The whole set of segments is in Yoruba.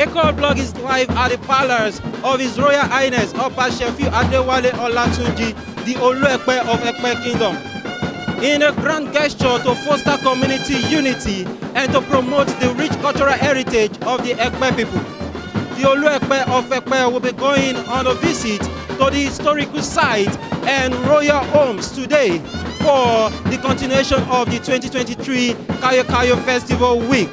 A call blog is live at the palace of His Royal Highness Oba Shefiu Adewale Olatunji, the Olu-Epe of Epe Kingdom, in a grand gesture to foster community unity and to promote the rich cultural heritage of the Epe people. The Olu-Epe of Epe will be going on a visit to the historical site and royal homes today for the continuation of the 2023 Kayokayo Festival week.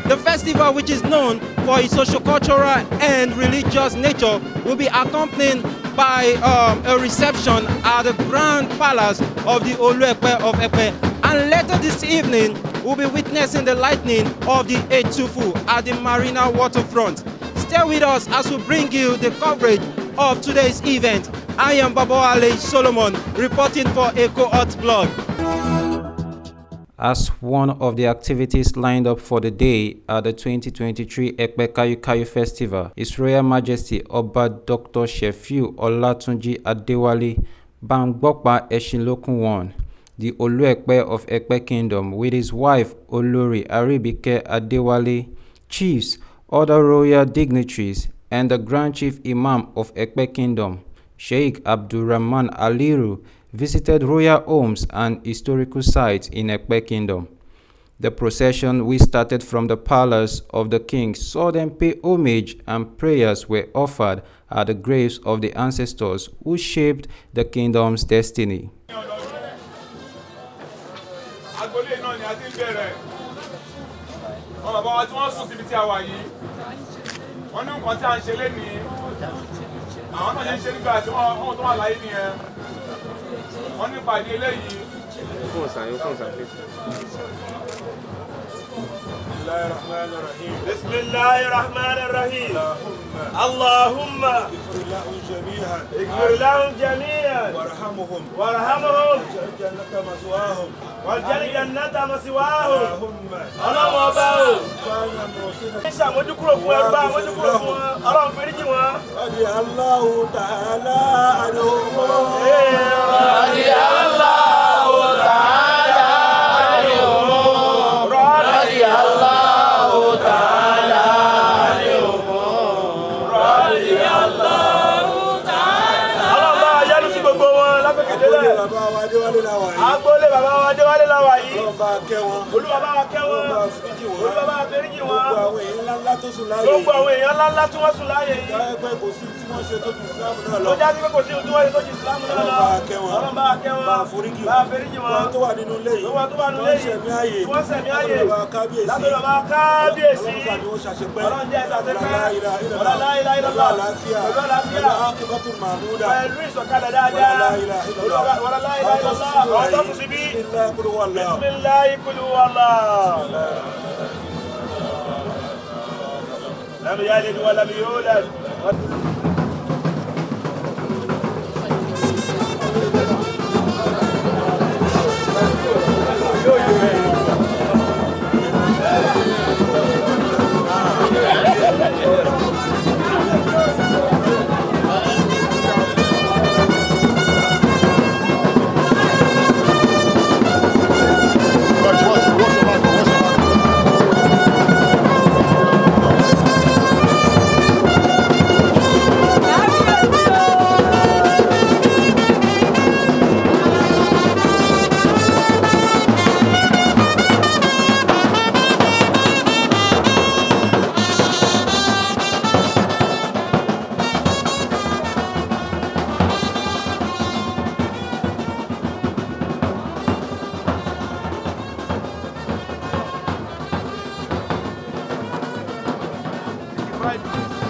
The festival, which is known for its socio-cultural and religious nature, will be accompanied by a reception at the Grand Palace of the Olu-Epe of Epe. And later this evening, we'll be witnessing the lighting of the Etufu at the Marina waterfront. Stay with us as we bring you the coverage of today's event. I am Babawale Solomon, reporting for Echo Hot Blog. As one of the activities lined up for the day at the 2023 Epe Kayokayo Festival, His Royal Majesty Oba Dr. Shefiu Olatunji Adewale Bangbokpa Eshinlokun I, the Olu-Epe of Epe Kingdom, with his wife Olori Aribike Adewale, chiefs, other royal dignitaries, and the Grand Chief Imam of Epe Kingdom, Sheikh Abdurrahman Aliru, visited royal homes and historical sites in Epe Kingdom. The procession, which started from the palace of the king, saw them pay homage and prayers were offered at the graves of the ancestors who shaped the kingdom's destiny. بسم الله الرحمن الرحيم اللهم اغفر لهم جميعا وارحمهم واجعل جنة مثواهم اللهم بارك رضي الله تعالى عنهم رضي الله تعالى عنهم رضي الله تعالى عنهم رضي الله تعالى. الله يجعل في gbogbo wọn lápẹkẹdẹlẹ. Agboolé bàbá wa Adéwálé la wà yìí. Olúwa bá wa kẹ́ wọn. Olúwa bá wa fẹ́ríjì wọn. Gbogbo àwọn èèyàn ńláńlá tí wọ́n sùn láàyè yìí. Ló jásí pé kò sí ohun tí wọ́n ṣe tó ju ìsìlámù náà lọ. Ọlọ́run bá wa kẹ́ wọn. Bá wa fẹ́ríjì wọn. Tó wà nínú ilé yìí. Tí wọ́n sẹ̀mí ààyè. Lábẹ́rẹ́ bá kábíyèsí. Ọlọ́run jẹ́ ìsàsẹ́fẹ́. Ọlọ́láìlá ìlọ́lá. Pẹ̀lú àlàáfíà. Pẹ̀lú ìsọ̀kalẹ̀ dáadáa. Ọlọ́láìlá ìlọ́lá. Ọjọ́ kù síbí. Bismillahi kul huwallah. Lam yalid wa lam yulad.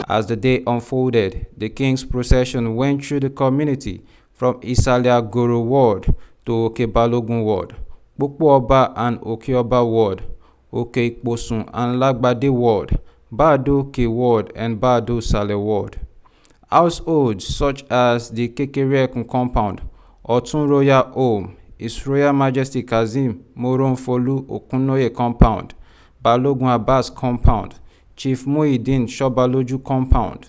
As the day unfolded, the king's procession went through the community from Isalia Goro Ward to Oke Balogun Ward, Popo Oba and Oke Oba Ward, Oke Ikposun and Lagbade Ward, Bado Ke Ward and Bado Sale Ward. Households such as the Kekerekun compound, Otun Royal Home, His Royal Majesty Kazim Moronfolu Okunoye compound, Balogun Abbas compound, Chief Muhyiddin Shobaloju compound,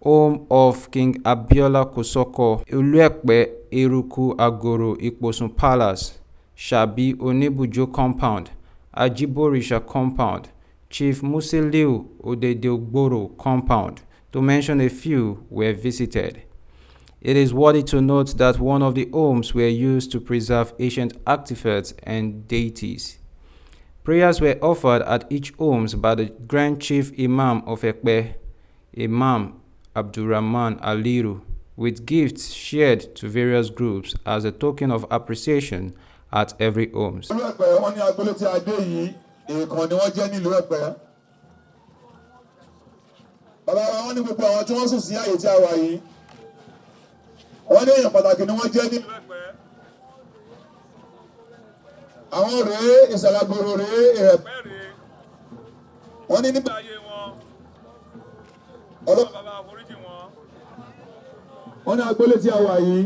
home of King Abiola Kosoko, Olu-Epe Eruku Agoro Ikposun Palace, Shabi Onibujo compound, Ajiborisha compound, Chief Musiliu Odedeogboro compound, to mention a few, were visited. It is worthy to note that one of the homes were used to preserve ancient artifacts and deities. Prayers were offered at each home by the Grand Chief Imam of Epe, Imam Abdurrahman Aliru, with gifts shared to various groups as a token of appreciation at every home. Àwọn rèé ìsàlágbòrò rèé ìrẹ̀pẹ̀ rèé wọ́n ní nígbà ayé wọn ọlọ́run bàbá àforíjì wọn. Wọ́n ní agboolé tí a wà yìí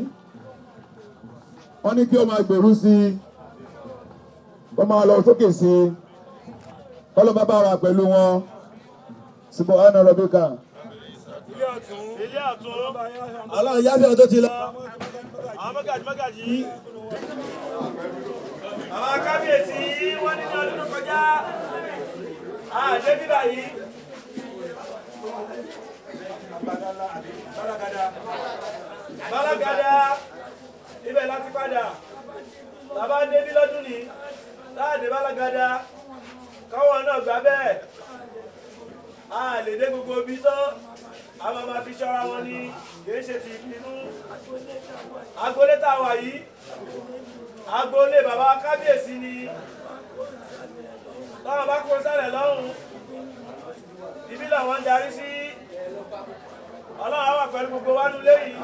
wọ́n ní kí ó máa gbèrú sí i kó máa lọ sókè sí i kọ́lọ́ bàbá wa pẹ̀lú wọn subhana rabbika. Ilé àtún aláwọ̀ yáfẹ́ ọjọ́ ti lọ àwọn mọ́gàjì. Àwọn kábíyèsí wọ́n ní ọdún tó kọjá àdébí báyìí Balagada ibẹ̀ láti padà bàbá débí lọ́dún ní láàdé Balagada káwọn náà gbà bẹ́ẹ̀ a lè dé gbogbo ibi tán a máa fi ṣọ́ra wọn ní kìí ṣe ti inú agboolé tá a wà yìí agboolé bàbá kábíyèsí ni táwọn bá kó sálẹ̀ lọ́hùn ibi làwọn ń darí sí ọlọ́run wà pẹ̀lú gbogbo wa nulẹ̀ yìí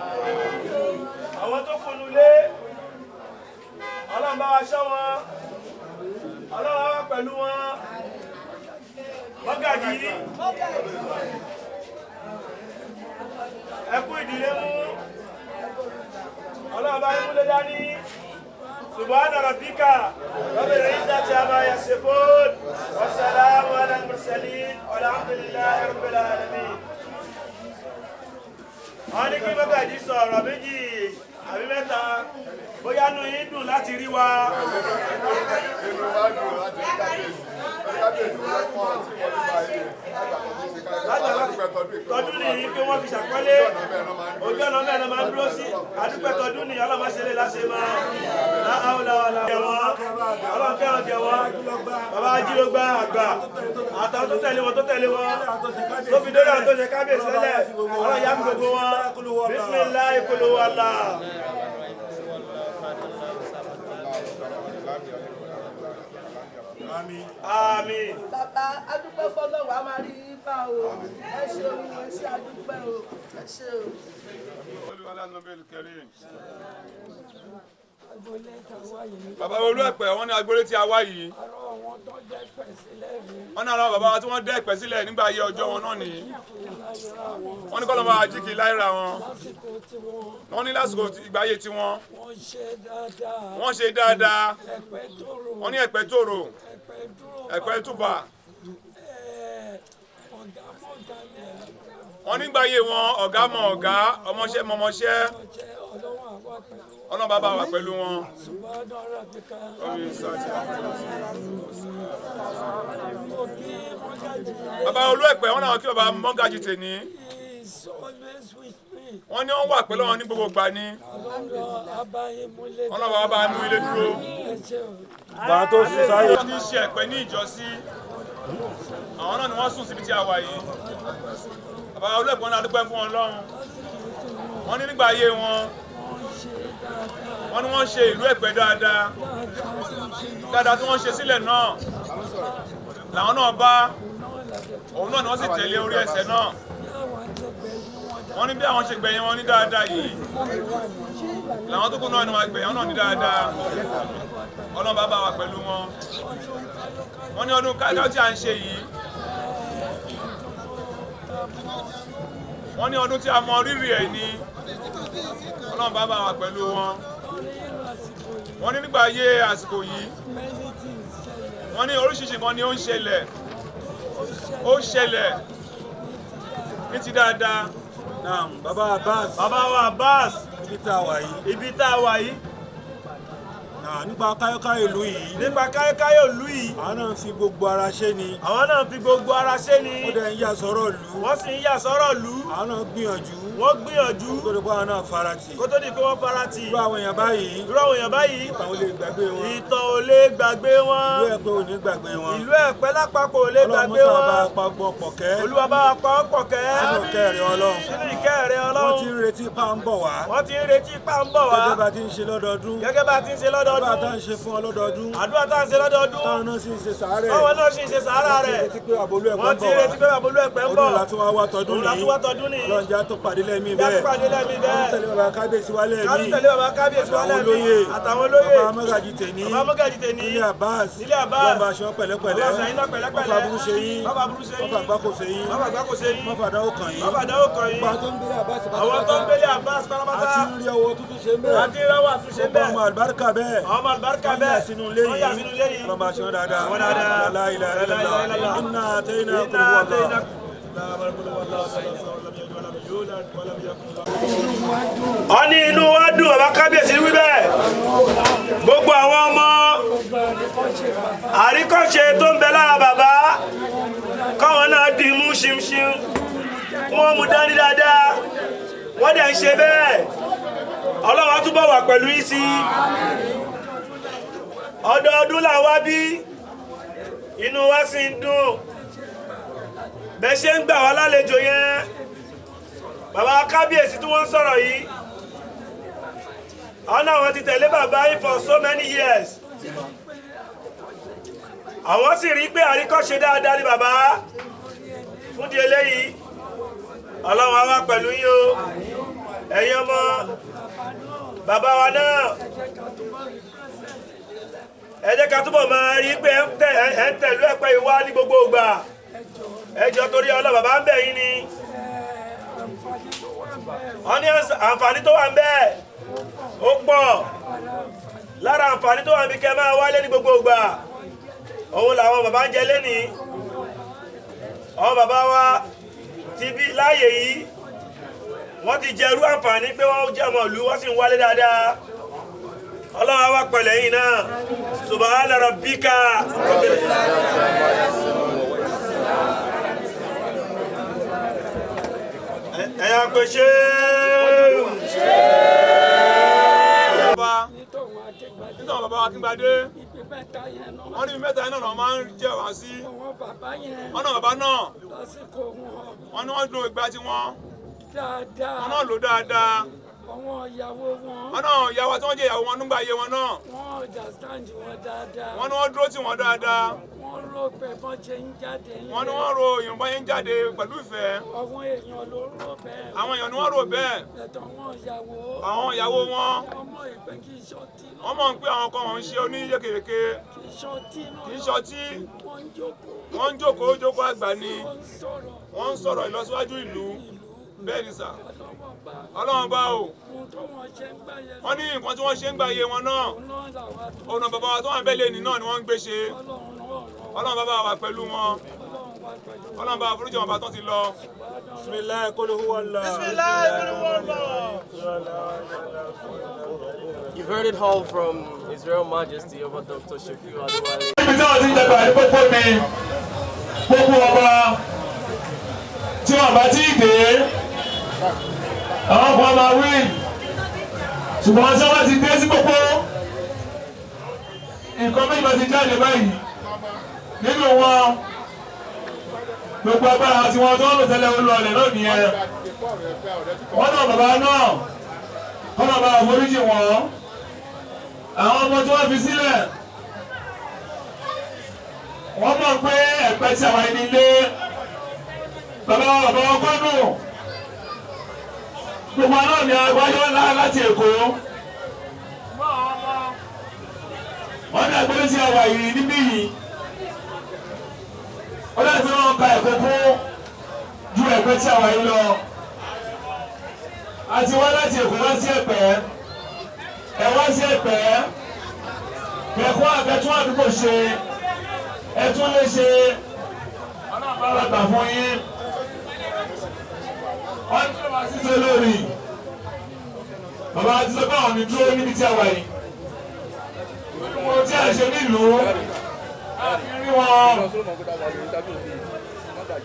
àwọn tó kù nulẹ̀ ọlọ́run bá wa ṣọ́ wọn ọlọ́run wà pẹ̀lú wọn mọ́gàjì ẹkú ìdílé mú ọlọ́run bá yín múlẹ̀ dání. Subhana rabbika rabbil izzati amma yasifun wa salamun alal mursalin walhamdulillahi rabbil alamin. Wọ́n ní kí mọ́gàjí sọ̀rọ̀ méjì àbí mẹ́ta bóyá nú yín dùn láti rí wa. Tọdún ní kí wọ́n fi ṣàpọ́lé ojú ọ̀nà mẹ́rin máa ń dúró sí àdúpẹ́ tọdún ní ọlọ́mọṣẹ́lẹ̀ láṣẹ máa láàáwọ̀láwọ̀lá ẹ̀wọ̀n ọlọ́kẹ́wọ̀n jẹ̀wọ̀n bàbá ajílógbá àgbà àtàwọn tó tẹ̀lé wọn tó fi dórí àwọn tó ṣe kábíyèsí lẹ́lẹ̀ ọlọ́yà fi gbogbo wọn bísmíláì kúlú wàlá. Àmín. Bàbá adúpẹ́ fọlọ́wọ́ a máa rí ipa o. Ẹ ṣeun, ẹ ṣe adúpẹ́ o. Ẹ ṣe o. Bàbá Olu-Epe wọ́n ní agboolé tí a wá yìí. Wọ́n ní àwọn bàbá wa tí wọ́n dẹ́ Ẹ̀pẹ́ sílẹ̀ nígbà ayé ọjọ́ wọn náà nìyí. Wọ́n ní kọ́ lọ́mọ àjíkì láìra wọn. Wọ́n ní lásìkò ìgbà ayé tiwọn. Wọ́n ṣe dáadáa. Wọ́n ní Ẹ̀pẹ́ tòrò. Ẹ̀pẹ́ túbà. Wọ́n nígbà ayé wọn ọ̀gá mọ ọ̀gá ọmọṣẹ́ mọmọṣẹ́. Ọlọ́run bàbá wa pẹ̀lú wọn. Bàbá Olu-Epe wọ́n náà kí bàbá mọ́gàjì tèní. Wọ́n ní wọ́n wà pẹ̀lú wọn ní gbogbo ìgbà ni. Ọlọ́run bàbá bá mú ilé dúró. Bàbá tó sùn sáyé. Wọ́n ti ṣe Ẹ̀pẹ́ ní ìjọsí. Àwọn náà ni wọ́n sùn síbi tí a wà yìí. Bàbá Olu-Epe wọn náà dúpẹ́ fún Ọlọ́run. Wọ́n ní nígbà ayé wọn. Wọ́n ní wọ́n ṣe ìlú Ẹ̀pẹ́ dáadáa tí wọ́n ṣe sílẹ̀ náà làwọn náà bá òun náà ni wọ́n sì tẹ̀lé orí ẹsẹ̀ náà. Wọ́n ní bí àwọn ṣe gbẹ̀yìn wọn ní dáadáa yìí làwọn tó kù náà ni wọ́n gbẹ̀yìn wọn náà ní dáadáa. Ọlọ́run bá bá wa pẹ̀lú wọn. Wọ́n ní ọdún káyọ̀ tí a ń ṣe yìí wọ́n ní ọdún tí a mọ rírì ẹ̀ ní. Ọlọ́run bá bá wa pẹ̀lú wọn. Wọ́n ní nígbà ayé àsìkò yìí wọ́n ní oríṣiríṣi kan ni ó ń ṣẹlẹ̀ ní ti dáadáa. Bàbá Abbas. Bàbá wa Abbas. Ibi tá a wà yìí. Ibi tá a wà yìí. nípa káyọ́káyọ́ ìlú yìí. nípa káyọ́káyọ́ ìlú yìí. àwọn náà fi gbogbo ara ṣe ni. àwọn náà fi gbogbo ara ṣe ni. wọ́n dẹ̀ ń yà sọ́rọ̀ ìlú. wọ́n sì ń yà sọ́rọ̀ ìlú. àwọn náà gbìyànjú. wọ́n gbìyànjú. kó tó di pé àwọn náà farati. kó tó di pé wọ́n farati. irú àwọn èèyàn báyìí. irú àwọn èèyàn báyìí. ìtàn ò lè gbàgbé wọn. ìtàn ò lè gbàgbé wọn. ìlú Ẹ̀pẹ́ ò ní gbàgbé wọn. ìlú Ẹ̀pẹ́ lápapọ̀ ò lè gbàgbé wọn. Ọlọ́run bá pa pọ̀ kẹ́. Olúwa bá pa pọ̀ kẹ́. sínú kẹ́rẹ̀ Ọlọ́run. sínú ìkẹ́rẹ̀ Ọlọ́run. wọ́n ti ń retí pa ń bọ̀ wá. wọ́n ti ń retí pa ń bọ̀ wá. gẹ́gẹ́ bá ti ń ṣe lọ́dọọdún. gẹ́gẹ́ bá ti ń ṣe lọ́dọọdún. àdúrà tá ń ṣe fún ọ lọ́dọọdún. àdúrà tá ń ṣe lọ́dọọdún. táwọn náà sì ń ṣe sàárẹ̀. táwọn náà sì ń ṣe sàárà rẹ̀. wọ́n ti retí pé Abolú Ẹ̀pẹ́ ń bọ̀ wá. wọ́n ti retí pé Abolú Ẹ̀pẹ́ ń bọ̀. ọdún láti wá tọdún ní. Ọlọ́run jẹ́ tó pàdé lẹ́mí bẹ́ẹ̀. tẹ̀lé bàbá kábíyèsí wálé mi. tẹ̀lé bàbá kábíyèsí wálé mi. àtàwọn olóyè. bàbá mọ́gàjì tèní. bàbá mọ́gàjì tèní. nílé Abbas. Abbas. bàbá aṣọ pẹ̀lẹ́pẹ̀lẹ́. bàbá sàyìn náà pẹ̀lẹ́pẹ̀lẹ́. bàbá burú ṣe yín. bàbá burú ṣe yín. bàbá àgbákò ṣe yín. bàbá àgbákò ṣe yín. bàbá àdáwò kàn yín. bàbá àdáwò kàn yín. àwọn tó ń gbélé Abbas pátápátá. àti rí ọwọ́ tuntun ṣe ń bẹ̀rẹ̀. àti rí ọwọ́ tuntun ṣe ń bẹ̀rẹ̀. ọmọ àlùbáríkà bẹ́ẹ̀. ọmọ àlùbáríkà bẹ́ẹ̀. wọ́n yà sínú ilé yìí. ọlọ́mọ aṣọ dáadáa. la ilaha illallah. inna atayna ọ ní inú wa dùn bàbá kábíyèsí wí bẹ́ẹ̀ gbogbo àwọn ọmọ àríkọ́ṣe tó ń bẹ lára bàbá káwọn náà dì mú ṣimṣim wọ́n mú dání dáadáa wọ́n dẹ̀ ń ṣe bẹ́ẹ̀ Ọlọ́run á túbọ̀ wà pẹ̀lú yín sí ọdọọdún là wá bí inú wa sì ń dùn bẹ́ẹ̀ ṣe ń gbà wá lálejò yẹn bàbá kábíyèsí tí wọ́n ń sọ̀rọ̀ yìí àwọn náà wọ́n ti tẹ̀lé bàbá yìí for so many years àwọn sì rí pé àríkọ́ṣe dáadáa ni bàbá fún di eléyìí Ọlọ́run á wà pẹ̀lú yín o ẹ̀yin ọmọ bàbá wa náà ẹ jẹ́ ká túbọ̀ máa rí pé ẹ̀ ń tẹ̀lú Ẹ̀pẹ́ yìí wá ní gbogbo ìgbà ẹ jọ̀ọ́ torí Ọlọ́run bàbá ń bẹ̀ yín ni wọ́n ní àǹfààní tó wà ń bẹ́ẹ̀ ó pọ̀ lára àǹfààní tó wà ń bí kẹ́ máa wálé ní gbogbo ìgbà òun làwọn bàbá ń jẹ lénìí àwọn bàbá wa ti bí láàyè yìí wọ́n ti jẹrú àǹfààní pé wọ́n jẹ́ ọmọ ìlú wọ́n sì ń wálé dáadáa Ọlọ́run á wà pẹ̀lẹ́ yìí náà subhana rabbika ẹ̀yà pé ṣe nítorí bàbá wa Akíngbadé wọ́n ní mẹ́ta iná náà máa ń jẹ́ wá sí wọ́n náà bàbá náà wọ́n ní wọ́n lo ìgbà tí wọ́n náà lò dáadáa àwọn ìyàwó wọn. wọ́n náà ìyàwó tí wọ́n jẹ́ ìyàwó wọn nígbà ayé wọn náà. wọ́n understand wọn dáadáa. wọ́n ní wọ́n dúró tì wọ́n dáadáa. wọ́n rò pé bọ́n ṣe ń jáde. wọ́n ní wọ́n ro ìyànbá yẹn jáde pẹ̀lú ìfẹ́. àwọn èèyàn ló rò bẹ́ẹ̀. àwọn èèyàn ni wọ́n rò bẹ́ẹ̀. ẹ̀tọ́ wọn ìyàwó. àwọn ìyàwó wọn. ọmọ ìpè kì í ṣọtí. wọ́n mọ̀ pé àwọn kan wọ́n ń ṣe oníyèkèrèké. kì í ṣọtí náà. kì í ṣọtí. wọ́n ń jókòó. wọ́n ń jókòó àgbà ni. wọ́n ń sọ̀rọ̀ ìlọsíwájú ìlú. bẹ́ẹ̀ ni sà. Ọlọ́run bá o. wọ́n ní nǹkan tí wọ́n ṣe ń gbà yé wọn náà. ọ̀nà bàbá wa tó wà ń bẹ́ẹ̀ lé ní náà ni wọ́n ń gbé ṣe. Ọlọ́run bàbá wa pẹ̀lú wọn. Ọlọ́run bá foríjì wọn bá tán ti lọ. Bismillah qul huwallah. Bismillah qul huwallah. You've heard it all from His Royal Majesty over Dr. Shefiu Adewale. Ibi tí wọ́n ti ń dàgbà ní pópó mi, pópó ọba tí wọ́n bá tí ì dé, àwọn kan máa wí, ṣùgbọ́n tí wọ́n ti dé sí pópó, nǹkan méjì bá ti jáde báyìí, nínú wọn, gbogbo agbára tí wọ́n tó ń lò tẹ́lẹ̀ olú ọ̀lẹ̀ náà nìyẹn. Wọ́n náà bàbá náà, wọ́n náà bá àforíjì wọn. Àwọn ọmọ tí wọ́n fi sílẹ̀ wọ́n mọ̀ pé Ẹ̀pẹ́ tí àwọn ẹni lé bàbá wọn gbọ́nù gbogbo náà ní agbájọ́ láti Èkó wọ́n ní Ẹ̀pẹ́ tí àwọn yìí níbí yìí ó lè fi wọn ka Èkó fún ju Ẹ̀pẹ́ tí àwọn yìí lọ àti wọ́n láti Èkó wá sí Ẹ̀pẹ́ ẹ wá sí Ẹ̀pẹ́ kẹ̀kọ́ àbẹ̀tún àdúgbò ṣe ẹ̀tún lè ṣe ọlọ́ọ̀bá fún yín ọdún wa sí tó lórí bàbá àti sọ pé àwọn ní dúró níbi tí a wà yìí tí a ṣe nílùú rí wọn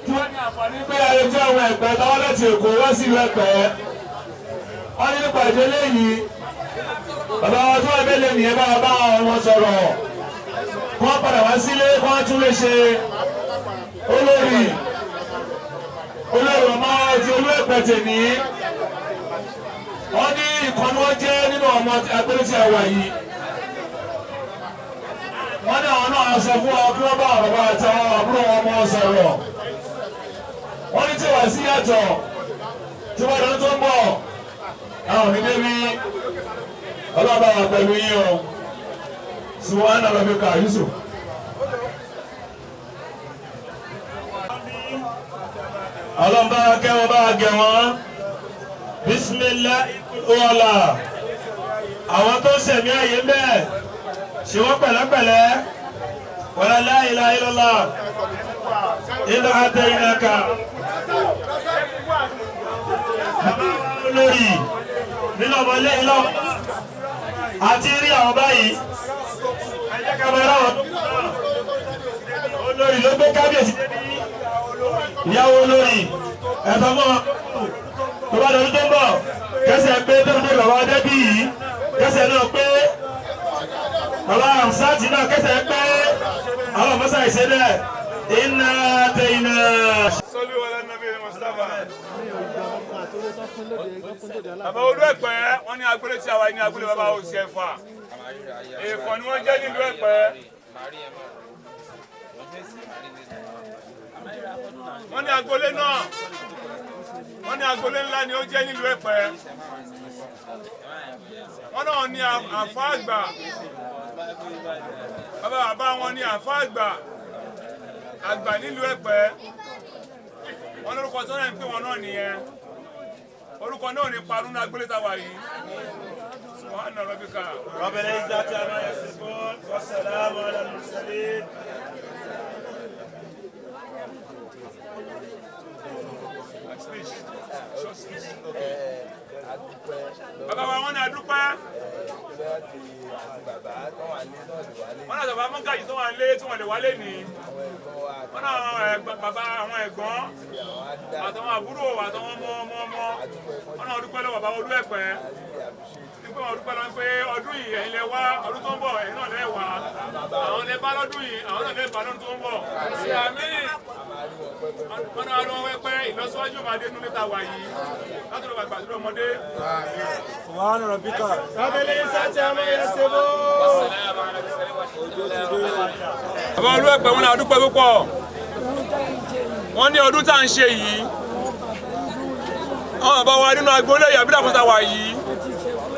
tí wọ́n ní àǹfààní pé ayé jẹ́ àwọn Ẹ̀pẹ́ táwọn láti Èkó wá sí ìlú Ẹ̀pẹ́. Wọ́n ní nípa ìdílé yìí bàbá wọn tí wọ́n bẹ́lẹ̀ nìyẹn bá bá wọn sọ̀rọ̀ kí wọ́n padà wá sílé kí wọ́n tún lè ṣe olórí ọmọ ti Olu-Epe tèmi. Wọ́n ní ìkànnì wọn jẹ́ nínú ọmọ agbélé tí a wà yìí. Wọ́n ní àwọn náà sọ fún ọ kí wọ́n bá àwọn bàbá àti àwọn àbúrò wọn mọ́ sọ̀rọ̀. Wọ́n ní tí wàá sí yàtọ̀ tí wọ́n lọ́dún tó ń bọ̀ àwọn onídé bí ọlọ́ba wà pẹ̀lú yín o. Subhana rabbika Yusuf. Ọlọ́ba kẹ́wọ́n bá gẹ̀ wọ́n. Bismillah wọ́lá. Àwọn tó sẹ̀mí àyè bẹ́ẹ̀ ṣe wọ́n pẹ̀lẹ́pẹ̀lẹ́. Wala la ilaha illallah. Inna ataynaka. Olórí nínú ọmọ ilé ìlọ àti rí àwọn báyìí. Ẹ jẹ́ ká bẹ̀rẹ̀ àwọn olórí ló gbé kábíyèsí ìyàwó olórí ẹ̀fọ́ mọ́ tó bá lọ́dún tó ń bọ̀ kẹsẹ̀ pé tó ń dé bàbá Adébí yìí kẹsẹ̀ náà pé bàbá Hamsati náà kẹsẹ̀ pé àwọn mọ́sá ìṣẹ́lẹ̀ iná tẹ iná. Sọ́lú wọlé nàbí Mustapha. Bàbá Olu-Epe wọ́n ní agbélé tí a wà ní agbélé bàbá òsì ẹ̀fà. Èèkàn ni wọ́n jẹ́ nílùú Ẹ̀pẹ́. Wọ́n ní agbolé náà wọ́n ní agbolé ńlá ni ó jẹ́ nílùú Ẹ̀pẹ́. Wọ́n náà ní àfá àgbà bàbá wọn ní àfá àgbà nílùú Ẹ̀pẹ́. Wọ́n lórúkọ tó náà ń pè wọ́n náà nìyẹn. Orúkọ náà ní parun náà agbélé táwa yìí. Subhana rabbika rabbil izzati amma yasifun wa salamun alal mursalin. Bàbá wa wọ́n ní adúpẹ́. Wọ́n náà sọ̀bà mọ́gàjì tó wà lé tí wọ́n lè wálé ní. Wọ́n náà bàbá àwọn ẹ̀gbọ́n àtàwọn àbúrò àtàwọn ọmọ. Wọ́n náà dúpẹ́ lọ́wọ́ bàbá Olu-Epe. Nígbà wọn dúpẹ́ lọ́wọ́ pé ọdún yìí ẹ̀yin lẹ wá ọdún tó ń bọ̀ ẹ̀yin náà lẹ wá. Àwọn lẹ bá lọ́dún yìí àwọn náà lẹ bá lọ́dún tó ń bọ̀. Wọ́n náà lọ́wọ́ Ẹ̀pẹ́ ìlọsíwájú ọmọdé nínú níta wà yìí. Láti lọ gbàgbà dúró ọmọdé. Subhana rabbika rabbil izzati amma yasifun. Bàbá Olu-Epe wọn náà dúpẹ́ púpọ̀. Wọ́n ní ọdún tá à ń ṣe yìí. Àwọn bàbá wa nínú agboolé Ìyàbídà fún ta wà yìí.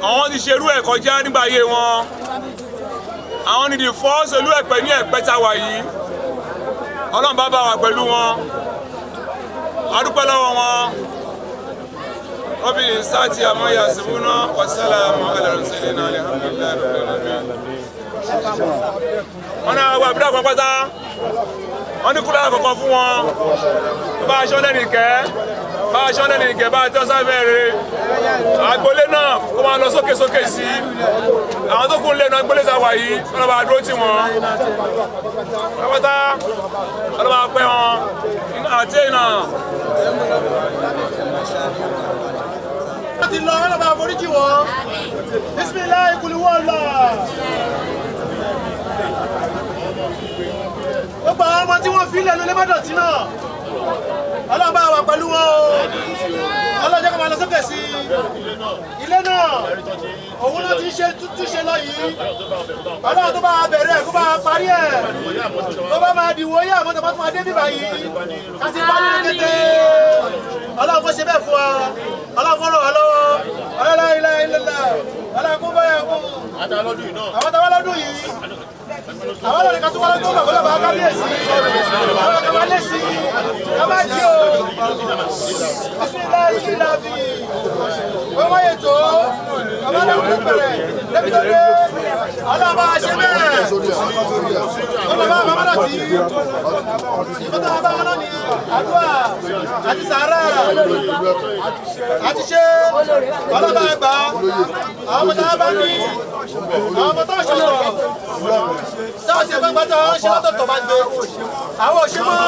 Àwọn ti ṣerú ẹ̀ kọjá nígbà ayé wọn. Àwọn ni the first Olu-Epe ní Ẹ̀pẹ́ ta wà yìí. Ọlọ́run bá bá wa pẹ̀lú wọn. A dúpẹ́ lọ́wọ́ wọn. Rabbil izzati amma yasifun wa salamun alal mursalin alhamdulillahi rabbil alamin. Wọ́n náà wà Ìyàbídà pátá. Wọ́n ní kúlẹ̀ àkọ́kọ́ fún wọn. Bá aṣọ lẹ́nìkẹ́ bá tẹ́ sáfẹ́rẹ́. Agbolé náà kó máa lọ sókè sí. Àwọn tó kún lé náà agbolé sáwà yìí wọ́n lọ bá dúró tì wọ́n. Pátá wọ́n lọ bá pẹ́ wọn àti ìnà. Wọ́n ti lọ wọ́n lọ bá foríjì wọn. Bismillah kul huwallah. Gbogbo àwọn ọmọ tí wọ́n fi lẹ́nu lẹ́mọ́dọ̀tí náà Ọlọ́run bá wà pẹ̀lú wọn o. Ọlọ́run jẹ́ kó máa lọ sókè sí ilé náà. Òun náà ti ṣe túnṣe lọ yìí. Ọlọ́run tó bá bẹ̀rẹ̀ kó bá parí ẹ̀. Tó bá máa dìwọ́ yá àwọn tọ́mọ́ tó máa dé bíbá yìí. Ká sì bá nínú kété. Ọlọ́run kó ṣe bẹ́ẹ̀ fún wa. Ọlọ́run kó ràn wá lọ́wọ́. Ọlọ́run ilé Ọlọ́run kó báyà kó. Àwọn táwọn lọ́dún yìí. Àwọn ọ̀rẹ́ kan tó wọ́n tó lọ́gbọ́n lọ́gbọ́n kábíyèsí. Àwọn ọ̀rẹ́ kan lé sí i. Ká má jí o. Bismillah ìlàbí. Wọ́n wáyé tó. Àwọn ọ̀rẹ́ kan bẹ̀rẹ̀. Lẹ́bi tó dé. Ọlọ́ba ṣe bẹ́ẹ̀. Ọlọ́ba àbámọ́dá tí. Ìfọ́tà àbámọ́dá ni àdúrà àti sàárà. àti ṣe ọlọ́ba ẹgbà àwọn ọmọ tá a bá ní àwọn ọmọ tó ń ṣe lọ táwọn ṣe gbẹgbẹ tó ń ṣe lọ́tọ̀ọ̀tọ̀ bá gbé àwọn òṣèmọ́.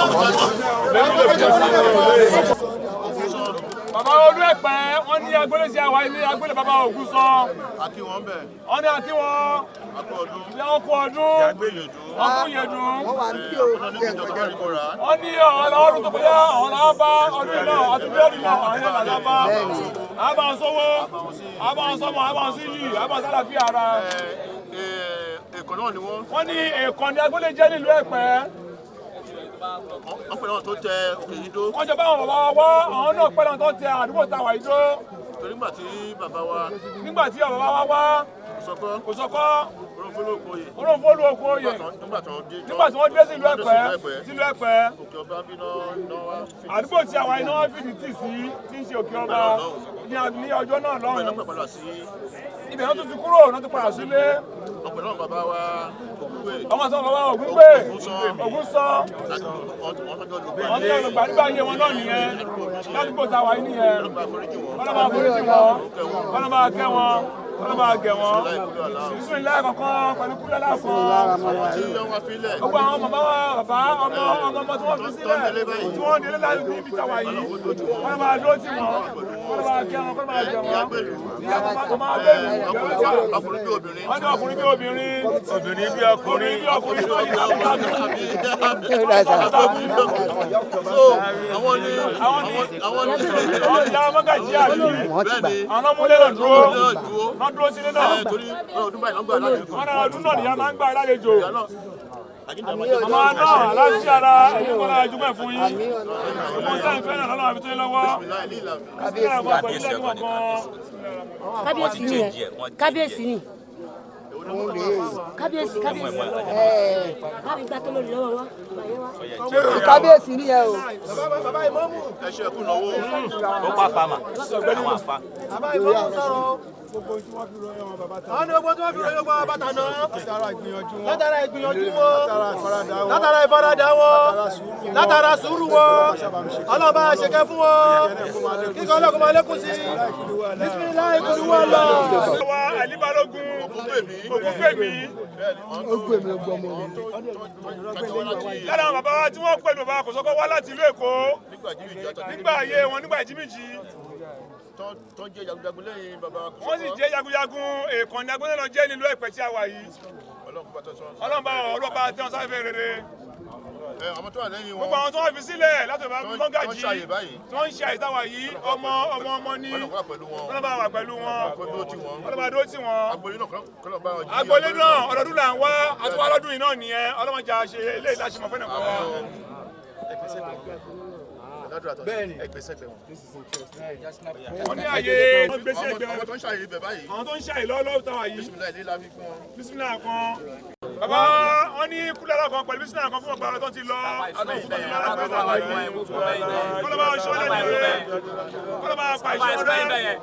Bàbá Olu-Epe wọ́n ní agbélé sí àwa ilé agbélé bàbá ògùn sọ. Àkí wọn bẹ̀. Wọ́n ní àkí wọn. Ilé wọn kú ọdún. Wọ́n kú yèdùn. Wọ́n ní ọlọ́run tó bóyá ọ̀la bá ọdún náà àti bíọ́dún náà àwọn ilé làlá bá. Àbá ń sọ́wọ́, àbá ń sọ́mọ, àbá ń síyì, àbá ń sálàfíà ara. Èkó náà ni wọ́n. Wọ́n ní èkó ni agbélé jẹ́ nílùú Ẹ̀pẹ́. Wọ́n pè náà tó tẹ òkè Ìdó. Wọ́n jọ bá àwọn bàbá wa àwọn náà pẹ́ náà tó tẹ àdúgbò táwa Ìdó. Torí nígbà tí bàbá wa. Nígbà tí bàbá wa wá. Òsọkọ́. Olóńfólú oko oyè. Nígbà tí wọ́n dé sílùú Ẹ̀pẹ́. Òkè ọba bí náà wá. Àdúgbò tí àwa iná fìdí tì sí tí ń ṣe òkè ọba ní ọjọ́ náà lọ́rùn. Ibẹ̀ náà tún ti kúrò náà ti padà sílé. Ọ̀pẹ̀ náà bàbá wa Ògúngbè. Ọmọ sọ bàbá Ògúngbè. Ògún sọ. Wọ́n ti lọ gbà nígbà ayé wọn náà nìyẹn. Ládùúgbò táwa yìí nìyẹn. Wọ́n lọ máa foríjì wọn. Wọ́n lọ máa kẹ́ wọn. Wọ́n lọ máa gẹ̀ wọn. Ìsún ilé kankan pẹ̀lú kúlẹ̀ láàfọ̀. Gbogbo àwọn bàbá wa bàbá ọmọ tí wọ́n fi sílẹ̀ tí wọ́n délé láti ní ibi táwa yìí. Wọ́n lọ máa dúró tì wọ́n. Wọ́n lọ máa kẹ́ wọn. Wọ́n lọ máa gẹ̀ wọn. Wọ́n ní ọkùnrin bí obìnrin. Obìnrin bí ọkùnrin. Ọkùnrin bí àwọn mọ́gàjí àbí àwọn ọmọlé náà dúró náà dúró sílé náà. Wọ́n náà ọdún náà nìyá máa ń gbà lálejò. Ọmọ náà aláṣẹ ara ẹ̀yìn kan náà jùmọ̀ fún yín. Ọmọ sáà ń fẹ́ náà lọ́wọ́ àbí tó yẹ lọ́wọ́. Kábíyèsí ni ẹ kábíyèsí ni kábíyèsí kábí gbà tó lórí lọ́wọ́ wa kábíyèsí ni ẹ o. Bàbá ìmọ̀mù. Ẹ ṣe ẹkú náwó. Ó pa fama. Àwọn àfa. Bàbá ìmọ̀mù sọ̀rọ̀. Àwọn ni gbogbo tí wọ́n fi ròyìn ọgbà bàtà náà. Látara ìgbìyànjú wọn. Látara ìfaradà wọn. Látara sùúrù wọn. Ọlọ́ba àṣekẹ́ fún wọn. Kíkọ́ ọlọ́kùnrin máa lékún sí. Bísímíláì kò ní wọ́n lọ. Wa Àlíbalógun Ògúngbèmí. Lára àwọn bàbá wa tí wọ́n pẹ̀lú bàbá kò sọ́kọ́ wá láti ìlú Èkó. Nígbà ayé wọn nígbà ìjímìjì. Tó jẹ́ jagunjagun lẹ́yìn bàbá. Wọ́n sì jẹ́ jagunjagun èèkàn ní agbóhùn náà jẹ́ nílùú Ẹ̀pẹ́ tí a wà yìí. Ọlọ́ba tẹ́ wọn sáfẹ́ rere. Àwọn tó wà lẹ́yìn wọn. Gbogbo àwọn tó wọ́n fi sílẹ̀ láti bá mọ́gàjì tó ń ṣe àìsáwà yìí ọmọ ní ọlọ́ba wà pẹ̀lú wọn. Ọlọ́ba dó tì wọ́n. Agbolé náà ọdọọdún là ń wá àtúwá lọ́dún yìí náà nìyẹn ọlọ́mọjà ṣe ilé ìlàṣẹmọ̀ fẹ́nà kan wá. Bẹ́ẹ̀ni ẹgbẹ́sẹ̀gbẹ̀ wọn. Wọ́n ní àyè gbèsè ẹgbẹ́ àwọn tó ń ṣàyè ibẹ̀ báyìí. Àwọn tó ń ṣàyè lọ́wọ́ táwa yìí. Bísímìlá ilé láfi fún wọn. Bísímìlá kan. Bàbá wọn ní kúlẹ̀ kan pẹ̀lú bísímìlá kan fún ọgbà tó ti lọ. Kọ́lọ́bà ọ̀ṣọ́ lẹ́yìn kọ́lọ́bà apá ìṣọ́rẹ́.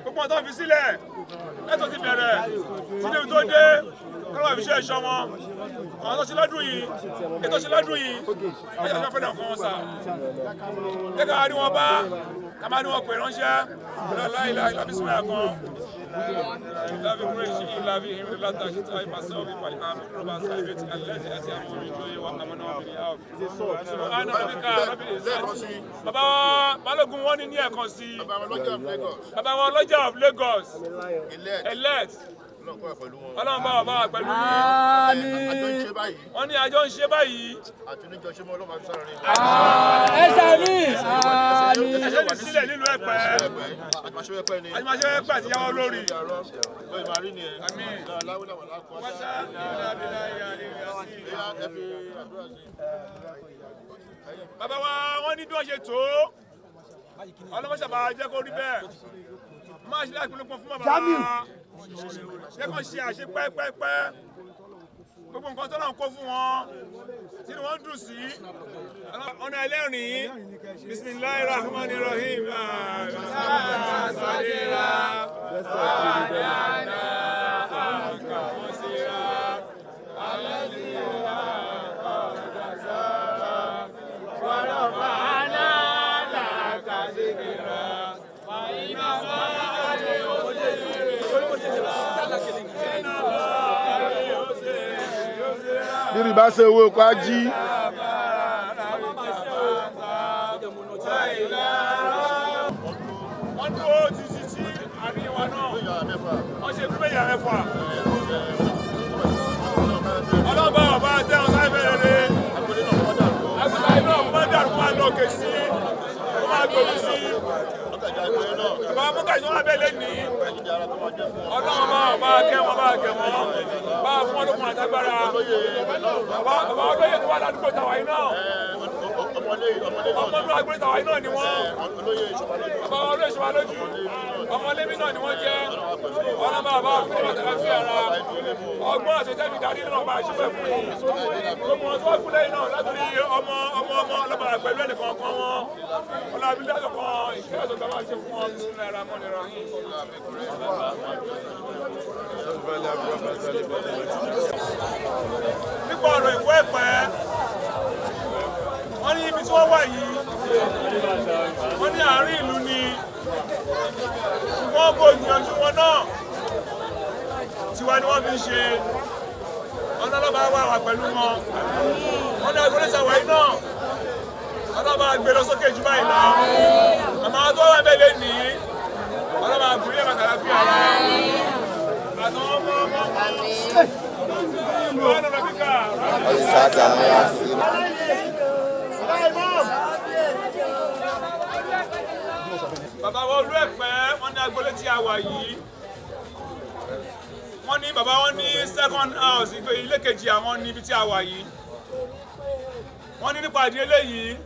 Gbogbo ọ̀tọ́ fi sílẹ̀ ẹ̀tọ́ ti bẹ̀rẹ̀ sílẹ̀ tó dé kọ́lọ́bà fi ṣe ẹ̀ṣọ́ wọn. Àwọn tó ṣe lọ́dún yìí ètò ṣe lọ́dún yìí ẹ̀yà tó fẹ́ dàn kan sà. Ẹ ká rí wọn bá ká má ní wọn pè ránṣẹ́ láìláìlá bísímìlá kan. Love you, praise you, love you, him, love that shit, I myself, if I am, Robert, celebrate, and let it, as I am moving to you, what I'm not really out. So, I know, Baba Balogun won in here, can see. Baba Olu-Epe of Lagos. Elect. Ọlọ́run bá wà bá wà pẹ̀lú yín. Wọ́n ní àjọ ń ṣe báyìí. Ẹ̀ṣẹ̀ ní sílẹ̀ nílùú Ẹ̀pẹ́. Àjùmọ̀ṣẹ́ Ẹ̀pẹ́ àti yàwó lórí. Bàbá wa wọ́n ní bí wọ́n ṣe tó. Ọlọ́mọṣàbà jẹ́ kó rí bẹ́ẹ̀. Máa ṣe láti pinnu fún bàbá wa. Ṣé kàn ṣe àṣẹ pẹ́pẹ́pẹ́ gbogbo nǹkan tó náà kó fún wọn tí wọ́n dùn sí ọ̀nà ẹlẹ́rìn Bismillahirrahmanirrahim. Wa bírí bá ṣe owó epo á jí. wọ́n dúró títí tí àríyìn wa náà wọ́n ṣe kúrò yàrá mẹ́fà. ọlọ́ba ọba tẹ́wọ̀n sáfẹ́ rere agbẹ́ta iná ọmọ dàrú máa lọ òkè sí ó máa gbòmí sí bàbá mọ́kànlá wọn abẹ́lé ní ọlọ́ba ọba kẹwọn bá fún ọdún kan àtàgbára bàbá olóyè tó wà ládùúgbò tàwa yìí náà ọmọdún agbèrè tàwa yìí náà ni wọ́n bàbá olóyè ṣọwá lójú ọmọlẹ́bí náà ni wọ́n jẹ́ ọlọ́ba ọba fún ọ̀tàlá fi ara ọgbọ́n àṣetẹ́bí darí náà bá ṣípẹ́ fún yìí gbogbo wọn tó wá kú lẹ́yìn náà látòrí ọmọ ọlọ́ba pẹ̀lú ẹnìkan kan wọn ọlọ́bí dájọ́ kan ìṣẹ́ ọ̀tọ̀ gbàgbà ṣe fún wọn nínú ẹ̀rọ amọ́nira yìí. nípa ọ̀rọ̀ ìwé ẹ̀pẹ́ wọ́n ní ibi tí wọ́n wà yìí wọ́n ní àárín ìlú ni wọ́n kò gbìyànjú wọn náà tiwa ni wọ́n fi ń ṣe ọlọ́ba wà pẹ̀lú wọn wọ́n ní agolo ìṣàwọ̀ yìí náà ọlọ́ba gbé lọ sókè jù báyìí lọ àmọ́ tó wà bẹ́ẹ̀ lé ní ọlọ́ba àbúrí ẹ̀ka tàbí ara àtàwọn ọmọ bàbá wọn Olu-Epe wọn ní agbolé tí a wà yìí wọ́n ní bàbá wọn ní second house ilé kejì àwọn níbi tí a wà yìí wọ́n ní nípa ìdí eléyìí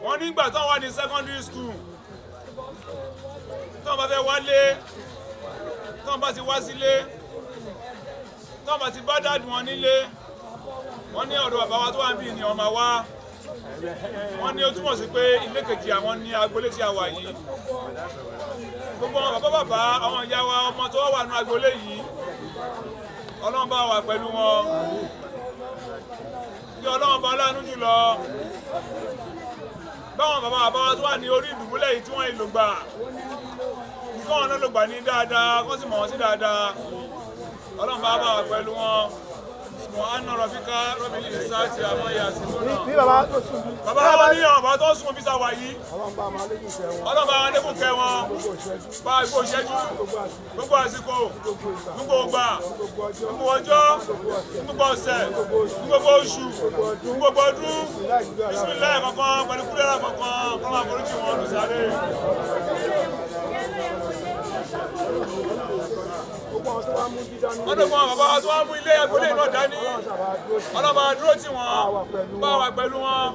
wọ́n ní ìgbà tó wà ní secondary school tó bá fẹ́ wálé tó bá ti wá sílé tó bá ti bá dádùn wọn nílé wọ́n ní ọ̀dọ̀ bàbá wa tó wà ń bì ní ọmọ wa wọ́n ní ó túmọ̀ sí pé ilé kejì àwọn ní agbolé tí a wà yìí gbogbo wọn bàbá àwọn ìyá wa ọmọ tó wà ní agbolé yìí Ọlọ́run bá wà pẹ̀lú wọn kí Ọlọ́run bá láàánú jùlọ báwọn bàbá wa tó wà ní orí ìdùbúlẹ̀ yìí tí wọ́n lò gbà kí wọ́n náà lò gbà ní dáadáa kó sì mọ̀ wọ́n sí dáadáa Ọlọ́run bá wà pẹ̀lú wọn Subhana rabbika rabbil izzati amma yasifun. Bàbá wọn ní ọ̀bá tó sùn bí sáwà yìí. Ọlọ́ba wọn lékún kẹ wọn. Bá gbogbo ìṣẹ́jú, gbogbo àsìkò, gbogbo ọgbà, gbogbo ọjọ́, gbogbo ọ̀sẹ̀, gbogbo oṣù, gbogbo ọdún. Bísímílláhì kankan pẹ̀lú kúrẹ́rà kankan kọ́ máa foríjì wọn lùsàrè. Wọ́n tó fún bàbá tó wá mú ilé agbolé náà dání. Ọlọ́ba dúró tì wọ́n, bá wà pẹ̀lú wọn,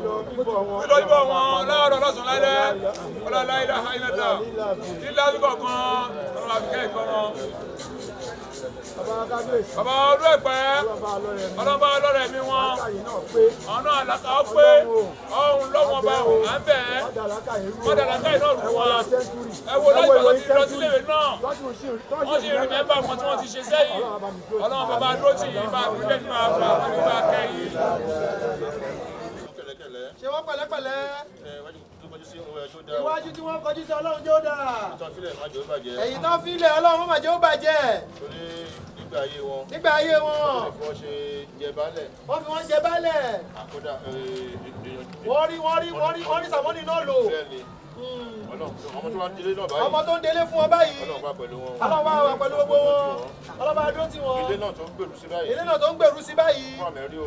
lílọ ibọ̀ wọn láàárọ̀ lọ́sàn-án lálẹ́. Ọlọ́lá ilaha illallah. Lílá bíbọ̀ kan, ọlọ́ba fi kẹ́ ìkọ́ wọn. Bàbá Olu-Epe, ọlọ́ba ọlọ́rẹ̀ mi wọn. Ọ̀nà àlàkà ó pé ọ̀hún lọ́wọ́ bá wò á ń bẹ̀ ẹ́. Mọ́dàlákà iná rù wọn. Ẹ wo lọ́jọ́ tó ti lọ sílé ìwé náà. Wọ́n sì rí mẹ́mbà wọn tí wọ́n ti ṣe sẹ́yìn. Ọlọ́run bàbá dúró tì yín bá gbígbé ní máa fà wọ́n nígbà kẹ́yìn. Ṣé wọ́n pẹ̀lẹ́pẹ̀lẹ́? Iwájú tí wọ́n kọjú sí Ọlọ́run jẹ́ ó dáa. Èyí tán fílẹ̀ Ọlọ́run má jẹ́ ó bàjẹ́. Nígbà ayé wọn. Wọ́n fi wọ́n jẹ baálẹ̀. Wọ́n rí sàmọ́nì náà lò. Ọmọ tó ń délé fún wọn báyìí. Ọlọ́run bá wà pẹ̀lú gbogbo wọn. Ọlọ́run bá dúró tì wọ́n. Ilé náà tó ń gbèrú sí báyìí.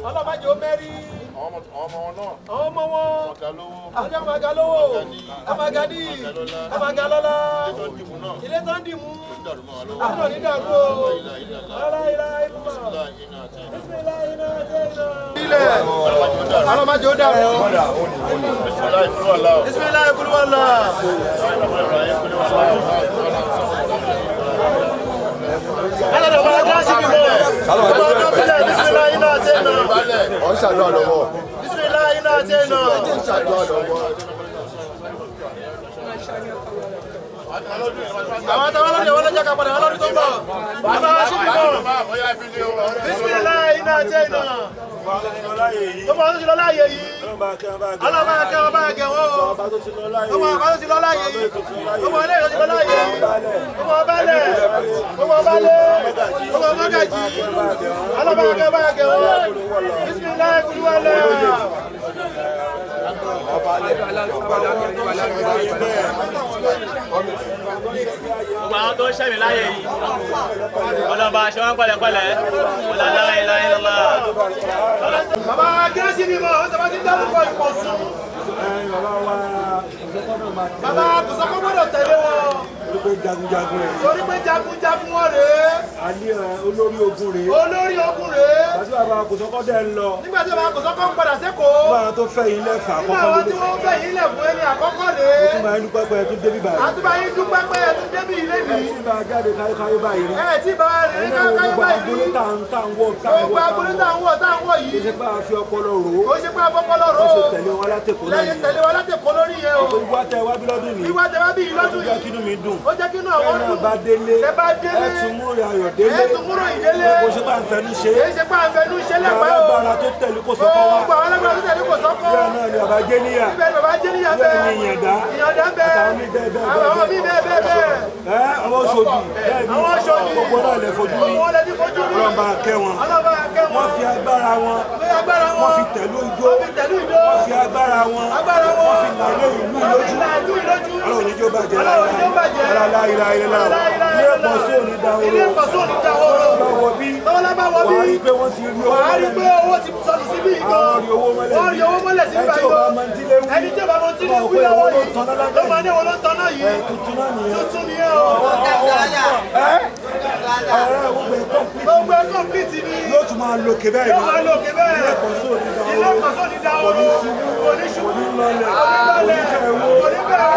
Ọlọ́run má jẹ́ ó mẹ́rí. Àwọn ọmọ wọn. Àjọ àmàgà lówó. Àmàgàdì. Àmàgàlọ́lá. Ilé tó ń dìmú. Àjọ ní dàrú o. Ọlọ́run má jẹ́ ó dàrú. Bismillah kul wallah. Ala da ba ga shi bi mo. Ba ga file bismillah ina te na. O ṣàdúrà lọ́wọ́. Bismillah ina te na. Ṣàdúrà lọ́wọ́. àwọn táwọn lọ́dún ìwọ́n lọ́jà kápadà wọn lọ́dún tó ń bọ̀. bàbá wa ṣe bímọ. bísímìlá iná àti iná. tó bá tó ti lọ láàyè yìí. ọlọ́ba akẹ́ wọn bá gẹ̀ wọ́n o. ọba tó ti lọ láàyè yìí. ọmọ ilé ìjọ ti lọ láàyè yìí. ọmọ ọbalẹ̀. ọmọ mọ́gàjì. ọlọ́ba akẹ́ bá gẹ̀ wọ́n. bísímìlá ìkúlúwalẹ̀. Gbogbo àwọn tó ń ṣẹ̀mí láyé yìí, ọlọ́ba aṣọ wọn pẹ̀lẹ́pẹ̀lẹ́, ọlọ́lá ìlànà. Bàbá Gẹ́sì ni mo, ó tẹ́wọ́ sí dárúkọ Ìkọ̀sùn. Bàbá Kòsọ́kọ́ gbọ́dọ̀ tẹ̀lé wọn. Torí pé jagunjagun wọn rèé. Olórí ogun rèé. Olórí ogun rèé. Àti bàbá Kòsọ́kọ́ dẹ̀ ń lọ. Nígbà tí bàbá Kòsọ́kọ́ ń padà sékòó. Nígbà àwọn tó fẹ́ yín lẹ́fà àkọ́kọ́ lóde. Nígbà àwọn tí wọ́n fẹ́ yín lẹ̀ fún ẹni àkọ́kọ́ rèé. Ó tún máa ń dúpẹ́ pé ẹ tún débí báyìí. Àtúbà yín dúpẹ́ pé ẹ tún débí ilé nìí. Ẹ tí bá jáde káyé báyìí rí. Ẹ tí bá rìn káyé báyìí rí. Gbogbo agbolé tá ń wọ̀ yìí. Kò ṣe pé a fi ọpọlọ rò ó. Kò ṣe pé a fọpọlọ rò ó. Ó ṣe tẹ̀lé wọn látẹ̀kọ́ náà. Lẹ́yìn tẹ̀lé wọn látẹ̀kọ́ lórí yẹn o. Ìwà tẹ wá bí lọ́dún yìí. Ìwà tẹ wá bí lọ́dún yìí. Ó jẹ́ kínú mi dùn. Ó jẹ́ kínú àwọn dùn. Bá délé. Ẹ bá délé. Ẹ tún múrò ayọ̀ délé. Ẹ tún múrò ìdélé. Kò ṣe pé à ń fẹnu ṣe. Kò ṣe pé à ń fẹnu ṣe lẹ́pẹ́ o. Alágbára tó tẹ̀lé kò sọ́kọ́ wá. Gbogbo àwọn alágbára tó tẹ̀lé kò sọ́kọ́. Bẹ́ẹ̀ náà ni bàbá Jẹ́níyà. Bẹ́ẹ̀ ni bàbá Jẹ́níyà bẹ́ẹ̀. Bẹ́ẹ̀ ni Ìyàndá. Ìyàndá bẹ́ẹ̀. Àwọn mí bẹ́ẹ̀ bẹ́ẹ̀ Àwọn mí bẹ́ẹ̀ bẹ́ẹ̀ bẹ́ẹ̀. Àwọn Ṣòdì. Àwọn Ṣòdì. Gbogbo náà lè fojú rí. Wọ́n lè ti fojú rí. Ọlọ́ba kẹ́ wọn. Ọlọ́ba kẹ́ wọn. Wọ́n fi agbára wọn. Wọ́n fi tẹ̀lú ijó. Wọ́n fi agbára wọn. Wọ́n fi làlẹ́ ìlú lójú. Ọlọ́run ní jó bàjẹ́ láìláìláìláìláì. Ilé ẹ̀kọ́ sí òní da oró. Ilé ẹ̀kọ́ sí òní da oró. Lọ́wọ́ bí. Wàá rí pé wọ́n ti rí owó. Wàá rí pé owó ti sọnù síbí gan. Wọ́n rí owó mọ́lẹ̀ síbí báyìí gan. Ẹni tí ó bá mọ tí lè wí lọ́wọ́ yìí ló máa ní owó ló ń tanná yìí. Tuntun nìyẹn o. Gbogbo ẹ̀ kọ́mpìtì ni. Yóò tún máa lòkè bẹ́ẹ̀ Yóò máa lòkè bẹ́ẹ̀. Ilé ẹ̀kọ́ sí òní da oró. Oníṣubú. Onílọ́lẹ̀. Oníbẹ̀rẹ̀.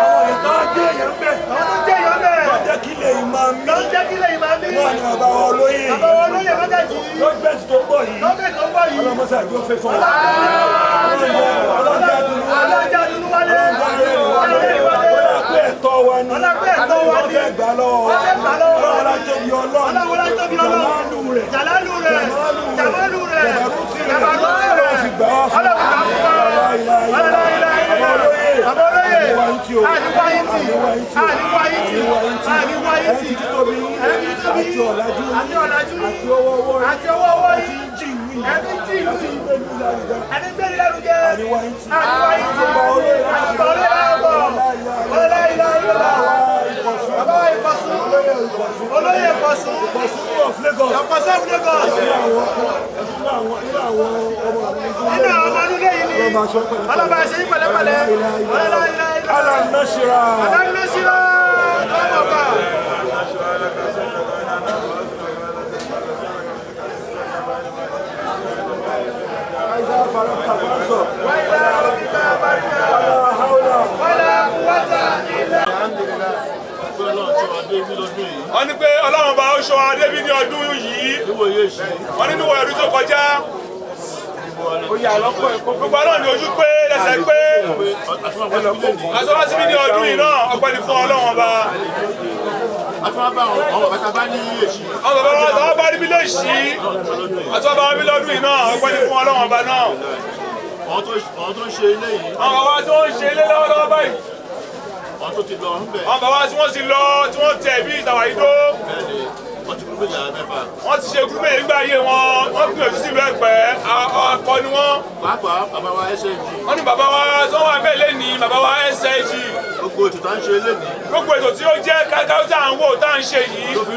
Àwọn jẹ́ èèyàn bẹ́ẹ̀. Lọ́jẹ́ kí lè máa mí. Wọ́n ní bàbá wa olóyè. Lọ́gbẹ̀tì tó pọ̀ yìí. Ọlọ́mọsà yóò fẹ́ fún wa. Ọlọ́jà dúdú wálé. Ọlọ́pẹ́ ẹ̀tọ́ wa ni. Wọ́n fẹ́ gbà lọ́wọ́ wa. Ọlọ́wọ́lá tóbi Ọlọ́run. Jàlálù rẹ̀. Jàmálù rẹ̀. Jàbàrútì rẹ̀. Ọlọ́run fi gbà wá fún wa. Bàbá olóyè, àníwáyìtì, àti ọ̀làjú, àti ọwọ́ owó yìí, ẹbí jì ìlú, ẹni gbé lẹ́rùgẹ́, àníwáyìtì, àgbà olóyè àgbọ̀, bàbá Ìkọ̀sùn, olóyè Ìkọ̀sùn, Ìkọ̀sùn of Lagos. Nínú àwọn ọmọ nílé yìí ni, ọlọ́ba ṣe yí pẹ̀lẹ́pẹ̀lẹ́, Alanashira. Alanashira. Ọmọọba. Wàhálà òbíkà bàríkà. Wàhálà kúwàtà ilẹ̀. Wọ́n ní pé Ọlọ́run bá ó ṣọ́ Adébí ní ọdún yìí. Wọ́n ní níwọ̀n ọdún tó kọjá. Gbogbo náà ni ojú pé lẹ́sẹ̀ pé àtúwásíbí ní ọdún yìí náà ọpẹ́ ni fún Ọlọ́run ọba. Àwọn bàbá bá níbi lè ṣí àtúwábá wá bí lọ́dún yìí náà ọpẹ́ ni fún Ọlọ́run ọba náà. Àwọn tó ń ṣe ilé yìí. Àwọn bàbá tí wọ́n ń ṣe ilé lọ́wọ́lọ́wọ́ báyìí. Àwọn tó ti lọ ń bẹ̀. Àwọn bàbá tí wọ́n ti lọ tí wọ́n tẹ̀ bí ìtàwà yìí tó. Wọ́n ti gúrúmẹ̀ yàrá mẹ́fà. Wọ́n ti ṣe gúrúmẹ̀ nígbà ayé wọn, wọ́n gbìyànjú sí ìlú Ẹ̀pẹ́, akọ ni wọ́n. Pàápàá bàbá wa SAG. Wọ́n ní bàbá wa tí wọ́n wà bẹ́ẹ̀ lẹ́nìí, bàbá wa SAG. Gbogbo ètò tá ń ṣe lénìí. Gbogbo ètò tí ó jẹ́ kákáó tá à ń wò tá à ń ṣe yìí. Tó fi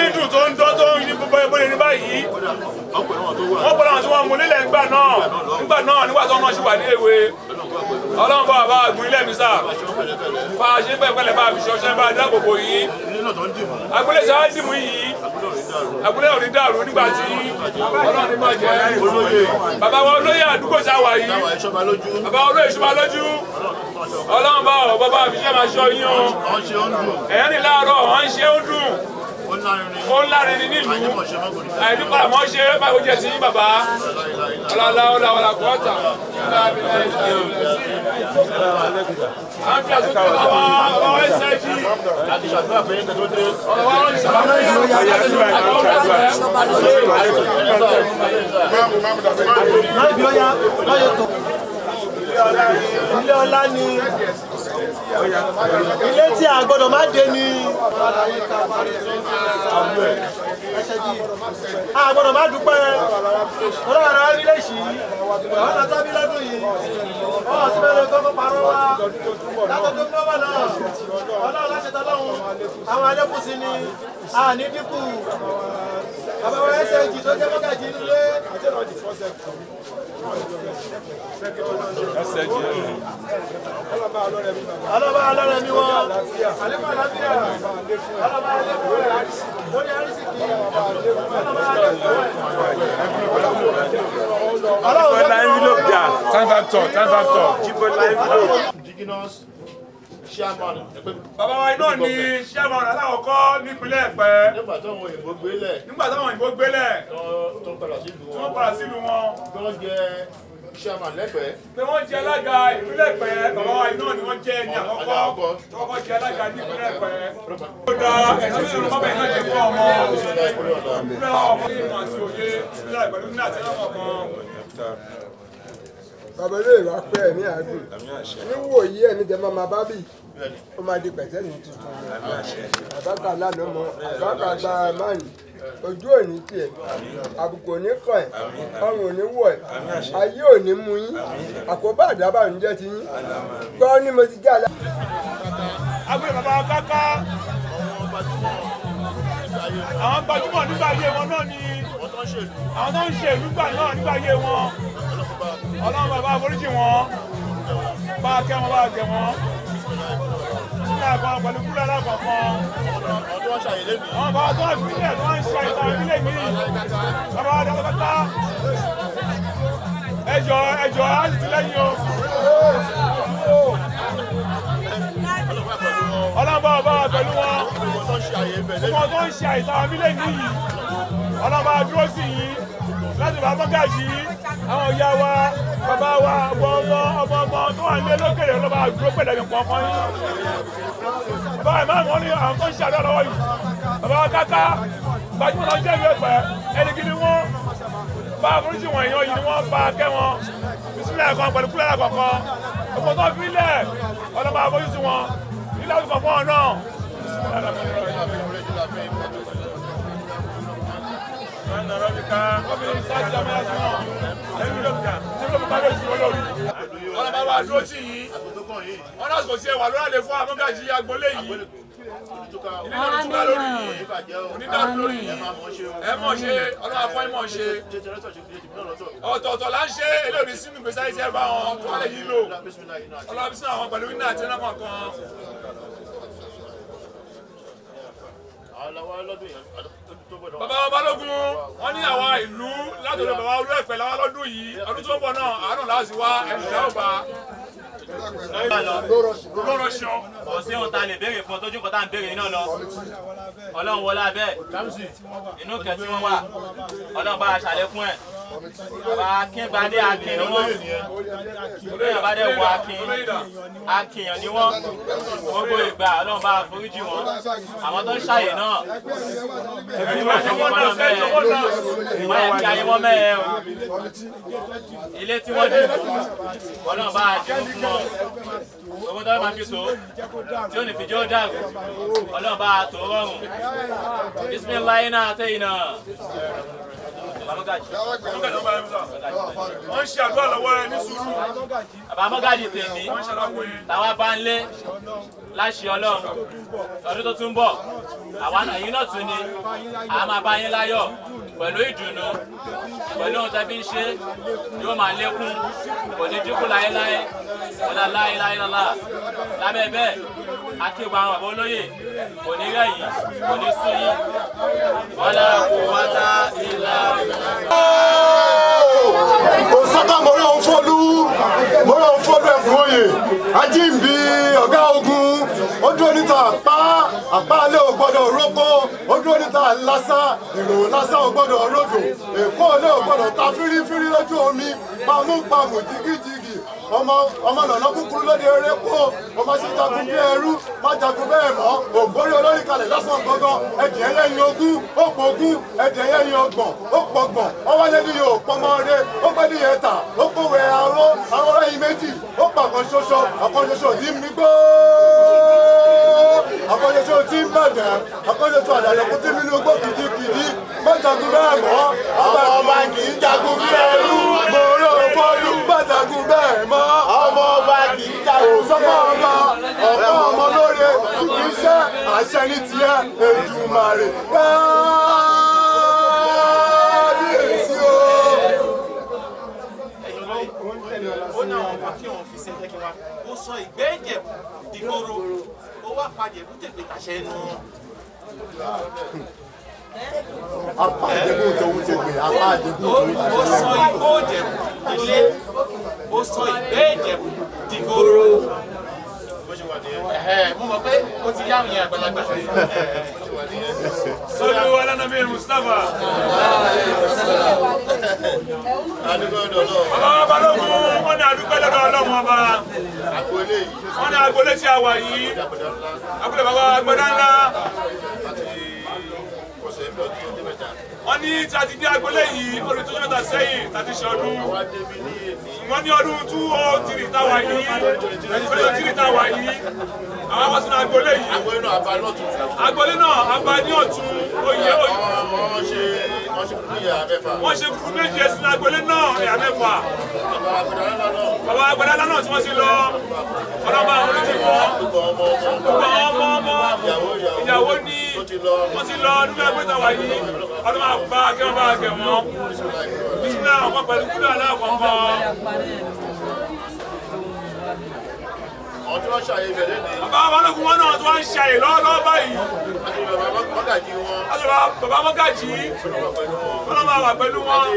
ń dùn tó ń dán tó ń yí bóyá ní báyìí. Wọ́n pẹ̀lú àwọn tí wọ́n mú nílẹ̀ nígbà náà nígbà tó wọ́n ṣì wà ní èwe. Ọlọ́run bá bàbá àgùn ilé mi sá. Bá a ṣe pẹ̀lẹ́ bá a fi ṣọṣẹ́ bá a dáàbòbò yìí. Agbolé ṣe á dìmú yìí. Agbolé ò ní dàrú nígbà tí Ọlọ́run ní bàjẹ́. Bàbá wa olóyè àdúgbò ṣá wà yìí. Bàbá olóyè ṣùgbọ́n lójú. Ọlọ́run bá ọ̀ bàbá àfi ṣe máa ṣọ yín o. Ẹ̀yẹ́ ní láàárọ̀ wọ́n ń ṣe ó dùn. Ó ń lárinrin nílùú. Àìdúpàá mọ́ ṣe báwo jẹ́ sí bàbá. ilé ọlá ni ilé tí a gbọ́dọ̀ má dé ni a gbọ́dọ̀ má dúpẹ́ ọlọ́run àwọn ilé ìṣí ọ̀nà tábí lọ́dún yìí ọ̀nà tí bẹ́ẹ̀ kọ́kọ́ parọ́ wá látọ̀dún tó wà náà ọlọ́run láṣetọ́ lọ́hùn àwọn alẹ́kùn sí ni a ní dínkù bàbá wa ẹsẹ̀ jì tó jẹ́ mọ́gàjì nílé ọlọ́ba alọ́rẹ̀ mi wọ́n àlékún àlàáfíà ọlọ́ba alẹ́kún rẹ̀ lórí àrísìkí ọlọ́ba bàbá wa iná ni chairman aláwọ̀kọ́ nípínlẹ̀ Ẹ̀pẹ́. nígbà táwọn òyìnbó gbélẹ̀. tó ń padà sílùú wọn. tó ń jẹ chairman lẹ́pẹ́. pé wọ́n jẹ alága ìpínlẹ̀ Ẹ̀pẹ́. bàbá wa iná ni wọ́n jẹ ní àkọ́kọ́ tó kọ́kọ́ jẹ alága ní ìpínlẹ̀ Ẹ̀pẹ́. ó da ẹ̀sán tí olùkọ́ bẹ̀rẹ̀ náà jẹ fún ọmọ ìpínlẹ̀ ọmọ ìmọ̀ àti òye ìpínlẹ̀ pẹ̀lú ní àtẹ́lẹ́wọ̀n kan. bàbá ilé ìwà pẹ́ ẹ̀mí àgùn níwò yí ẹni tẹ máa bá bì ó máa di pẹ̀tẹ́ ní tuntun àbákà lánàá mọ àbákà gba máàlì ojú òní tiẹ̀ àbùkù òní kàn ẹ̀ ọrùn òní wọ̀ ẹ̀ ayé òní mú yín àkóbá àdábà ń jẹ́ ti yín gbọ́ ní mo ti já la. agbèrè bàbá káká àwọn gbajúmọ̀ nígbà ayé wọn náà ni àwọn tó ń ṣe ìlú gbà náà nígbà ayé wọn ọlọ́run bàbá àforíjì wọn bá a kẹ́ wọn bá a gẹ̀ wọn nígbà kan pẹ̀lú kúrẹ́ alákọ̀ọ́kan àwọn bàbá tó ń filẹ̀ tó ń ṣe àìsàn ìbílẹ̀ mi bàbá wa dáná pátá ẹjọ́ á sì ti lẹ́yìn o ọlọ́run bá wa pẹ̀lú wọn gbogbo tó ń ṣe àìsàn ìbílẹ̀ mi yìí ọlọ́run bá dúró sí yìí láti bá mọ́gàjì àwọn ìyá wa bàbá wa ọmọ tó wà ní lókèrè ọlọ́ba àdúró pẹ̀lú ẹ̀mí pọ̀npọ̀n yìí bàbá ẹ̀ máa ń wọ́n ní àwọn tó ń ṣe àdó lọ́wọ́ yìí bàbá wa káká gbajúmọ̀ náà jẹ́ ìlú Ẹ̀pẹ́ ẹni gidi wọn bá àforíjì wọn èèyàn yìí ni wọ́n bá kẹ́ wọn bísílẹ̀ kan pẹ̀lú kúlẹ̀ àkọ́kọ́ ọkọ̀ tó fi lẹ̀ ọlọ́ba àforíjì wọn ilé àdúgbò fún ọ náà. ọlọ́ba wa dúró sí yìí wọ́n náà kò sí ẹwà lórí àlè fún amọ́gàjì agbolé yìí ilé náà túká lórí yìí onídàá lórí yìí ẹ mọ̀ ṣe ọlọ́wà fún ẹ mọ̀ ṣe ọ̀tọ̀ọ̀tọ̀ là ń ṣe eléyìí sínú gbèsè àìsí ẹ̀ bá wọn tó wà lè yí lò ọlọ́wà bí sínú àwọn pẹ̀lú iná àti iná kọ̀ọ̀kan. bàbá wa Balógun wọ́n ní àwa ìlú látọ̀dọ̀ bàbá Olu-Epe làwọn lọ́dún yìí ọdún tó ń bọ̀ náà àánú láti wá ẹnu ìyá ọba. lórọ̀ṣọ́. kò sí ohun tá a lè béèrè fún ọ tójú kan tá à ń béèrè náà lọ ọlọ́run wọlé abẹ́ inú kẹ́ tí wọ́n wà ọlọ́run bá a ṣàlékún ẹ̀ bàbá akíngbadé akin ni wọ́n olóyè bá dẹ̀ wọ akínyàn ni wọ́n gbogbo ìgbà ọlọ́run bá a foríjì wọn àwọn tó ń ṣàyè náà ẹbí wọn ṣe wọn náà mẹ́ẹ̀ wọ́n yẹ kí ayé wọn mẹ́ẹ̀ o ilé tí wọ́n dìbò ọlọ́run bá a dìbò fún wọn owó tó máa fi so tí ó ní fìjọ́ dàrú ọlọ́run bá a tó rọrùn bisimilayi náà tẹ́yìn náà. wọ́n ń ṣe àdúrà lọ́wọ́ ẹ ní sùúrù. àbámọ́gàjì tèmi táwa bá ń lé láṣẹ ọlọ́run ọdún tó tún bọ̀ àwa ẹ̀yin náà tún ni a máa bá yín láyọ̀ pẹ̀lú ìdùnnú pẹ̀lú ohun tẹ́ fi ń ṣe yóò máa lékún kò ní dínkù láéláé ọ̀la láéláélálá lábẹ́ bẹ́ẹ̀ akéwà àwọn àbọ̀ olóyè kò ní rẹ̀yìn kò ní sún yín wala quwwata illa Òsátà mọ̀rẹ́ òun fọ́lú ẹ̀kún òye ajíǹbí ọ̀gá ogun ó dúró níta àpá alẹ́ ò gbọ́dọ̀ rókó ó dúró níta lásán èrò lásán ò gbọ́dọ̀ ròdò èkó olè ò gbọ́dọ̀ ta fírífírí lójú omi pamúpamù jìgìjìgì ọmọ lọ́nà kúkúrú lóde eré kó ọmọ sì jagun bí ẹrú má jagun bẹ́ẹ̀ mọ́ ògbórí olórí kalẹ̀ lásán gangan ẹ̀dì ẹlẹ́yin ogún ó pogún ẹ̀dì ẹlẹ́yin ọgbọ̀n ó pọgbọ̀n ọwọ́ lẹ́ni yóò pọmọ rẹ ó pẹ́ ní ẹ̀ta ó kówé aró àwọn ọlẹ́yin méjì ó pàkan ṣoṣo ọ̀kan ṣoṣo tí mi gbó ọ̀kan ṣoṣo tí ń bàjẹ́ ọ̀kan ṣoṣo àdàlẹ́kùn tí mi ní ogbó kìdíkìdí má jagun bẹ́ẹ̀ mọ́ ọba kì í jagun bí ẹrú mòró fọ́lú má jagun bẹ́ẹ̀ mọ́ ọmọ ọba kì í jagun sọ́kọ́ ọba ọ̀pọ̀ ọmọ lóore iṣẹ́ àṣẹ ní tiẹ̀ Èdùmàrè kábíyèsí o. ó ní àwọn ọmọ kí wọn fi ṣẹ́jẹ́ kí wọn ó sọ ìgbẹ́ Ìjẹ̀bú dìgboro ó wá padà èbúté pé àṣẹ nù. apá àdégún tó ń tẹ̀gbẹ̀ apá àdégún tó ń tẹ̀gbẹ̀. ó sọ ìgbó Ìjẹ̀bú ilé ó sọ ìgbẹ́ Ìjẹ̀bú dìgboro. mo mọ̀ pé ó ti yá òyìn àgbàlagbà. Sọ́lú alánàmí Mustapha. Bàbá Balógun wọ́n ní àdúgbò lọ́dọ̀ Ọlọ́run ọba. Wọ́n ní agbolé tí a wà yìí. Agbolé bàbá agbẹ́dá ńlá. Wọ́n ní tí a ti dé agbolé yìí olú tó yọ̀tà sẹ́yìn tàbí ṣe ọdún. Wọ́n ní ọdún 203 táwa yìí. 203 táwa yìí. Àwọn àwọn sínú agbolé yìí. Agbolé náà abá ní ọ̀tún oyè oyè. Wọ́n ṣe kúrú méjì sínú agbolé náà ẹ̀yà mẹ́fà. Bàbá agbada náà tí wọ́n ti lọ. Ọlọ́mọ àwọn olùdí wọn. Ọmọ ìyàwó ní wọ́n ti lọ nínú ẹgbẹ́ ìtawà yìí. Ọlọ́mọ àgbà kẹ́wọ́n bá gẹ̀ wọ́n. Bísí àwọn pẹ̀lú kúlọ̀ aláàkọ́kọ́. Àwọn tí wọ́n ṣàyè bẹ̀rẹ̀ ní. Bàbá Balógun wọn náà tí wọ́n ń ṣàyè lọ́wọ́ báyìí. Àti bàbá mọ́gàjì wọn. Àti bàbá mọ́gàjì. Ọlọ́mọ àwà pẹ̀lú wọn.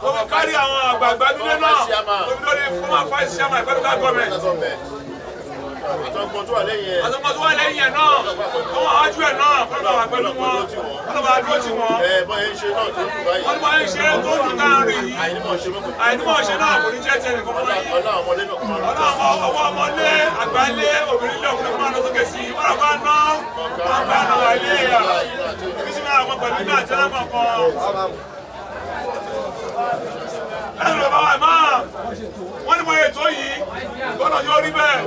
Wọ́n fi kárí àwọn àgbààgbà nílé náà. Tóbi lórí fún wa fáìsì ṣàmà ìpẹ́lúkà gọ́ọ̀mẹ̀ntì. Àtọ́gbọ́n tó wà lẹ́yìn ẹ̀. Àtọ́gbọ́n tó wà lẹ́yìn ẹ̀ náà. Àwọn àájú ẹ̀ náà fọ́nà wà pẹ̀lú wọn. Ọlọ́mọ àdúró tì wọ́n. Bọ́n yẹn ṣe náà tó dùn báyìí. Wọ́n ní wọ́n ṣe tó dùn táàrin yìí. Àìnímọ̀ ṣe náà kò ní jẹ́ tẹ̀lé kọ́kọ́ yìí. Ọlọ́run ọwọ́ ọmọlé, àgbálé, obìnrin lé ọkùnrin fún àwọn sókè sí. Wọ́n bá ná wọ́n bá ná wà ilé yà. Ibi tí wọ́n pẹ̀lú ní àti ẹlẹ́mọ̀ kan. Ẹ̀rọ bàbá wa máa wọ́n ní mo ètò yìí gbọ́nà yóò rí bẹ́ẹ̀.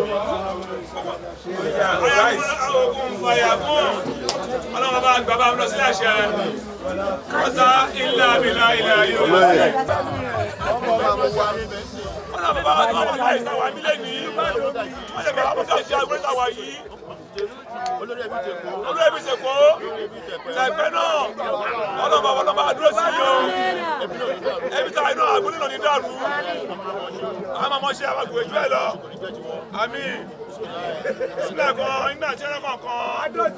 Ogun fàyàgùn ọlọ́run bá gbà bá lọ sí àṣẹ. Ọ̀tá ilẹ̀ àbílà ilẹ̀ ayé òun. Wọ́n náà bàbá wa tó wọ́n láì sáwà mílẹ̀ ní. Wọ́n yẹ bàbá mọ́ká ṣe agbẹ́ta wà yìí. Olu-Epe Sèkó tẹ̀gbẹ́ náà ọlọ́mọ àdúró sí yìí o. Ẹbí ta iná àgbélé náà ní dàrú. Àwọn ọmọ ṣe àwọn àgbèjú ẹ̀ lọ. Àmín. Sílẹ̀ kan iná àti ẹ̀rọ kọ̀ọ̀kan.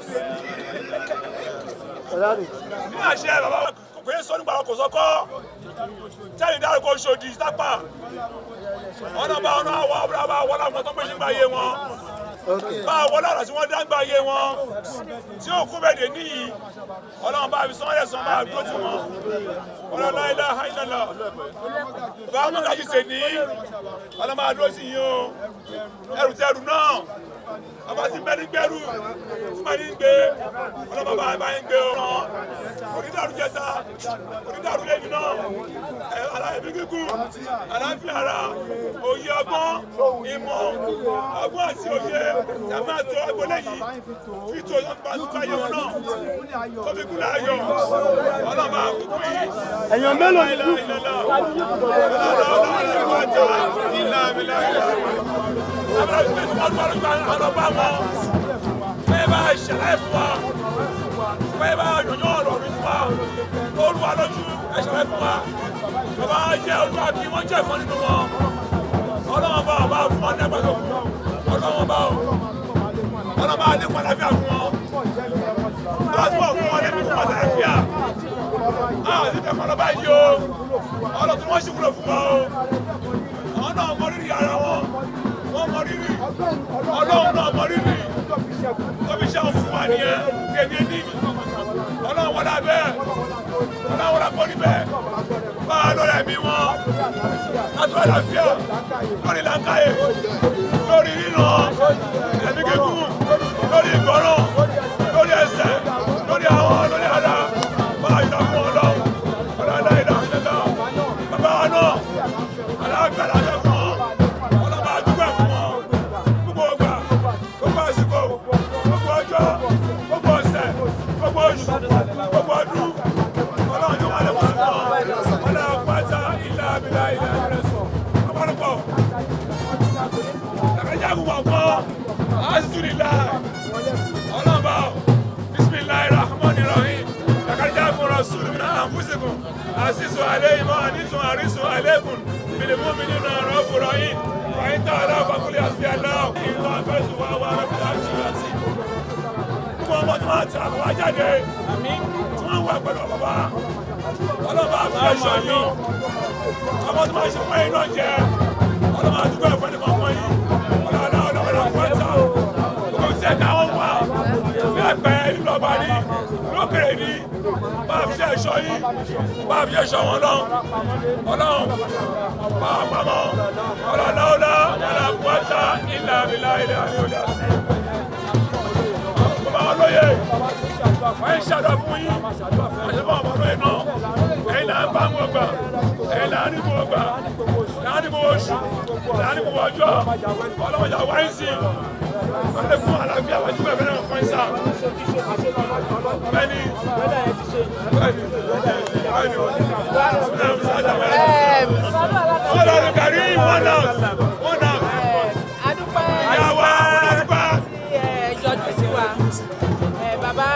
Ní àṣẹ bàbá kò pé sọ nígbà kò sọ́kọ́. Tẹ́lẹ̀ dáre kò ṣòdì sápà. Ọlọ́ba ọ̀nà àwọn ọ̀bùrà wọ́n láwọn tó pèsè gbà yé wọn. Báwo wọ́n lára tí wọ́n dáńgbà yé wọn tí ó kú bẹ̀dẹ̀ níyì Ọlọ́run bá fi sán ẹ̀sán bá dúró tí wọ́n Ọlọ́run la ilaha illallah bá mọ́gájì ṣe ní Ọlọ́run bá dúró sí yìí o ẹrù tẹrù náà ọba ti bẹ́ ní gbẹ́rù tí wọ́n ní gbé Ọlọ́run bá ń gbé ọ̀ràn onídàrú jẹta onídàrú lẹ́nu náà aláìbí gígùn aláfíà ara òye ọgbọ́n ìmọ̀ ọgbọ́n àti òye ẹ máa tó agbolé yìí fi tó ìpàdùkọ ayé wọn náà tó fi kú láàyò ọlọ́mọ àkókò yìí. Èèyàn mélòó ni kú? Bẹ́ẹ̀ bá ṣẹlẹ̀ fún wa, bẹ́ẹ̀ bá yọ̀yọ̀ ọ̀rọ̀ mi fún wa, Olúwa lójú ẹ ṣẹlẹ̀ fún wa. Bàbá jẹ́ Olúwa kí wọ́n jẹ́ ìfọ́n nínú wọn. Ọlọ́run bá ọba fún wọn nígbà tó kù. Ọlọ́run bá nípa àlàáfíà fún wọn. Ọlọ́run fún wọn nípa àlàáfíà. Àwọn ti tẹ̀kọ́ lọ báyìí o. Ọlọ́run tí wọ́n ṣì wúlò fún wọn o. Àwọn náà mọ rírì ara wọn. Wọ́n mọ rírì. Ọlọ́run náà mọ rírì. Tóbi ṣe àwọn fún wa nìyẹn. Kéde ní. àlàáfíà lórí làákàyè lórí ríran ẹ̀mí gígùn lórí ìgbọràn lórí ẹsẹ̀ lórí àwọn lórí ara máa yọ fún ọlọ́run ọlọ́lá ìlà ìlẹ́ta bàbá wa náà alágbàlá jẹ fún wọn ọlọ́mọ àdúgbò fún wọn gbogbo ọgbà gbogbo àsìkò gbogbo ọjọ́ gbogbo ọ̀sẹ̀ gbogbo oṣù gbogbo ọdún ọlọ́run tó wà lẹ́wọ̀n náà ọlọ́run pátá ilá abilá ilá ìrẹsọ̀ ọmọlùpọ̀ ẹ̀kẹ́jà gbogbo ọ̀pọ̀ àṣìṣúlélá ọlọ́ba bisimilayi rahman rahim ẹ̀kẹ́jà gbogbo rasulu min anfusikum asisu alayhim wa anisu arisu alaykum bilmu'minina ra'ufur rahim wa in ta'ala faqul hasbiyallahu inna afẹ́sù wa wà rẹ̀bùdá ṣíwáṣí. Gbogbo ọmọ tí wọ́n ti àbúwá jáde tí wọ́n wà pẹ̀lú ọ̀bọ̀bá ọlọ́ba àbúrò ẹ̀ṣọ́ yìí ọmọ tí wọ́n ṣe fún ẹ̀yìn náà jẹ́ ọlọ́ba àdúgbò ẹ̀fọ́ ní kọ̀ọ̀kan yìí ọlọ́ba àpẹta gbogbo tí ẹ̀ka wọn wà ní ẹ̀pẹ́ ìlú ọba ní lókèrè ní bá a fi ṣe ẹ̀ṣọ́ yìí bá a fi ẹ̀ṣọ́ wọn lọ ọlọ́run bá a pamọ́ ọlọ́láwọ́lá ọlọ́pàá ilẹ̀ àbílá ilẹ̀ àbíọ́dá bàbá olóyè wọ́n ń ṣàdọ̀ fún yín àṣẹ́bọ̀ ọmọ olóyè náà ẹ̀yìn là ń bá mú ọgbà ẹ̀yìn là ń ní mú ọgbà là ń ní mú oṣù là ń ní mú ọjọ́ ọlọ́mọjà wáyé sí alẹ́kùn àlàáfíà wájú bẹ̀rẹ̀ náà fún ìsà bẹ́ẹ̀ni ọlọ́run kàrí wọ́n náà ìyàwó àdúgbà yọjú sí wa bàbá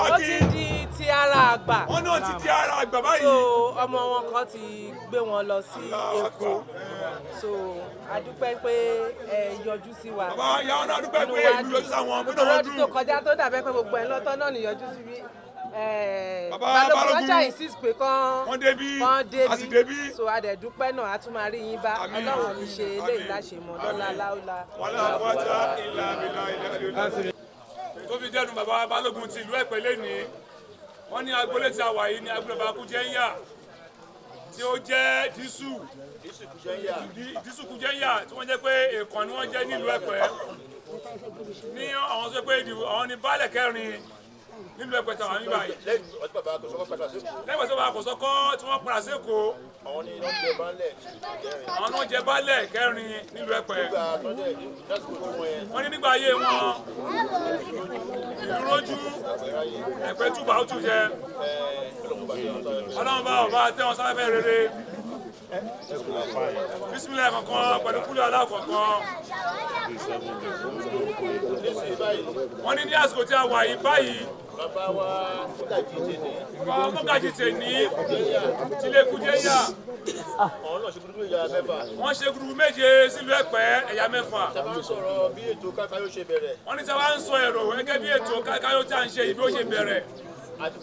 ó ti di ti ara àgbà wọ́n náà ti di ara àgbà báyìí so ọmọ wọn kan ti gbé wọn lọ sí Èkó so adúpẹ́ pé yọjú sí wa bàbá ìyá ọ̀nà adúpẹ́ pé ìlú yọjú sáwọn ọmọ tó wọ́n dùn tó kọjá tó dàbẹ́ pé gbogbo ẹ̀ lọ́tọ́ náà níyọjú sí bí balógun ọjà insist pé kán débi so adẹ̀dúpẹ́ náà a tún máa rí yín bá ọlọ́run ní ṣe eléyìí láṣẹ mọ́ lọ́la láúlá. tó fi dẹnu bàbá balógun ti ìlú Ẹ̀pẹ́ lẹ́nìí wọ́n ní agboolé tí a wà yìí ní agboolé bàbá Kújẹ́ńyà tí ó jẹ́ dísù Kújẹ́ńyà tí wọ́n jẹ́ pé èèkàn ni wọ́n jẹ́ nílùú Ẹ̀pẹ́ ní àwọn tó pé àwọn ní baálẹ̀ kẹrin nílùú Ẹ̀pẹ́ tàwọn nígbà yìí lẹ́yìn tí bàbá Kòsọ́kọ́ tí wọ́n padà sí Èkó àwọn ni wọ́n jẹ baálẹ̀ kẹrin nílùú Ẹ̀pẹ́ wọ́n ní nígbà ayé wọn ìlú rójú Ẹ̀pẹ́ túbà ó tún jẹ ọlọ́run bá ọba tẹ́wọ̀n sáfẹ́fẹ́ rere bísímìlẹ̀ kankan pẹ̀lú kúlẹ̀ alákọ̀ọ́kan wọ́n ní ní àsìkò tí a wà yìí báyìí bàbá wa mọ́gàjì tè ní tilé Kújẹ́ńyà wọ́n ṣe gúrúgú méje sílùú Ẹ̀pẹ́ ẹ̀yà mẹ́fà wọ́n ní tí a bá ń sọ èrò gẹ́gẹ́ bí ètò Káyókáyó tí a ń ṣe ìbí ó ṣe bẹ̀rẹ̀ àti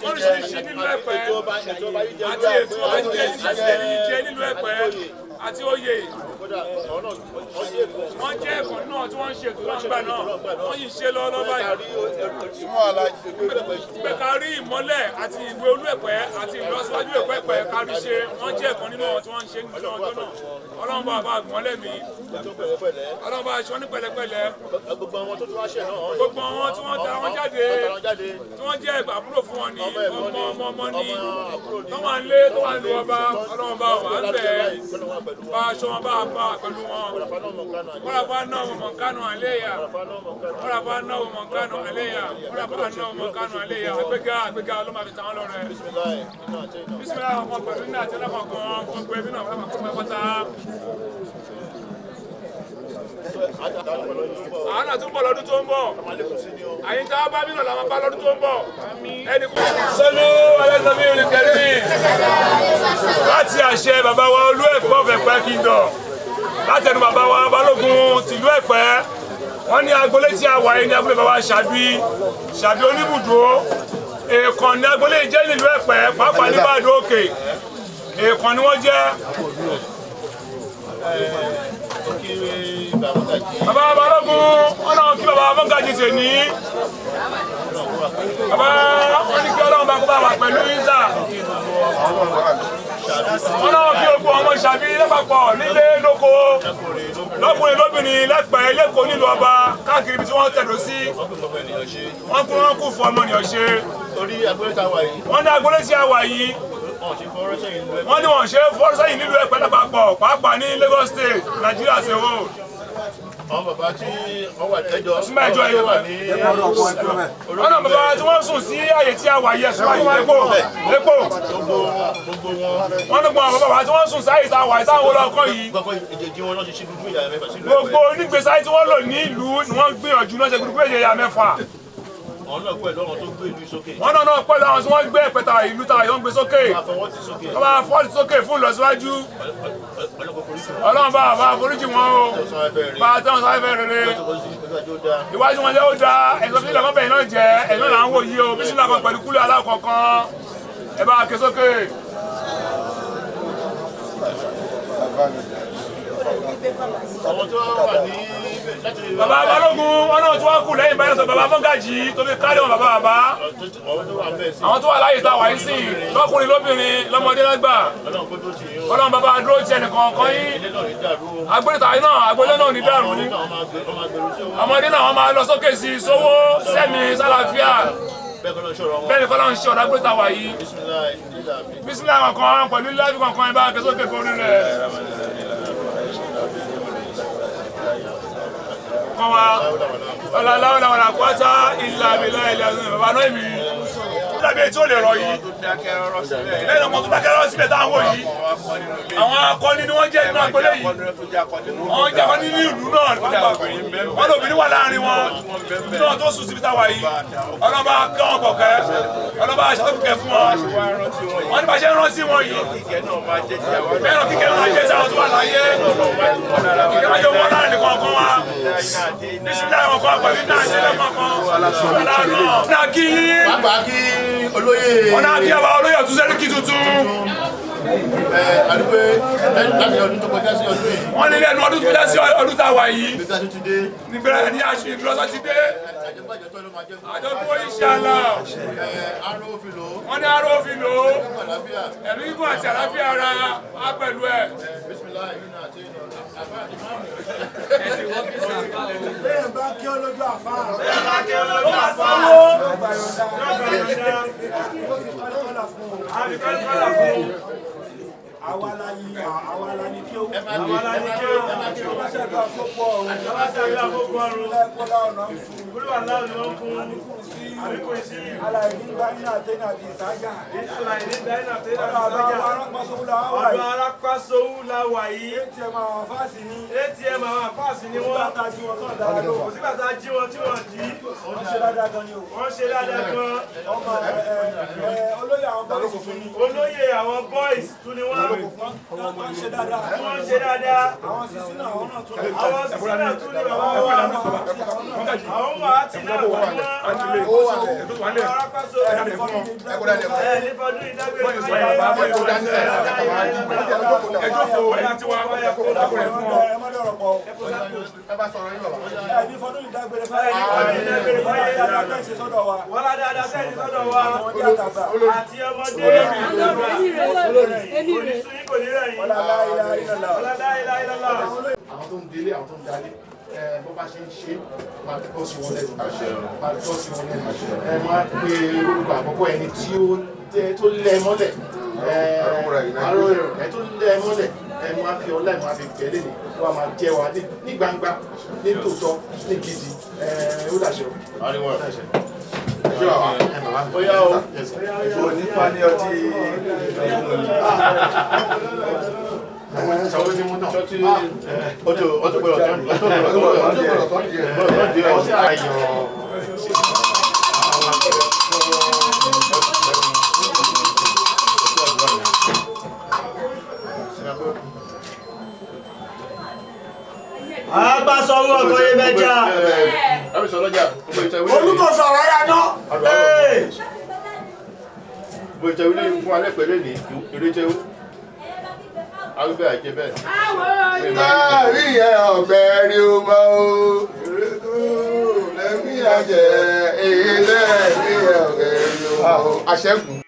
oríṣiríṣi nílùú Ẹ̀pẹ́ àti ètò ajé nílùú Ẹ̀pẹ́ àti oyè wọ́n jẹ́ ẹ̀kọ́ náà tí wọ́n ń ṣe ètò lọ́gbà náà wọ́n yìí ṣe lọ́wọ́ báyìí. pé ká rí ìmọ́lẹ̀ àti ìwé Olú-Ẹ̀pẹ́ àti ìlọsíwájú Ẹ̀pẹ́ kárí ṣe wọ́n jẹ́ ẹ̀kọ́ nínú wọn tí wọ́n ń ṣe nínú ọjọ́ náà ọlọ́run bá bá gbọ́nlẹ̀ mi ọlọ́run bá aṣọ ní pẹ̀lẹ́pẹ̀lẹ́ gbogbo àwọn tí wọ́n tara wọn jáde tí wọ́n jẹ́ ẹ̀gbà àbúrò fún wọn ní ọmọ ní tó wà ń lé tó wà ń lu ọba ọlọ́run bá wà ń bẹ̀ bá aṣọ wọn bá bá pẹ̀lú wọn wọ́n náà wọ́n mọ̀ kánú àléyà wọ́n náà wọ́n mọ̀ kánú àléyà wọ́n náà wọ́n mọ̀ kánú àléyà àgbéga ọlọ́mọ àti tàwọn lọ́rẹ̀ bísímìlá àwọn ọmọ pẹ̀lú ní àti ẹlẹ́kọ̀ọ̀kan gbogbo ẹbí náà wọ́n kọ́ pátá. àwọn náà tún bọ̀ lọ́dún tó ń bọ̀ àyíká bá mi náà làwọn bá lọ́dún tó ń bọ̀ ẹnì kú. sọ́lú alẹ́sọ̀mí olùkẹ́rì láti àṣẹ bàbá wa Olu-Epe of Epe Kingdom látẹnu bàbá wa balógun tìlú Ẹ̀pẹ́ wọ́n ní agboolé tí a wà yìí ní agboolé bàbá ṣàbí oníbùdó èèkàn ní agboolé jẹ́ nílùú Ẹ̀pẹ́ pàápàá ní Bàdó Òkè èèkàn ni wọ́n jẹ́. bàbá balógun wọn náà kí bàbá mọ́gàjì tè ní bàbá wọn ní kí ọlọ́run bá kó bá wà pẹ̀lú ìsà wọn náà kí gbogbo ọmọ Ṣàbí lápapọ̀ nílé lóko lọ́kùnrin lóbìnrin lẹ́pẹ̀ẹ́ lẹ́kọ̀ọ́ nílùú ọba káàkiri ibi tí wọ́n tẹ̀dó sí wọ́n kú fún ọmọnìyàn ṣe wọ́n ní agboolé tí a wà yìí wọ́n ní wọ́n ṣe fọ́rọ́sẹ́yìn nílùú Ẹ̀pẹ́ lápapọ̀ pàápàá ní Lagos State Nigeria ṣe wò. àwọn bàbá tí wọ́n wà ẹjọ́ wà ní ọ̀nà bàbá tí wọ́n sùn sí àyè tí a wà yẹ sùn àyè lẹ́kọ̀ọ́ wọ́n ní gbọ́n bàbá tí wọ́n sùn sí àyè tí a wà yìí táwọn olóòkọ́ yìí gbogbo onígbèsè àyè tí wọ́n lò ní ìlú ni wọ́n gbìyànjú náà ṣe gbogbo ìyẹ̀yà mẹ́fà. wọ́n náà pẹ̀lú àwọn tí wọ́n gbé ẹ̀pẹ̀ta ìlú ta ìyọ́n gbé sókè wọ́n máa fọ́ọ̀tì sókè fún ìlọsíwájú ọlọ́run bá bá foríjì wọn o bá a tẹ́wọ̀n sáré fẹ́ rere ìwájú wọn jẹ́ ó da ẹ̀sọ́ fílẹ̀ mọ́bẹ̀ iná jẹ́ ẹ̀sọ́ là ń wò yí o bí sínú àkọ́ pẹ̀lú kúlẹ̀ alákọ̀ọ́kan ẹ bá a ké sókè. Bàbá Balógun wọn náà tí wọ́n kù lẹ́yìn báyìí sọ bàbá Mọ́gàjì tó fi kárí wọn bàbá àwọn tó wà láyé tá a wà yín sí lọ́kùnrin lóbìnrin lọ́mọdé lágbà Ọlọ́run bàbá dúró ti ẹnìkan kan yín agbélẹ̀tà yín náà agbélẹ̀ náà ní dàrú ọmọdé náà wọ́n máa lọ sókè sí sówó sẹ́mi sálàáfíà bẹ́ẹ̀ ni kọ́lá ń ṣe ọ̀dà agbélẹ̀tà wà yìí bísílẹ̀ kankan pẹ̀lú láìpẹ́ kankan ẹ bá kẹsókè fún orí rẹ̀. Ọlọ́lá wàlá kwata ìlà àbílá ilẹ̀ ọ̀sán bàbá náà mi. Lábí etí ò lè rọ yìí. Lẹ́yìn ọmọ tó dákẹ́ rọ síbẹ̀ táwọn wò yìí. Àwọn akọni ni wọ́n jẹ́ inú agbolé yìí. Wọ́n jẹ́ akọni ní ìlú náà. Wọ́n lóbìnrin wà láàrin wọn. Ìlú náà tó sùn síbi táwa yìí. Ọlọ́ba kẹ́ wọn bọ̀kẹ́. Ọlọ́ba aṣàkùkẹ́ fún wọn. Wọ́n ní bá ṣe ń rántí wọn yìí. Bẹ́ẹ̀ náà kíkẹ́ máa jẹ́ sáwọn tó wà láyé. Kíkẹ́ máa jẹ́ wọn láàrin nìkan kan wá. Nísìnyí àwọn kan pẹ̀lú náà ṣe lẹ́kọ̀ọ̀kan. Ọ̀nà kí olóyè. Ọ̀nà kí ọba olóyè ọ̀tún sẹ́ríkì tuntun. Àdúgbò láti ọdún tó kọjá sí ọdún yìí. Wọ́n ní lẹ́nu ọdún tó kọjá sí ọdún tá a wà yìí. Nígbẹ̀rẹ̀ ní aṣọ ìdúrọ́sọ ti dé. Àjọpọ̀ ìṣàlá. Wọ́n ní aró òfin lò ó. Ẹ̀mí gígùn àti àlàáfíà ara á pẹ̀lú ẹ̀. Bẹ́ẹ̀ bá kí olójú àfáà. Àwa la yí àwa la ní kí o. Àwa la ní kí o. Ọba ṣàgbà fọ́pọ̀ ọ̀run. Ọba ṣàgbà fọ́pọ̀ ọ̀run. Lẹ́kọ̀ọ́lá ọ̀nà ń fún. Olúwa láwọn ni wọ́n fún. Àríkò sí. Aláìní gbáyìn àtẹ́nà àti ìsájà. Aláìní gbáyìn àtẹ́nà àti ìsájà. Ọ̀dọ̀ arápásowú la wà yìí. ATM àwọn fáàsì ni. ATM àwọn fáàsì ni wọ́n. Sígbàtà jí wọn tó ń dára lọ. Sígbàtà jí wọn tí wọ́n jí. Wọ́n ṣe dáadáa gan ni o. Wọ́n ṣe dáadáa gan. Ọmọ olóyè àwọn boys tún ni. Olóyè àwọn boys tún ni wọ́n. Wọ́n ṣe dáadáa. Wọ́n ṣe dáadáa. Àwọn sísí náà wọ́n náà tún ni. Àwọn sísí náà tún ni bàbá wa. Àwọn wà á ti náà wọ́n wá. Arápásowú ní fọdún ìdágbére àwọn tó ń délé àwọn tó ń dalé bó bá ṣe ń ṣe máa tọ́ sí wọn lẹ́nu máa tọ́ sí wọn lẹ́nu máa pe orúkọ àkọ́kọ́ ẹni tí ó lẹ́ mọ́lẹ̀ àrò ẹ̀ tó lẹ́ mọ́lẹ̀ máa fi ọlá máa fi gbẹ́lẹ̀ ní wọ́n máa jẹ́ wa ní gbangba ní tòótọ́ ní gidi ó dàṣẹ Bóyá o, kò nípa ní ọtí ṣàwọn tí mú náà ọjọ́ gbọ́dọ̀ Agbásọ̀rọ̀ ọkọ̀ yẹ mẹ́jà. Olùkọ̀sọ̀ ọ̀rọ̀ yà náà. Bó ìtẹ̀wé lè fún alẹ́ pẹ̀lú ní ìrètẹ́wó. Arúgbó àjẹ bẹ́ẹ̀. Láàrí ẹ̀ ọ̀gbẹ́ rí o máa o. Lẹ́mí àjẹ́ èyí lẹ́ẹ̀rí ẹ̀ ọ̀gbẹ́ rí o máa o. Àṣẹ́gun.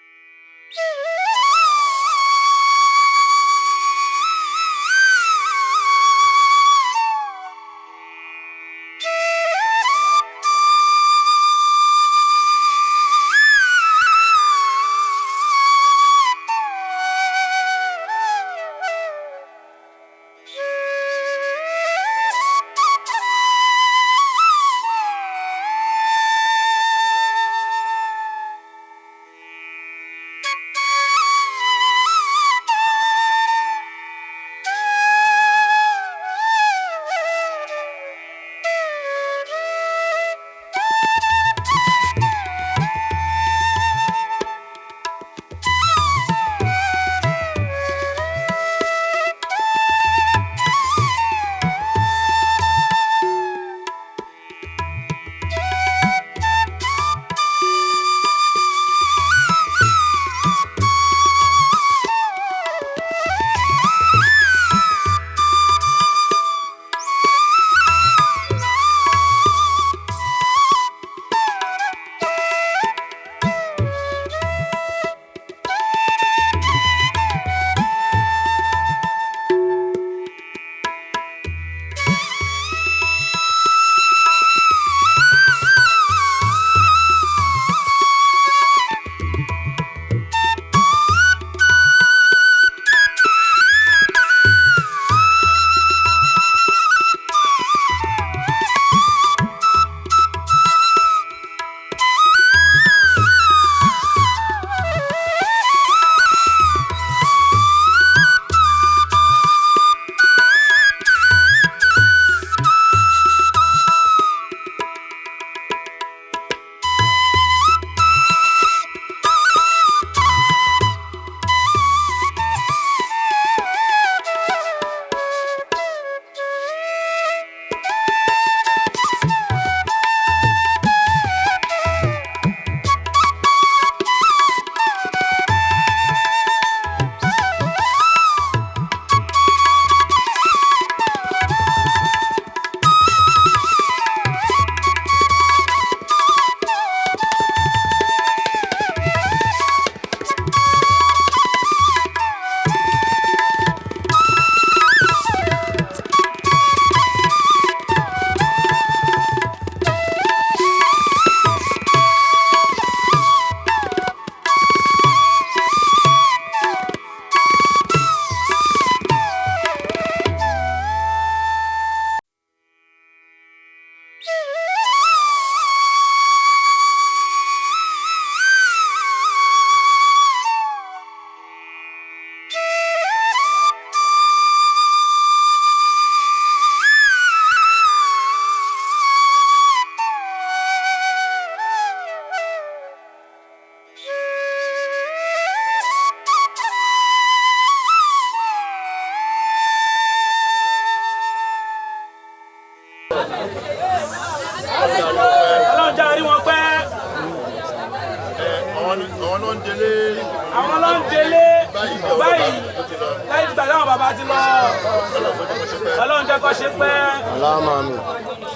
Ọlọ́run jẹ́ kó ṣe pẹ́.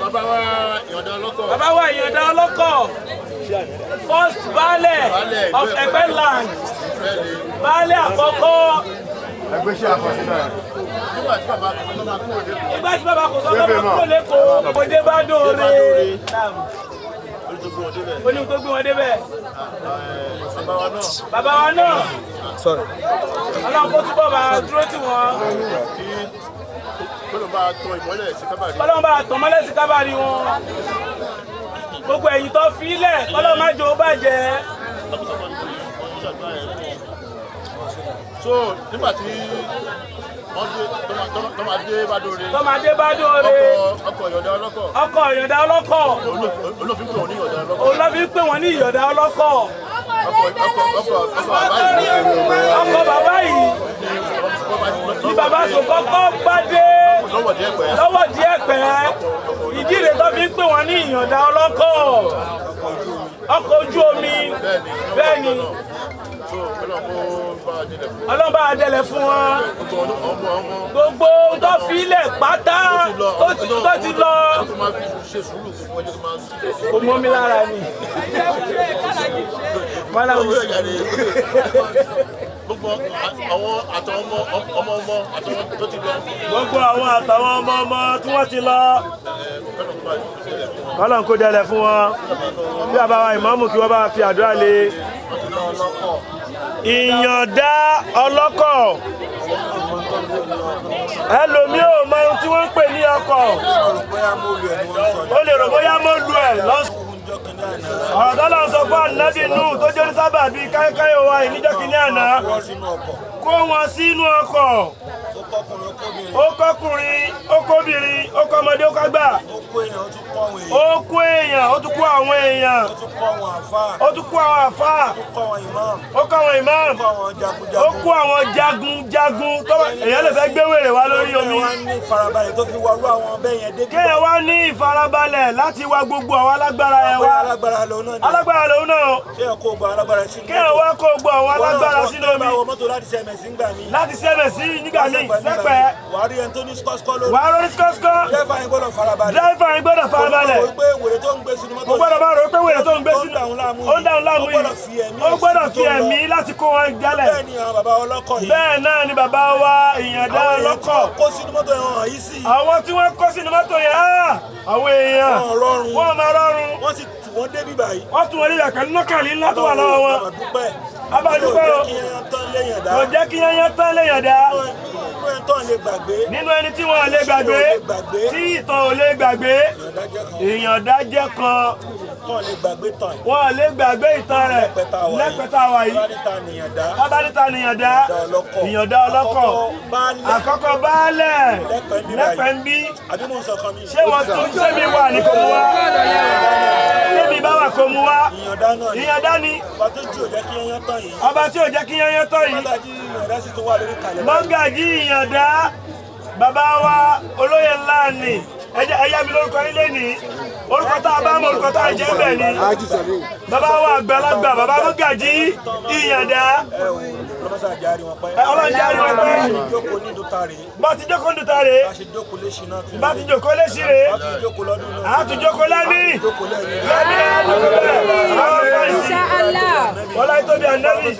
Bàbá wa ìyọ̀dá ọlọ́kọ̀. Bàbá wa ìyọ̀dá ọlọ́kọ̀. First baálẹ̀ of Epe land. Baálẹ̀ àkọ́kọ́. Ẹgbẹ́ ṣe àkọsílẹ̀. Nígbà tí bàbá kò sọ́nà kúrò lẹ́kọ̀ọ́. Nígbà tí bàbá kò sọ́nà kúrò lẹ́kọ̀ọ́. Òde bá dóore. Oní tó gbé wọn débẹ̀. Bàbá wa náà. Ọlọ́run kó túbọ̀ bá dúró tì wọ́n. Kọ́lọ́n bá tọ ìmọ́lẹ̀ sí kábàárì. Kọ́lọ́n bá tọ ìmọ́lẹ̀ sí kábàárì wọn. Gbogbo ẹ̀yìn tó fi ilẹ̀ kọ́lọ́n má jò ó bàjẹ́. So nígbà tí wọ́n dé tọ́mádé bá dóore. Tọ́mádé bá dóore. Ọkọ̀ ìyọ̀dá ọlọ́kọ̀. Ọkọ̀ ìyọ̀dá ọlọ́kọ̀. Olófin pè wọ́n ní ìyọ̀dá ọlọ́kọ̀. Olófin pè wọ́n ní ìyọ̀dá ọlọ́kọ̀. Ọkọ̀ bàbá yìí. Ní bàbá sọ kọ́kọ́ gbádé lọ́wọ́ díẹ̀ pẹ́. Ìdí rẹ̀ tó fi ń pè wọ́n ní ìyọ̀dá ọlọ́kọ̀. Ọkọ̀ ojú omi. Bẹ́ẹ̀ ni. Ọlọ́run bá délẹ̀ fún wọn. Gbogbo tó fi ilẹ̀ pátá tó ti lọ. Kò mọ́ mi lára ni. Gbogbo àwọn àtàwọn ọmọ àtàwọn tó ti lọ. Gbogbo àwọn àtàwọn ọmọ tí wọ́n ti lọ. Ọlọ́run kó délẹ̀ fún wọn. Bí bàbá wa ìmáàmù kí wọ́n bá fi àdúrà lé. Ìyọ̀dá ọlọ́kọ̀. Ẹlòmíì ò mọ ohun tí wọ́n ń pè ní ọkọ̀. Ó lè rò bóyá mo lu ẹ̀ lọ́sùn. Ọ̀rọ̀ tó lọ sọ fún ànábì Nú tó jẹ́ ní sábà bíi káyọ̀káyọ̀ wa ìníjọ́ kìíní àná. Kó wọn sínú ọkọ̀. Ó kọ́kùnrin, ó kóbìnrin, ó kọ́mọdé, ó kágbà. Ó kó èèyàn, ó tún kó àwọn èèyàn. Ó tún kó àwọn àfáà. Ó kó àwọn imam. Ó kó àwọn jagunjagun. Èèyàn lè fẹ́ gbé wèrè wá lórí omi. Kéèyàn wá ní ìfarabalẹ̀ láti wá gbogbo àwọn alágbára ẹ̀ wá. Alágbára lòun náà. Kéèyàn wá kó gbogbo àwọn alágbára sínú omi. Láti sẹ́mẹ̀ sí nígbà míì sẹ́pẹ̀. Wàá rí ẹni tó ní skọ́skọ́ lórí. Wàá rí skọ́skọ́. Dráìfà yẹn gbọ́dọ̀ farabalẹ̀. Dráìfà yẹn gbọ́dọ̀ farabalẹ̀. Mo gbọ́dọ̀ wèrè tó ń gbé sínú mọ́tò. Mo gbọ́dọ̀ bá rò pé wèrè tó ń gbé sínú. Ó ń dáhùn láàmú yìí. Ó gbọ́dọ̀ fi ẹ̀mí láti kó wọn jálẹ̀. Bẹ́ẹ̀ ni àwọn bàbá ọlọ́kọ̀ yìí. Bẹ́ẹ̀ náà ni bàbá wa ìyàndá ọlọ́kọ̀. Àwọn kó sínú mọ́tò yẹn hàn yìí sí. Àwọn tí wọ́n kó sínú mọ́tò yẹn àwọn èèyàn. Wọ́n máa rọrùn. Wọ́n sì tù wọ́n débí báyìí. Wọ́n tún wọn ní ìyàkẹ́ nọ́kàlí ńlá tó wà lọ́wọ́ wọn. Abàdúpẹ́ o. Kò jẹ́ kí yẹn tán léyàn dá. Nínú ẹni tí wọ́n lè gbàgbé, tí ìtàn ò lè gbàgbé, ìyàndá jẹ́ kan. Wọ́n lè gbàgbé ìtàn rẹ̀ lẹ́pẹ̀tà wà yìí. Abánita nìyàndá, ìyàndá ọlọ́kọ̀. Àkọ́kọ́ baálẹ̀ lẹ́pẹ̀ ń bí. Ṣé wọ́n tún sẹ́mi wà ní kò mú wá? Sẹ́mi bá wà kò mú wá? Ìyàndá ni. Ọba tí ò jẹ́ kí yẹn tọ́ yìí. Mọ́gàjí ìyàndá bàbá wa olóyè ńlá ni ẹ̀yà mi lórúkọ ilé ní orúkọ tá a bá mọ orúkọ tá a jẹ́ bẹ̀ ni. Bàbá wa àgbàlagbà bàbá mọ́gàjí ìyàndá. Ọlọ́run járe wọn pẹ́. Bá ti jókòó ní dùtàrè. Bá ti jókòó léṣi rè. A tún jókòó lẹ́mí. Lẹ́mí àwọn fẹ́ǹsì. Wọ́n láyé tóbi ànábì.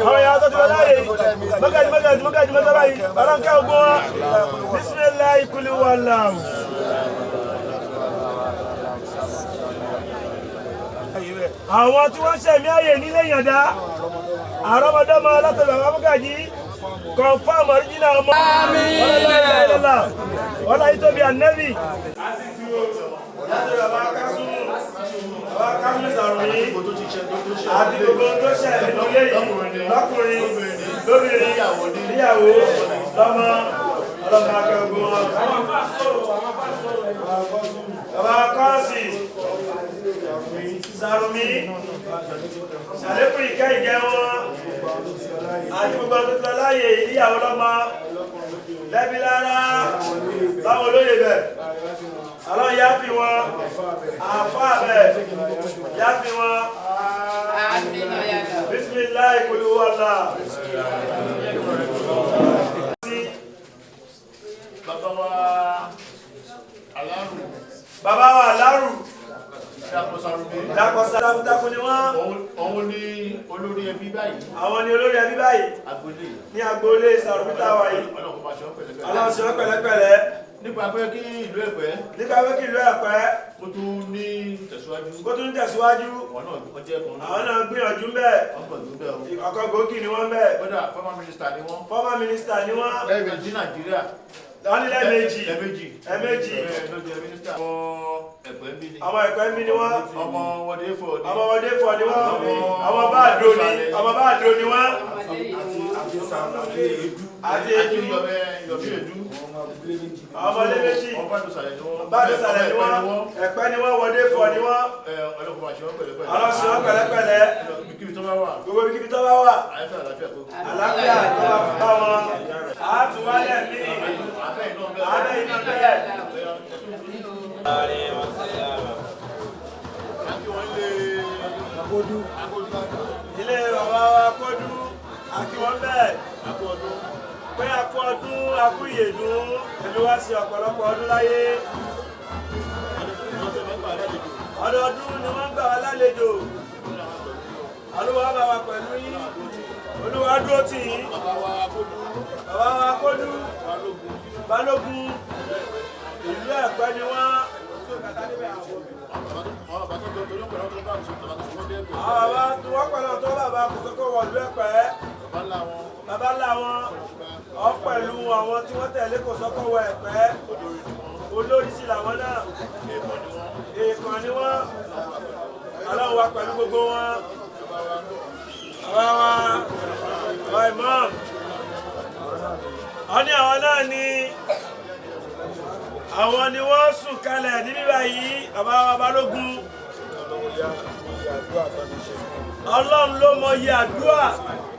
Àwọn ìyá tó ti lọ láyé. Mọ́gàjí mọ́tò báyìí. Ọlọ́run ká ogun wọn. Bismillahi kuli wallahu. Àwọn tí wọ́n ṣẹ̀mí ààyè nílé ìyàndá. Àrọ́mọdọ́mọ látọ̀dọ̀ àwọn mọ́gàjí. Confirm original ọmọ. Wọ́n láyé tóbi ànábì. Àti gbogbo tó ṣẹlẹ̀ lóye yìí lọ́kùnrin lóbìnrin níyàwó lọ́mọ ọlọ́mọ akẹ́gbọ́n wọn. Bàbá Kọ́ọ̀sì Sàrùmí ṣàlékún ìkẹ́ ìjẹ́ wọn àti gbogbo tó tọ́ láyé níyàwó lọ́mọ lẹ́bí lára báwọn olóyè bẹ̀. Allah yá fi wọn, àfáà bẹ̀ yá fi wọn. Bismillah kul huwallah. àwọn ni olórí ẹbí báyìí ní agboolé sàrùmítà wa yìí ọlọ́run ṣe wọ́n pẹ̀lẹ́pẹ̀lẹ́ nípa pé kí ìlú Ẹ̀pẹ́ kó tún ní tẹ̀síwájú àwọn náà gbìyànjú ń bẹ̀ ọkọ̀ gbòógì ni wọ́n ń bẹ̀ former minister ni wọ́n lẹ́ẹ̀mejì Nàìjíríà wọ́n ní lẹ́ẹ̀mejì ọmọ Ẹ̀pẹ́ ń bí ni wọ́n ọmọ wọdé fọ̀ ni wọ́n ọmọ bá àdó ni wọ́n àti Edu ọmọ lẹ́mẹ́jì bádùsàlẹ̀ ni wọ́n Ẹ̀pẹ́ ni wọ́n wọdé fọ̀ ni wọ́n ọlọ́sùn pẹ̀lẹ́pẹ̀lẹ́ gbogbo ibi tó bá wà àlàáfíà tó bá wọn àtúwálẹ̀ ní abẹ́ iná bẹ́ẹ̀. ilé bàbá wa Kódú akíwọ́n bẹ́ẹ̀ pé akú ọdún akú ìyèdún ẹbí wá sí ọ̀pọ̀lọpọ̀ ọdún láyé ọdọọdún ni wọ́n gbà wá lálejò Olúwa bá wa pẹ̀lú yín Olúwa dúró tì yín bàbá wa Kódú Balógun ìlú Ẹ̀pẹ́ ni wọ́n wọ́n pẹ̀lú ọ̀tọ́ bàbá kòkòkò wọ̀lú Ẹ̀pẹ́ bàbá làwọn ọ pẹ̀lú àwọn tí wọ́n tẹ̀lé kò sọ́kọ̀ wọ Ẹ̀pẹ́ olórí sí làwọn náà èèkàn ni wọ́n Ọlọ́run wa pẹ̀lú gbogbo wọn àwọn imam ọ ní àwọn náà ni àwọn ni wọ́n sùn kalẹ̀ ní bíbá yìí bàbá wa Balógun Ọlọ́run ló mọ iye àdúrà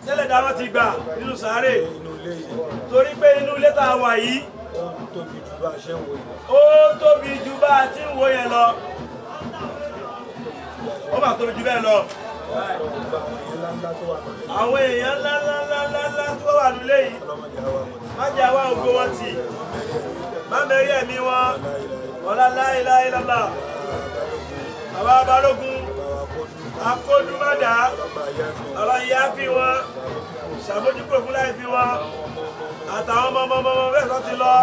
tẹ́lẹ̀ dáwọ́ ti gbà nínú sàárè torí pé inú ilé tá a wà yìí ó tóbi jù bá a ti ń wo yẹn lọ ó bá tóbi jù bẹ́ẹ̀ lọ àwọn èèyàn ńláńláńláńlá tó wà nílé yìí má jẹ́ àwa ògo wọn tì má mẹ́rí ẹ̀mí wọn ọ̀la láìláìlọ́lá bàbá Balógun akódúmọ́dá ọba ìyá fi wọn ṣàmójúkò fún láì fi wọn àtàwọn ọmọ bẹ́ẹ̀ tó ti lọ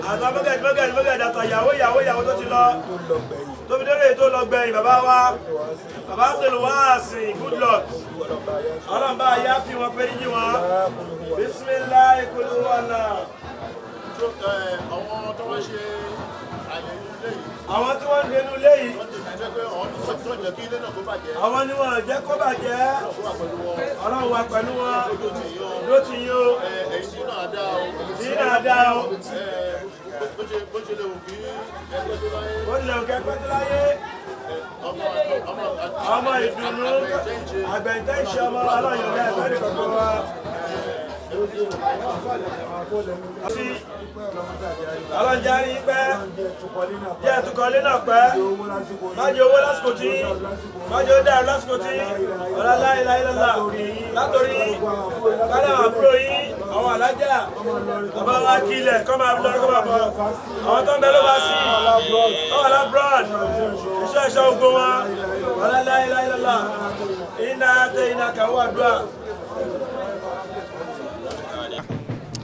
àtàwọn mọ́gàjì àtàyàwó tó ti lọ tóbi délé tó lọ gbẹ̀yìn bàbá wa bàbá tèlú wá àsìn good luck ọlọ́mbà ìyá fi wọn fẹ́ yí wọn bismillah kúlú wọn náà. àwọn tó wọ́n ṣe àwọn tí wọ́n ń denú ilé yìí àwọn ni wọ́n jẹ́ kó bàjẹ́ Ọlọ́run wà pẹ̀lú wọn ló ti yín o sí náà dá o bó ṣe lè wù kí ẹgbẹ́ tó láyé ọmọ ìdùnnú àgbẹ̀ntẹ́ ìṣẹ́ ọmọ Ọlọ́run yóò lẹ́ẹ̀fẹ́ nìkan wa. Ọlọ́njárí pẹ́ jẹ́ ẹ̀tùkọ̀lé náà pẹ́ májò owó lásìkò tí májò dáa lásìkò tí ọ̀làláìláìlọ́lá látòrí kálẹ̀ àbúrò yín àwọn alájà bàbá wa kílẹ̀ kọ́ máa lọ kọ́ máa bọ̀ àwọn tó ń bẹ ló bá sí ọwọ́ alábrọ́d iṣẹ́ ogun wọn ọ̀làláìláìlọ́lá iná tẹ iná kàwọ́ àdúrà.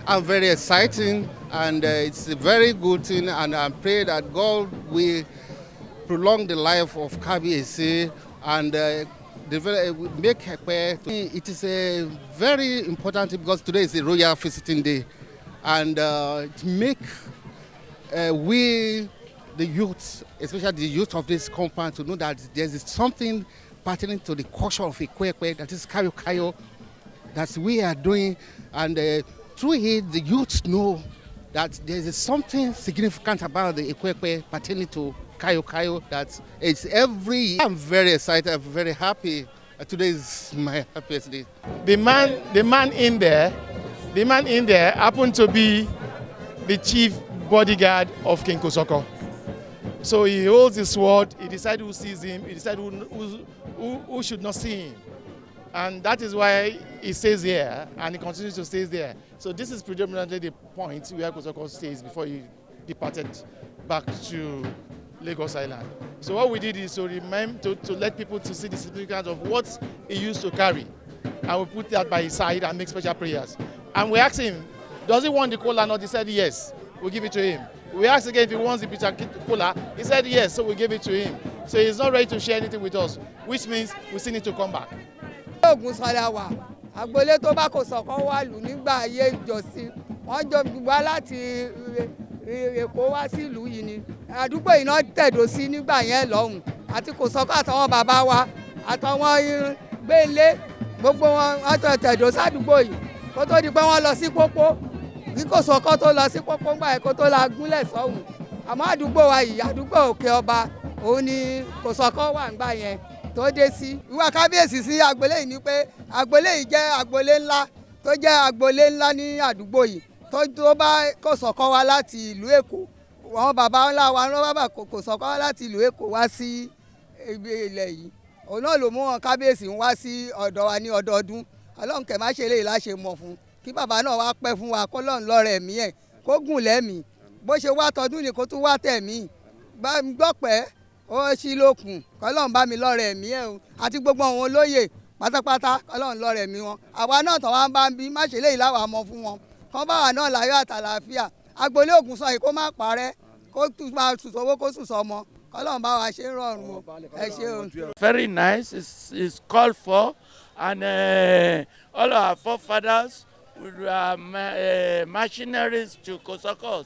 I'm very exciting, and it's a very good thing, and I pray that God will prolong the life of Kabiyesi and make Epe. It is a very important thing because today is a royal visiting day, and to make we, the youth, especially the youth of this compound, to know that there is something pertaining to the culture of Epe, that is Kayokayo, that we are doing, and through it, the youths know that there is something significant about the Epe pertaining to Kayokayo that it's every year. I'm very excited, I'm very happy. Today is my happiest day. The man in there happened to be the chief bodyguard of King Kosoko. So he holds his sword, he decides who sees him, he decides who should not see him. And that is why he stays here, and he continues to stay there. So this is predominantly the point where Kosoko stays before he departed back to Lagos Island. So what we did is to let people to see the significance of what he used to carry. and we put that by his side and make special prayers. And we asked him, does he want the cola or not? He said yes. We give it to him. We asked again if he wants the bitter cola. He said yes, so we gave it to him. So he's not ready to share anything with us, which means we still need to come back. Ogun Sadawa, agboolé tó bá kò sọ̀kan wà lù nígbà ayé ìjọsìn. Wọ́n jọ wá láti Èkó wá sí ìlú yìí ni. Àdúgbò yìí náà tẹ̀dó sí nígbà yẹn lọ́hùn. Àti kò sọ̀kan àtàwọn bàbá wa àtàwọn gbélé gbogbo wọn wọ́n tẹ̀dó sádùúgbò yìí. Kó tó di pé wọ́n lọ sí pópó. Bí kò sọ̀kan tó lọ sí pópó ńgbà yẹn kó tó la gúnlẹ̀ sọ́hùn. Àmọ́ àdúgbò wa yìí àdúgbò Òkè Ọba òun ni kò sọ̀kan wà ńgbà yẹn tó dé sí. Ìwà kábíyèsí sí agboolé yìí ni pé agboolé yìí jẹ́ agboolé ńlá tó jẹ́ agboolé ńlá ní àdúgbò yìí tó bá kò sọ̀kan wá láti ìlú Èkó. Àwọn bàbá ńlá wa ló bá kò sọ̀kan wá láti ìlú Èkó wá sí ilẹ̀ yìí. Òun náà ló mú wọn kábíyèsí wá sí ọ̀dọ̀ wa ní ọdọọdún. Ọlọ́run kẹ̀ má ṣe lè láṣẹ mọ̀ fún kí bàbá náà wá pẹ́ fún wa kó lọ́run lọ́rẹ̀ ẹ̀mí ẹ̀ kó gùn lẹ́mìí bó ṣe wá tọdún ni kó tún wá tẹ̀mí bá mi gbọ́ pẹ́ ó ṣí lókun kọ́lọ́run bá mi lọ́rẹ̀ ẹ̀mí ẹ̀ o àti gbogbo àwọn olóyè pátápátá kọ́lọ́run lọ́rẹ̀ ẹ̀mí wọn àwa náà tàn wá ń bá ń bí má ṣe lè láwàá mọ fún wọn kán bá wà náà láyọ̀ àtàlàáfíà agboolé Ògúnsàn yìí kó má parẹ́ kó tún máa sùn sówó kó sùn sọmọ kọ́lọ́run bá wa ṣe ń rọrùn o ẹ ṣe o. Very nice, it's called for, and all our forefathers with machineries to Kosokos,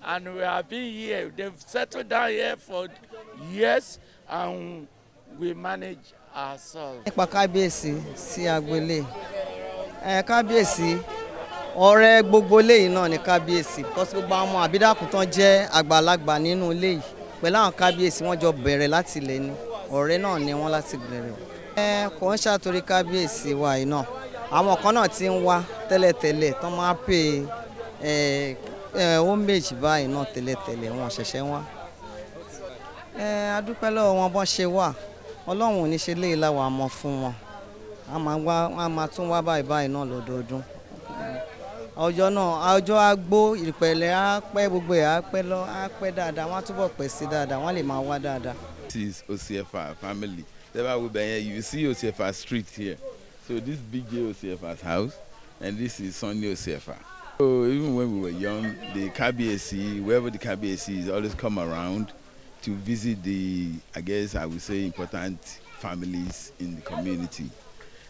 and we have been here. They've settled down here for years, and we manage ourselves. Nípa kábíyèsí sí agboolé kábíyèsí ọ̀rẹ́ gbogbo ilé yìí náà ni kábíyèsí because gbogbo àwọn àbídàkùn tán jẹ́ àgbàlagbà nínú ilé yìí pẹ̀lú àwọn kábíyèsí wọ́n jọ bẹ̀rẹ̀ láti ilẹ̀ ni ọ̀rẹ́ náà ni wọ́n láti bẹ̀rẹ̀. Kò ń ṣàtòrí kábíyèsí wa yìí náà àwọn kan náà ti ń wá tẹ́lẹ̀tẹ́lẹ̀ tán máa pè homage báyìí náà tẹ́lẹ̀tẹ́lẹ̀ wọn ṣẹ̀ṣẹ̀ wá. A dúpẹ́ lọ́wọ́ wọn bọ́n ṣe wà Ọlọ́run ò ní ṣe léyìí láwa mọ́ fún wọn a máa tún wá báyìí náà lọ́dọọdún. Ọjọ́ náà ọjọ́ àgbó ìpẹ̀lẹ̀ á pẹ́ gbogbo ẹ̀ á pẹ́ lọ á pẹ́ dáadáa wọ́n á túbọ̀ pẹ́ sí dáadáa wọ́n lè máa wá dáadáa. This is Olu-Epe family. You see Olu-Epe street here. So this big J Olu-Epe's house, and this is Sunday Olu-Epe. So even when we were young, the KBSC, wherever the KBSC is, always come around to visit the, I guess I would say, important families in the community.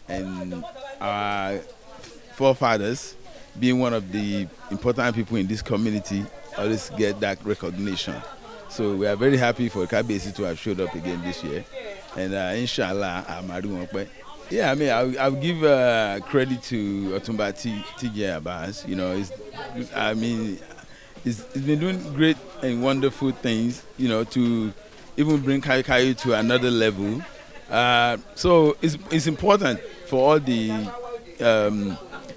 And our forefathers, being one of the important people in this community, always get that recognition. So we are very happy for KBSC to have showed up again this year. And inshallah, I'm Olu-Epe. Yeah, I mean, I'll give credit to Otumba TJ Abbas. You know, he's been doing great and wonderful things, you know, to even bring Kayokayo to another level. So it's important for all the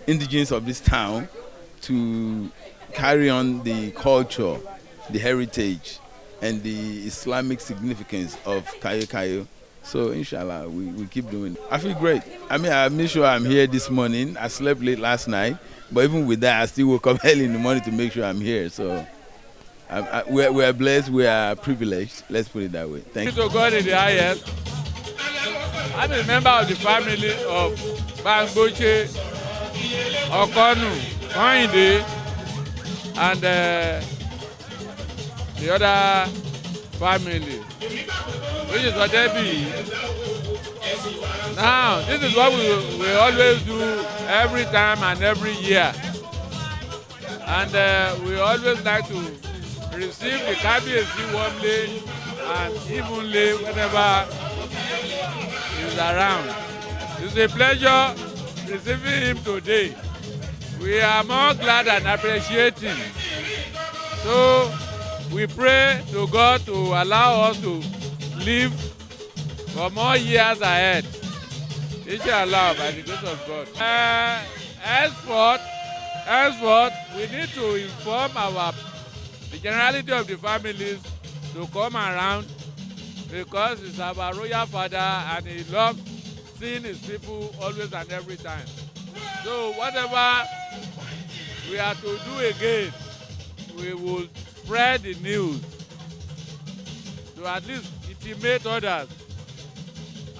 indigenes of this town to carry on the culture, the heritage, and the Islamic significance of Kayokayo. So inshallah, we keep doing it. I feel great. I mean, I made sure I'm here this morning. I slept late last night, but even with that, I still woke up early in the morning to make sure I'm here. So we're blessed, we are privileged. Let's put it that way. Thank you. To God in the highest. I'm a member of the family of Bangboche, Okonu, Koinde, and the other family, which is Olu-Epe. Now, this is what we always do every time and every year. And we always like to receive the KBSC warmly and evenly whenever he's around. It's a pleasure receiving him today. We are more glad and appreciating. So we pray to God to allow us to live for more years ahead. Inshallah, by the grace of God. Henceforth, we need to inform the generality of the families to come around because he's our royal father and he loves seeing his people always and every time. So whatever we are to do again, we will spread the news to at least intimate others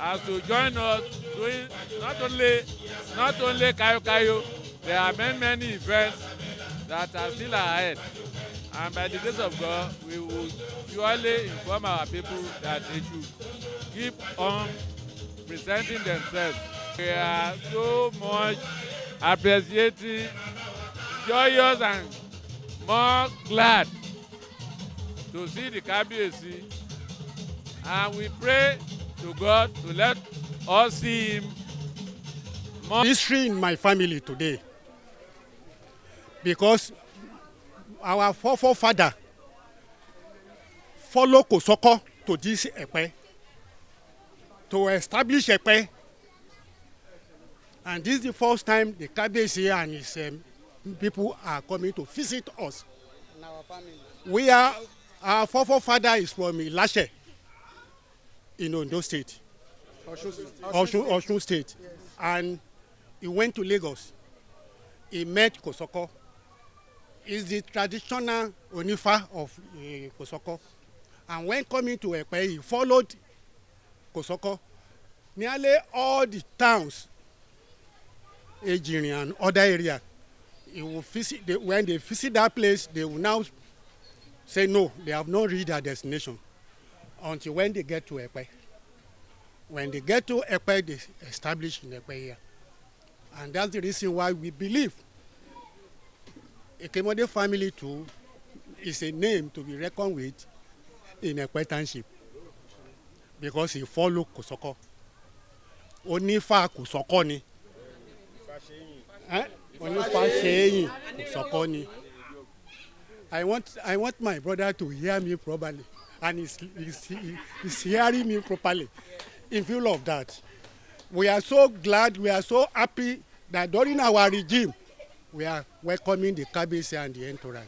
as to join us doing not only Kayokayo, there are many events that are still ahead. And by the grace of God, we will surely inform our people that they should keep on presenting themselves. We are so much appreciating, joyous, and more glad to see the Kabiyesi. And we pray to God to let us see him more. History in my family today, because our forefather follow Kosoko to this Epe, to establish Epe, and this is the first time the Kabiyesi and his people are coming to visit us. In our family. Our forefather is from Ilashe in Ondo State, Osun State, yes. And he went to Lagos. He met Kosoko. He's the traditional Onifa of Kosoko. And when coming to Epe, he followed Kosoko. Nearly all the towns, Ejiri and other areas, he will visit. When they visit that place, they will now say no, they have not reached their destination until when they get to Epe. When they get to Epe, they establish in Epe here. And that's the reason why we believe Ekemode family too is a name to be reckoned with in Epe Township, because he follow Kosoko. Onifa Kosoko ni. Onifa Sheyin Kosoko ni. I want my brother to hear me properly, and he's hearing me properly. In view of that, we are so glad, we are so happy that during our regime, we are welcoming the Kabiyesi and the entourage.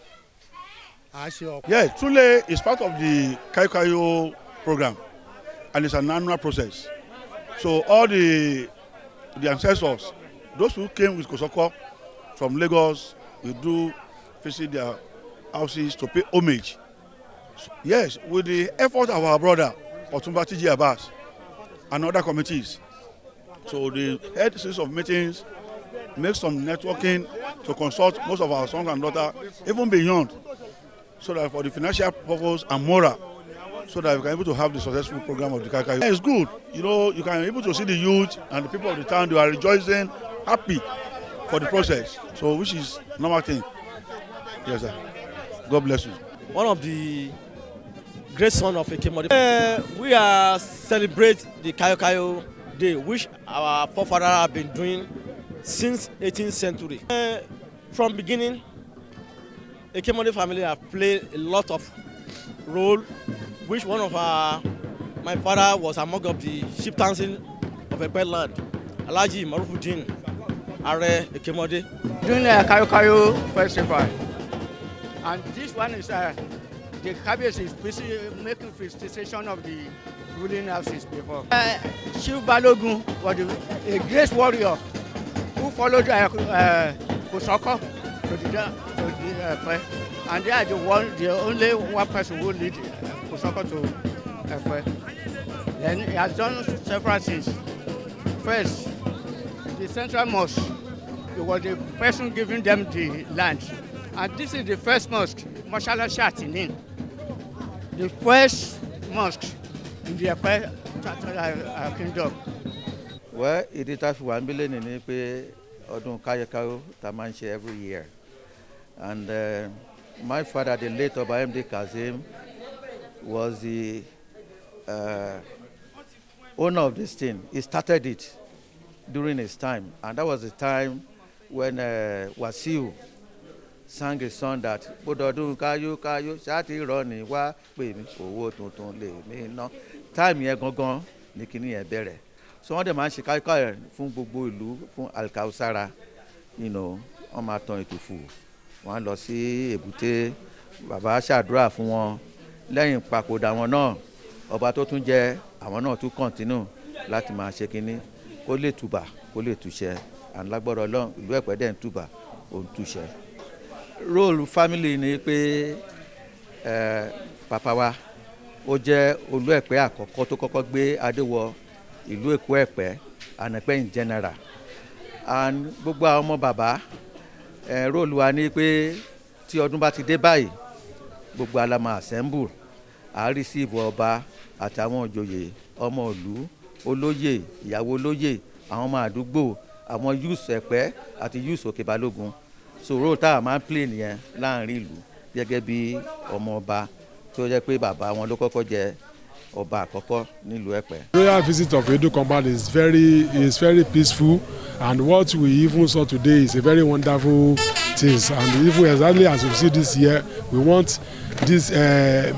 Yes, truly it's part of the Kayokayo program, and it's an annual process. So all the ancestors, those who came with Kosoko from Lagos, we do visit their houses to pay homage. So, yes, with the effort of our brother Otumba T.J. Abbas and other committees. So they had a series of meetings, make some networking to consult most of our sons and daughters, even beyond, so that for the financial purpose and moral, so that we can be able to have the successful program of the Kayokayo. It's good, you know, you can be able to see the youth and the people of the town, they are rejoicing, happy for the process, so which is normal thing. Yes, sir. God bless you. One of the great sons of Ekemode. We are celebrate the Kayokayo Day, which our forefathers have been doing since 18th century. From beginning, Ekemode family have played a lot of role, which one of my father was among of the chieftains of Epe land, Alhaji Marufudin Are Ekemode. Doing a Kayokayo Festival, and this one is the Kabiyesi is busy making visitation of the ruling houses before. Chief Balogun was a great warrior who followed Kosoko to the Epe, and they are the only one person who lead Kosoko to Epe. Then he has done several things. First, the central mosque, he was the person giving them the land, and this is the first mosque, Moshalasi Atinin, the first mosque in the Epe Kingdom. Well, it is a one billion in Epe Odun Kayokayo Tamanche every year. And my father, the late Obayemde Kazim, was the owner of this thing. He started it during his time. And that was the time when Wasiu sang a song that Bododun Kayokayo Shati Roni Wa Pemi Owo Tuntun Le Mi No. Time yẹn gangan ni kini yẹn bẹ̀rẹ̀. So wọ́n dẹ̀ máa ń ṣe Kayokayo fún gbogbo ìlú fún Alkausara, wọ́n máa tan ètùfù, wọ́n á lọ sí èbúté, bàbá ṣàdúrà fún wọn. Lẹ́yìn papòdà wọn náà, ọba tó tún jẹ àwọn náà tún kọ̀ntínú láti máa ṣe kínní kó lè tùbà kó lè túṣẹ, and lágbọ́dọ̀ Ọlọ́run ìlú Ẹ̀pẹ́ dẹ̀ ń tùbà ó ń túṣẹ. Role family ni pé papa wa ó jẹ́ Olu-Epe àkọ́kọ́ tó kọ́kọ́ gbé adé wọ ìlú Èkó Ẹ̀pẹ́ and Epe in general. And gbogbo àwọn ọmọ bàbá róòlù wa ní pé tí ọdún bá ti dé báyìí gbogbo ala máa assemble a receive ọba àtàwọn òjòyè ọmọ ìlú olóyè ìyàwó olóyè àwọn ọmọ àdúgbò àwọn youth Epe àti youth Òkè Balógun so role tá a máa ń play nìyẹn láàrin ìlú gẹ́gẹ́ bí ọmọ ọba tó jẹ́ pé bàbá wọn ló kọ́kọ́ jẹ ọba àkọ́kọ́ nílùú Epe. Royal visit of Edo compound is very peaceful, and what we even saw today is a very wonderful thing. And even exactly as we see this year, we want this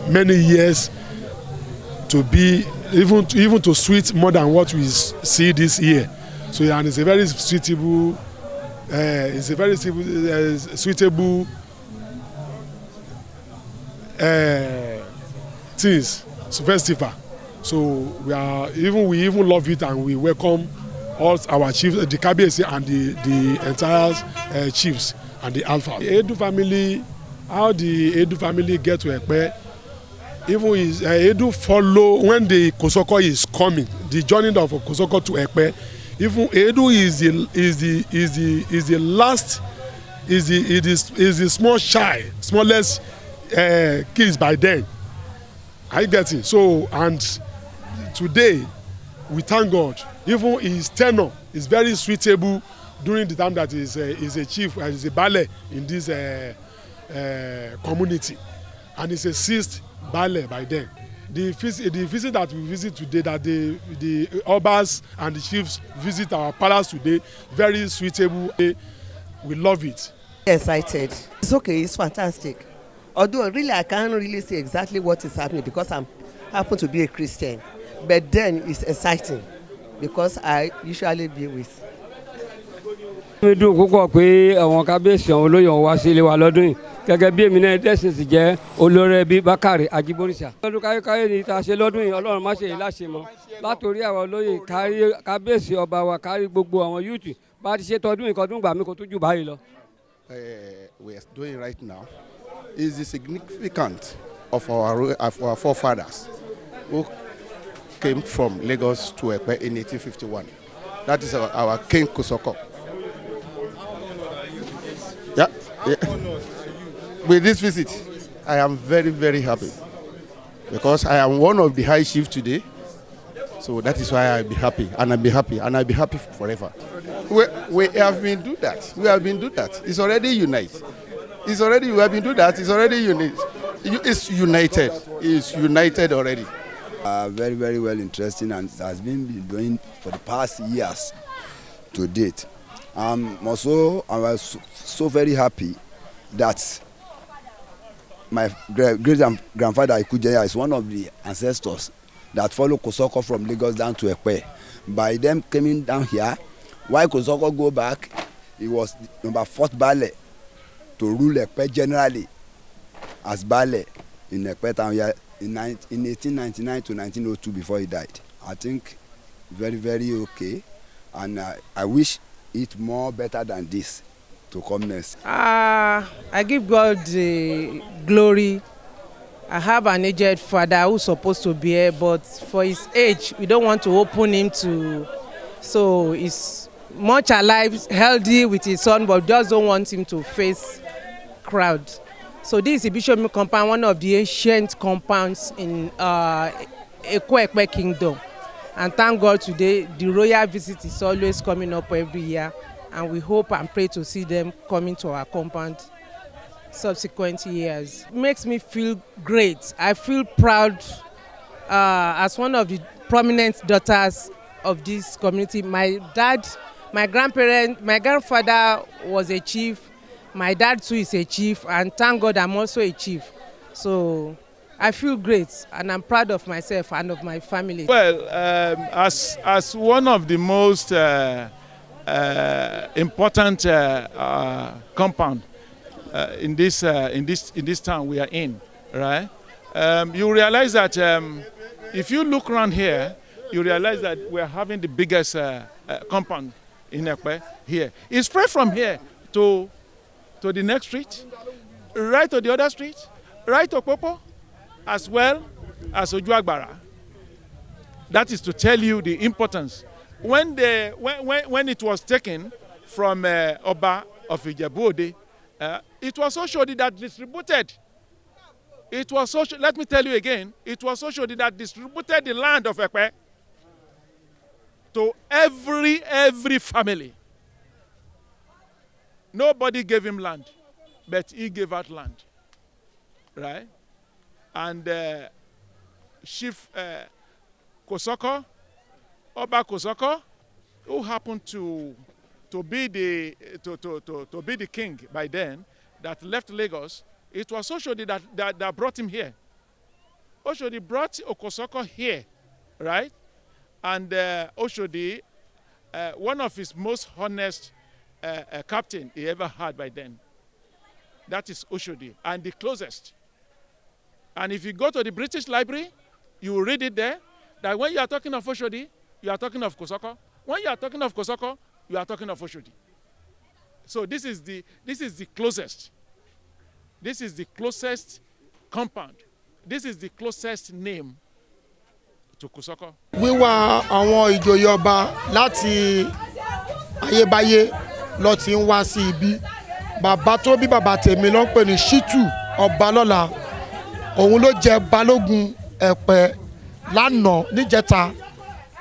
many years to be even to sweet more than what we see this year. So and it's a very suitable, suitable things. Festival. So we even love it, and we welcome all our chiefs, the Kabiyesi and the entire chiefs and the Alpha. The Edu family, how the Edu family get to Epe, even is Edu follow when the Kosoko is coming, the journey of Kosoko to Epe. Even Edu is the last, is the smallest kids by then. I get it. So, and today, we thank God. Even his tenure is very suitable during the time that is a chief and is a ballet in this community, and it's a sixth ballet by then. The visit that we visit today, that the obas and the chiefs visit our palace today, very suitable. We love it. Excited. It's okay. It's fantastic. Although really I can't really say exactly what is happening because I happen to be a Christian, but then it's exciting because I usually be with. mi dùn púpọ̀ pé àwọn kábíyèsí àwọn olóyè wọn wá sí ilé wa lọ́dún yìí gẹ́gẹ́ bí èmi náà dẹ́sìn sì jẹ́ Olu-Epe Bákàrè Ajíbóríṣà. lọ́dún káyọ̀káyọ̀ ni tá a ṣe lọ́dún yìí Ọlọ́run má ṣe yìí láṣẹ mọ́ látòrí àwọn olóyè kárí kábíyèsí ọba wa kárí gbogbo àwọn yúùtù bá a ti ṣe tọdún ìkọdún gbà mí kó tó jù báyìí lọ. We are doing right now is the significance of our forefathers who came from Lagos to Epe in 1851. That is our King Kosoko. Yeah. With this visit, I am very, very happy because I am one of the high chiefs today. So that is why I'll be happy, and I'll be happy, and I'll be happy forever. We have been doing that. We have been doing that. It's already united. We have been doing that. It's already united. It's united. It's united already. Very, very well interesting, and it has been doing for the past years to date. Also, I was so very happy that my great-grandfather Ikujeya is one of the ancestors that follow Kosoko from Lagos down to Epe. By them coming down here, while Kosoko go back, he was number 4th ballet to rule Epe generally as ballet in Epe town here in 1899 to 1902 before he died. I think very, very okay, and I wish it more better than this to come next. I give God the glory. I have an aged father who's supposed to be here, but for his age, we don't want to open him to. So he's much alive, healthy with his son, but just don't want him to face crowd. So this is Epe compound, one of the ancient compounds in Epe Kingdom. And thank God today, the royal visit is always coming up every year, and we hope and pray to see them coming to our compound subsequent years. It makes me feel great. I feel proud as one of the prominent daughters of this community. My grandfather was a chief. My dad too is a chief, and thank God I'm also a chief. So I feel great, and I'm proud of myself and of my family. Well, as one of the most important compound in this town we are in, right? You realize that if you look around here, you realize that we are having the biggest compound in Epe here. It's spread from here to the next street, right to the other street, right to Popo, as well as Ojuagbara. That is to tell you the importance when it was taken from Oba of Ijebu-Ode, it was Oshodi that distributed. It was Oshodi, let me tell you again, it was Oshodi that distributed the land of Epe to every family. Nobody gave him land, but he gave out land, right? And Chief Kosoko, Oba Kosoko, who happened to be the king by then, that left Lagos, it was Oshodi that brought him here. Oshodi brought Okosoko here, right? And Oshodi, one of his most honest captain he ever had by then. That is Oshodi, and the closest. And if you go to the British Library, you will read it there, that when you are talking of Oshodi, you are talking of Kosoko. When you are talking of Kosoko, you are talking of Oshodi. So this is the closest. This is the closest compound. This is the closest name to Kosoko. Wíwá àwọn ìjòyè ọba láti ayébáyé ló ti ń wá sí ibi. Bàbá tó bí bàbá tèmi ló ń pè ní Shitu Ọbalọ́lá. Òun ló jẹ balógun Ẹ̀pẹ́ lánàá níjẹta.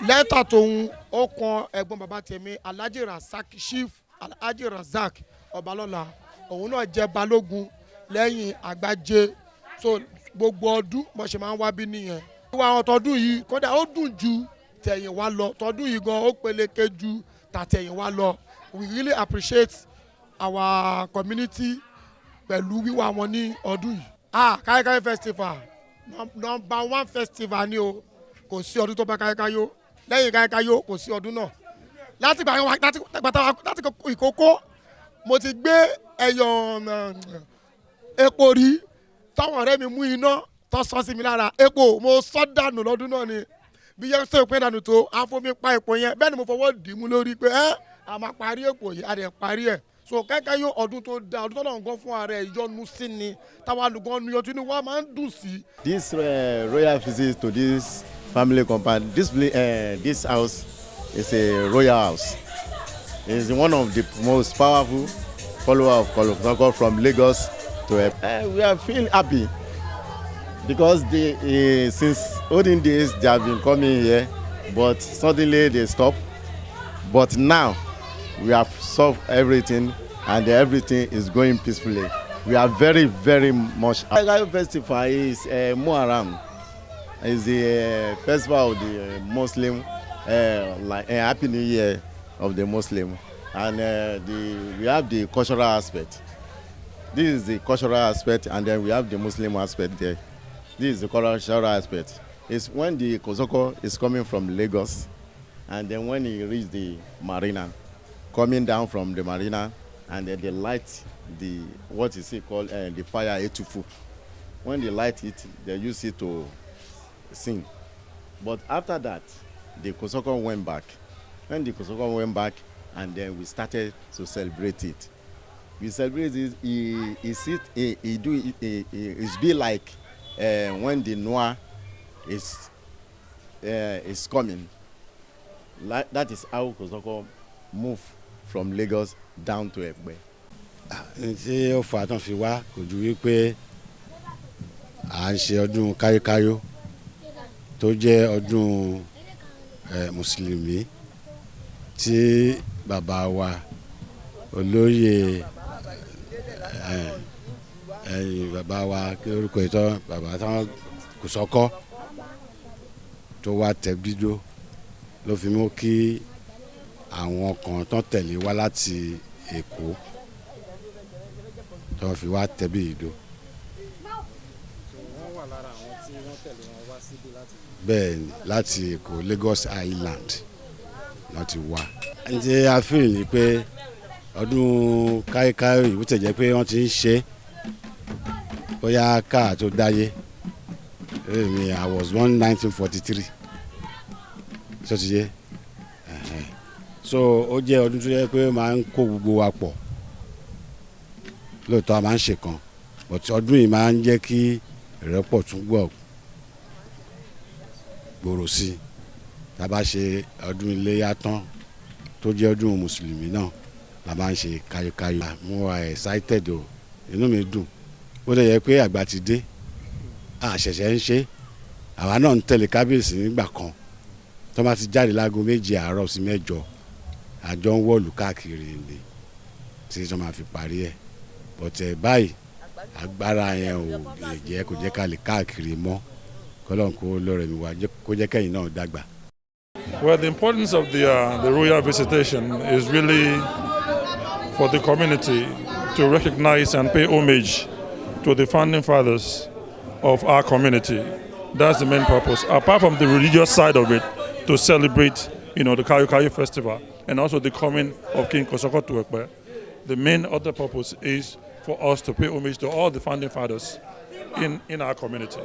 Lẹ́tà tóun ó kan ẹ̀gbọ́n bàbá tèmi Alhaji Razak Chief Alhaji Razak Ọbalọ́lá. Òun náà jẹ balógun lẹ́yìn àgbájé. So gbogbo ọdún mo ṣe máa ń wá bí nìyẹn. Wíwá àwọn tọdún yìí kódà ó dùn ju tẹ̀yìn wá lọ. Tọdún yìí gan ó peléke ju tàtẹ̀yìn wá lọ. We really appreciate our community pẹ̀lú wíwá wọn ní ọdún yìí. Kayokayo Festival #1 festival ni o. Kò sí ọdún tó bá Kayokayo. Lẹ́yìn Kayokayo kò sí ọdún náà. Láti ìkókó mo ti gbé ẹyọ epo rí táwọn ọ̀rẹ́ mi mú iná tó sọ sí mi lára. Epo mo sọ dànù lọ́dún náà ni bí yẹn ṣe pé dànù tó àfomi pa epo yẹn bẹ́ẹ̀ ni mo fọwọ́ dì í mú lórí pé a máa parí epo yìí a dẹ̀ parí ẹ̀. So Kayokayo ọdún tó da ọdún tó náà ń gan fún ààrẹ ìyọnu sí ni táwa lùgán nu yọtí ni wọ́n máa ń dùn sí. This royal visit to this family compound, this house is a royal house. It is one of the most powerful followers of Kosoko from Lagos to Epe. We are feeling happy because since olden days they have been coming here, but suddenly they stopped. But now we have solved everything and everything is going peacefully. We are very, very much happy. Kayokayo Festival is Muharram. It's the festival of the Muslim, like Happy New Year of the Muslim. And we have the cultural aspect. This is the cultural aspect, and then we have the Muslim aspect there. This is the cultural aspect. It's when the Kosoko is coming from Lagos, and then when he reaches the marina, coming down from the marina, and then they light what is it called, the fire etufu. When they light it, they use it to sing. But after that, the Kosoko went back. When the Kosoko went back, and then we started to celebrate it. We celebrate it. It's be like when the Noah is coming. That is how Kosoko move from Lagos down to Epe. Tí ó fà tán fi wá kò ju wípé à ń ṣe ọdún Kayokayo tó jẹ́ ọdún mùsùlùmí tí bàbá wa olóyè bàbá wa kí orúkọ ìtọ́ bàbá táwọn Kosoko tó wá tẹ̀bídó ló fi mú kí àwọn kan tán tẹ̀lé wá láti Èkó tó fi wá tẹ̀bídó. Bẹ́ẹ̀ ni láti Èkó Lagos Island láti wá. Ǹjẹ́ a fi ní pé ọdún Kayokayo yìí bó tẹ̀ jẹ́ pé wọ́n ti ń ṣe bóyá káà tó dáyé. I was born 1943. So ti yé. So ó jẹ́ ọdún tó yẹ pé máa ń kó gbogbo wa pọ̀. Lóòótọ́ a máa ń ṣe kan, but ọdún yìí máa ń jẹ́ kí ìrẹ́pọ̀ tún gbòòrò sí i. tá a bá ṣe ọdún iléyá tán tó jẹ́ ọdún mùsùlùmí náà la máa ń ṣe kayokayo. Mo wà excited o, inú mi dùn. Ó lè yẹ pé àgbà ti dé, àṣẹ̀ṣẹ̀ ń ṣe. Àwa náà ń tẹ̀lé kábíyèsí nígbà kan tó bá ti jáde láago 7 àárọ̀ sí 8 àjọ ń wọ̀lú káàkiri ni tí wọ́n máa fi parí ẹ̀. Bọ̀tẹ̀ báyìí agbára yẹn ò lè jẹ́ kó jẹ́ ká lè káàkiri mọ́. Kọ́lọ́n kó lọ́rẹ̀ mi wá kó jẹ́ kẹ́yìn náà dàgbà. Well, the importance of the royal visitation is really for the community to recognize and pay homage to the founding fathers of our community. That's the main purpose. Apart from the religious side of it, to celebrate, the Kayokayo Festival and also the coming of King Kosoko to Epe, the main other purpose is for us to pay homage to all the founding fathers in our community.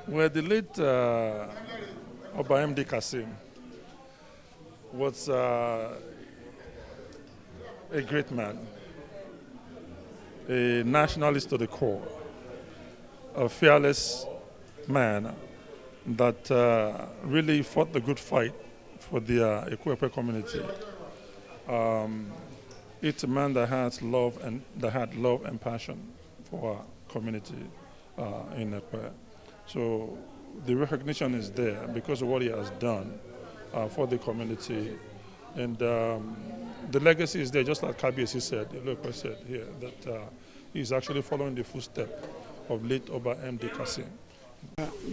Well, the late Oba MD Kasim was a great man, a nationalist to the core, a fearless man that really fought the good fight for the Eko-Epe community. It's a man that had love and passion for our community in Epe. So the recognition is there because of what he has done for the community, and the legacy is there, just like Kabiyesi said, Olu-Epe said here, that he's actually following the footsteps of late Oba MD Kasim.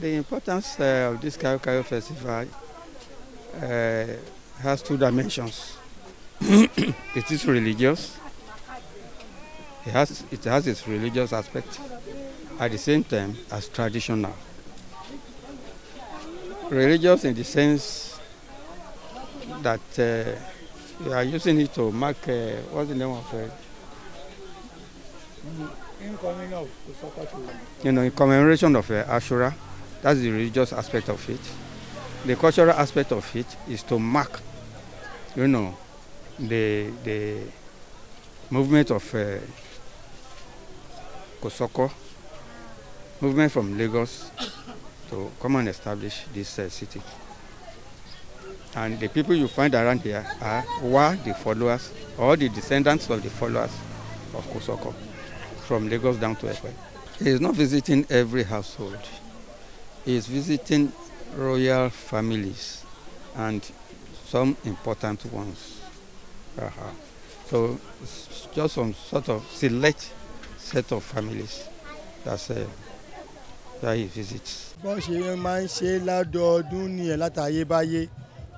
The importance of this Kayokayo Festival has 2 dimensions. It is religious. It has its religious aspect. At the same time, as traditional. Religious in the sense that we are using it to mark what's the name of it? In commemoration of Ashura. That's the religious aspect of it. The cultural aspect of it is to mark, the movement of Kosoko, movement from Lagos to come and establish this city. And the people you find around here were the followers or the descendants of the followers of Kosoko, from Lagos down to Epe. He is not visiting every household. He is visiting royal families and some important ones. So it's just some sort of select set of families that he visits. Bọ́n ṣe máa ń ṣe ládọọdún nìyẹn látayébáyé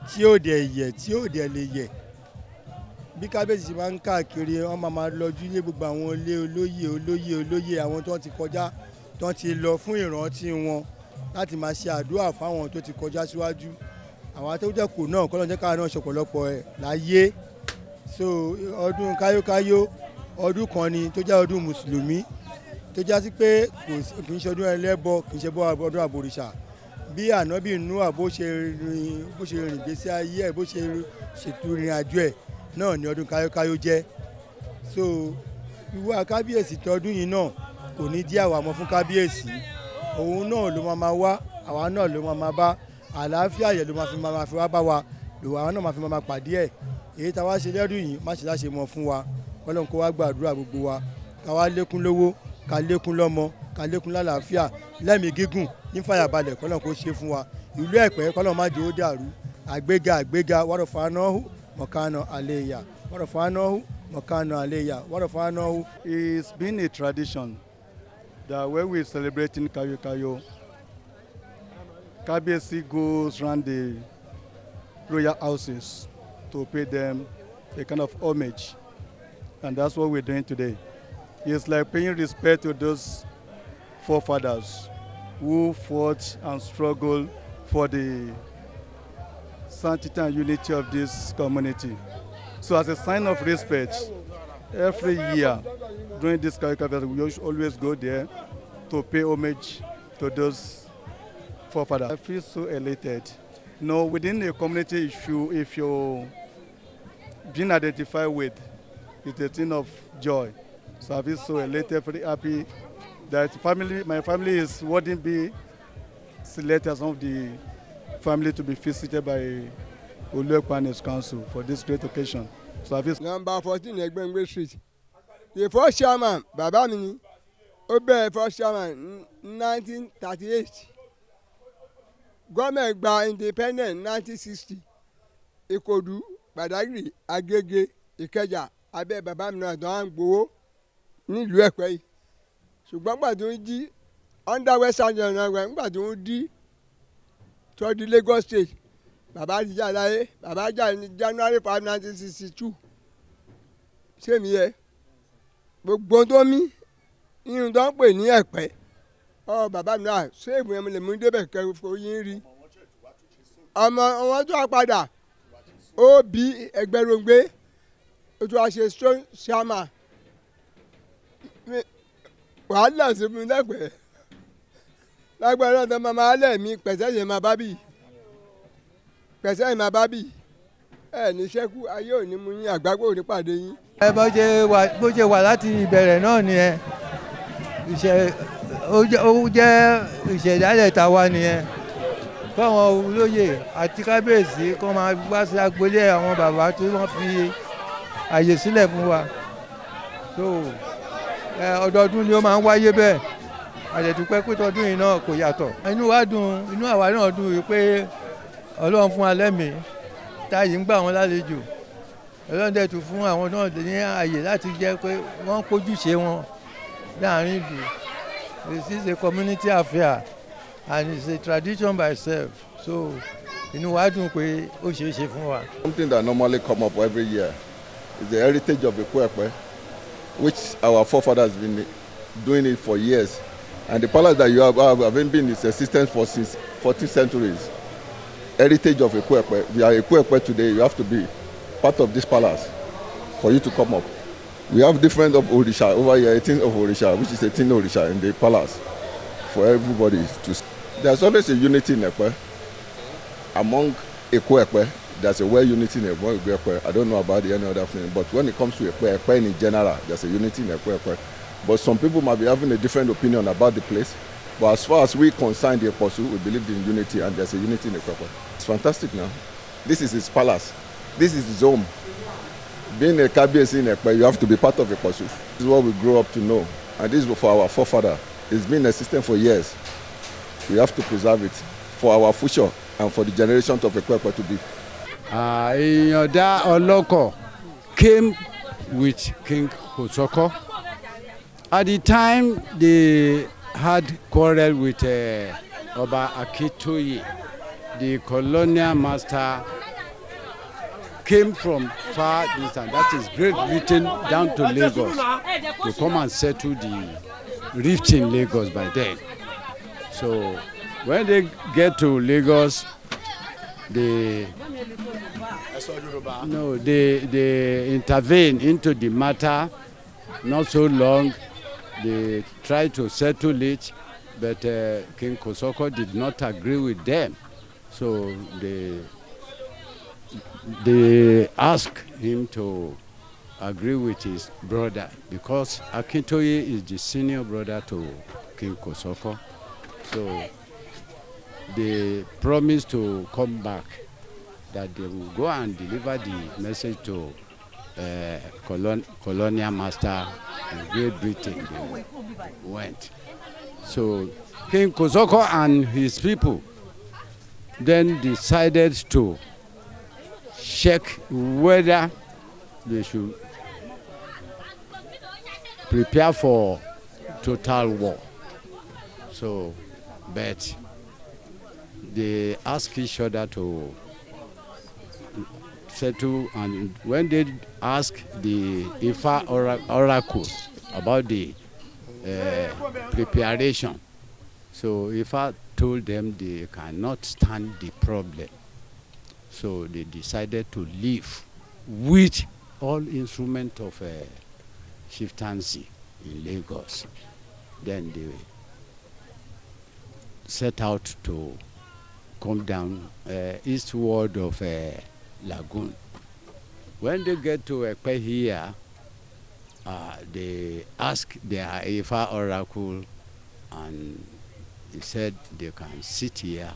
tí ó dẹ̀ yẹ̀ tí ó dẹ̀ lè yẹ̀. Bí kábíyèsí máa ń káàkiri wọ́n máa lọ́jú ilé gbogbo àwọn ilé olóyè àwọn tó ti kọjá tó ti lọ fún ìrántí wọn láti máa ṣe àdúrà fáwọn tó ti kọjá síwájú. Àwọn tó jẹ́ kù náà kọ́lọ́n jẹ́ káà náà ṣọ̀pọ̀lọpọ̀ ẹ̀ láyé. So ọdún káyókáyó ọdún kan ni tó jẹ́ ọdún mùsùlùmí tó já sí pé kì í ṣe ọdún ẹlẹ́bọ kì í ṣe ọdún àbòrìṣà. Bí ànábì Núà bó ṣe rìn gbésí ayé ẹ̀ bó ṣe ṣètò ìrìn àjò ẹ̀ náà ni ọdún káyókáyó jẹ́. So wíwá kábíyèsí tọdún yìí náà kò ní dí àwa mọ́ fún kábíyèsí. Òun náà ló máa wá àwa náà ló máa bá àlàáfíà yẹn ló máa fi wá bá wa àwa náà máa fi máa pàdé ẹ̀. Èyí tá a wá ṣe lẹ́dùn yìí má ṣe láṣẹ mọ́ fún wa Ọlọ́run kó wá gbàdúrà gbogbo wa ká wá lékún lówó ká lékún lọ́mọ ká lékún lálàáfíà lẹ́mìí gígùn nífàyàbalẹ̀ kọ́lọ́run kó ṣe fún wa. Ìlú Ẹ̀pẹ́ kọ́lọ́run má jẹ́ ó dàrú àgbéga wàrọ̀fàánọ́hù mọ̀kánà àléyà wàrọ̀fàánọ́hù mọ̀kánà àléyà wàrọ̀fàánọ́hù. It's been a tradition that when we're celebrating Kayokayo, Kabiyesi goes around the royal houses to pay them a kind of homage. And that's what we're doing today. It's like paying respect to those forefathers who fought and struggled for the sanctity and unity of this community. So as a sign of respect, every year during this Kayokayo, we always go there to pay homage to those forefathers. I feel so elated. Within a community issue, if you're being identified with, it's a thing of joy. So I feel so elated, very happy that my family wouldn't be selected as one of the family to be visited by Olu-Epe and his council for this great occasion. So I feel number 14 Egbengbe Street. The first chairman, Baba mi, Obe first chairman 1938. Government gba independent 1960. Ikodu, Badagry, Agege, Ìkẹjà, abẹ́ bàbá mi náà dán gbowó nílùú Ẹ̀pẹ́ yìí. Ṣùgbọ́n gbà tó ń jí under western general gbà tó ń dí tó di Lagos State. Bàbá ti jà láyé, bàbá jà ní January 5, 1962. Ṣé mi yẹ? Gbogbo tó mí irun tó ń pè ní Ẹ̀pẹ́. Bàbá mi náà ṣé ìmọ̀ ẹ̀mí lè mú débẹ̀ kẹ́kọ̀ọ́ yín rí. Ọmọ wọn tó wá padà ó bí Ẹgbẹ̀rúngbé ó tó wá ṣe stone shama. Wàhálà sí mi lẹ́gbẹ̀ẹ́. Lágbára náà tó máa lẹ̀ mí pẹ̀sẹ̀ yẹn máa bá bì. Pẹ̀sẹ̀ yẹn máa bá bì. Ní sẹ́kù ayé òní mú yín àgbágbó òní pàdé yín. Bó ṣe wà láti ìbẹ̀rẹ̀ náà nìyẹn. Ó jẹ́ ìṣẹ̀dálẹ̀ tàwa nìyẹn. Fáwọn olóyè àti kábíyèsí kó máa wá sí agboolé àwọn bàbá tí wọ́n fi àyè sílẹ̀ fún wa. So ọdọọdún ni ó máa ń wáyé bẹ́ẹ̀. Àdẹ̀dúpẹ́ pé tọdún yìí náà kò yàtọ̀. Inú wa dùn, inú àwa náà dùn wípé Ọlọ́run fún wa lẹ́mìí táyì ń gbà wọ́n lálejò. Ọlọ́run dẹ̀ tún fún àwọn náà ní àyè láti jẹ́ pé wọ́n kójúṣe wọn láàrin ìlú. This is a community affair and it's a tradition by itself. So inú wa dùn pé ó ṣeé ṣe fún wa. Something that normally come up every year is the heritage of Epe, which our forefathers have been doing it for years. And the palace that you have been in existence for since 14th centuries. Heritage of Epe. We are Epe today. You have to be part of this palace for you to come up. We have different of Orisha over here, 18 of Orisha, which is 18 Orisha in the palace for everybody to see. There's always a unity in Epe. Among Epe, there's a well unity in Epe. I don't know about any other thing, but when it comes to Epe in general, there's a unity in Epe. But some people might be having a different opinion about the place. But as far as we concern the Apostle, we believe in unity, and there's a unity in Epe. It's fantastic now. This is his palace. This is his home. Being a KBS in Epe, you have to be part of Apostle. This is what we grew up to know. And this is for our forefather. It's been a system for years. We have to preserve it for our future and for the generations of Epe to be. Ìyàndá Ọlọ́kọ̀ came with King Kosoko. At the time, they had quarrel with Oba Akitoye, the colonial master. Came from far distance, that is Great Britain, down to Lagos to come and settle the rift in Lagos by then. So when they get to Lagos, they intervene into the matter. Not so long, they try to settle it, but King Kosoko did not agree with them. So they asked him to agree with his brother because Akintoye is the senior brother to King Kosoko. So they promised to come back, that they will go and deliver the message to colonial master in Great Britain. They went. So King Kosoko and his people then decided to check whether they should prepare for total war. So, but they ask each other to settle, and when they ask the Ifa oracle about the preparation, so Ifa told them they cannot stand the problem. So they decided to leave with all instruments of chieftaincy in Lagos. Then they set out to come down eastward of Lagoon. When they get to Epe here, they ask their Ifa oracle, and he said they can sit here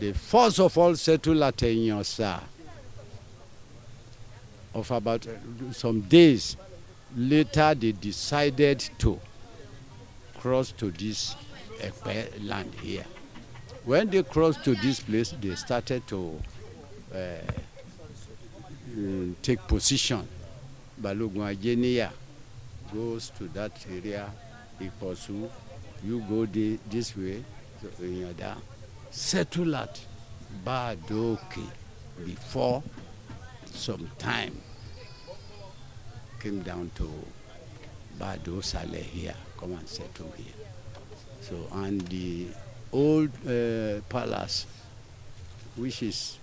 They first of all settled at Enyosa. Of about some days later, they decided to cross to this Epe land here. When they crossed to this place, they started to take position. Balogun Ajeniya goes to that area, he pursue, you go this way, so Inyada settle at Badoke before some time came down to Bado Saleh here, come and settle here. So, and the old palace, which is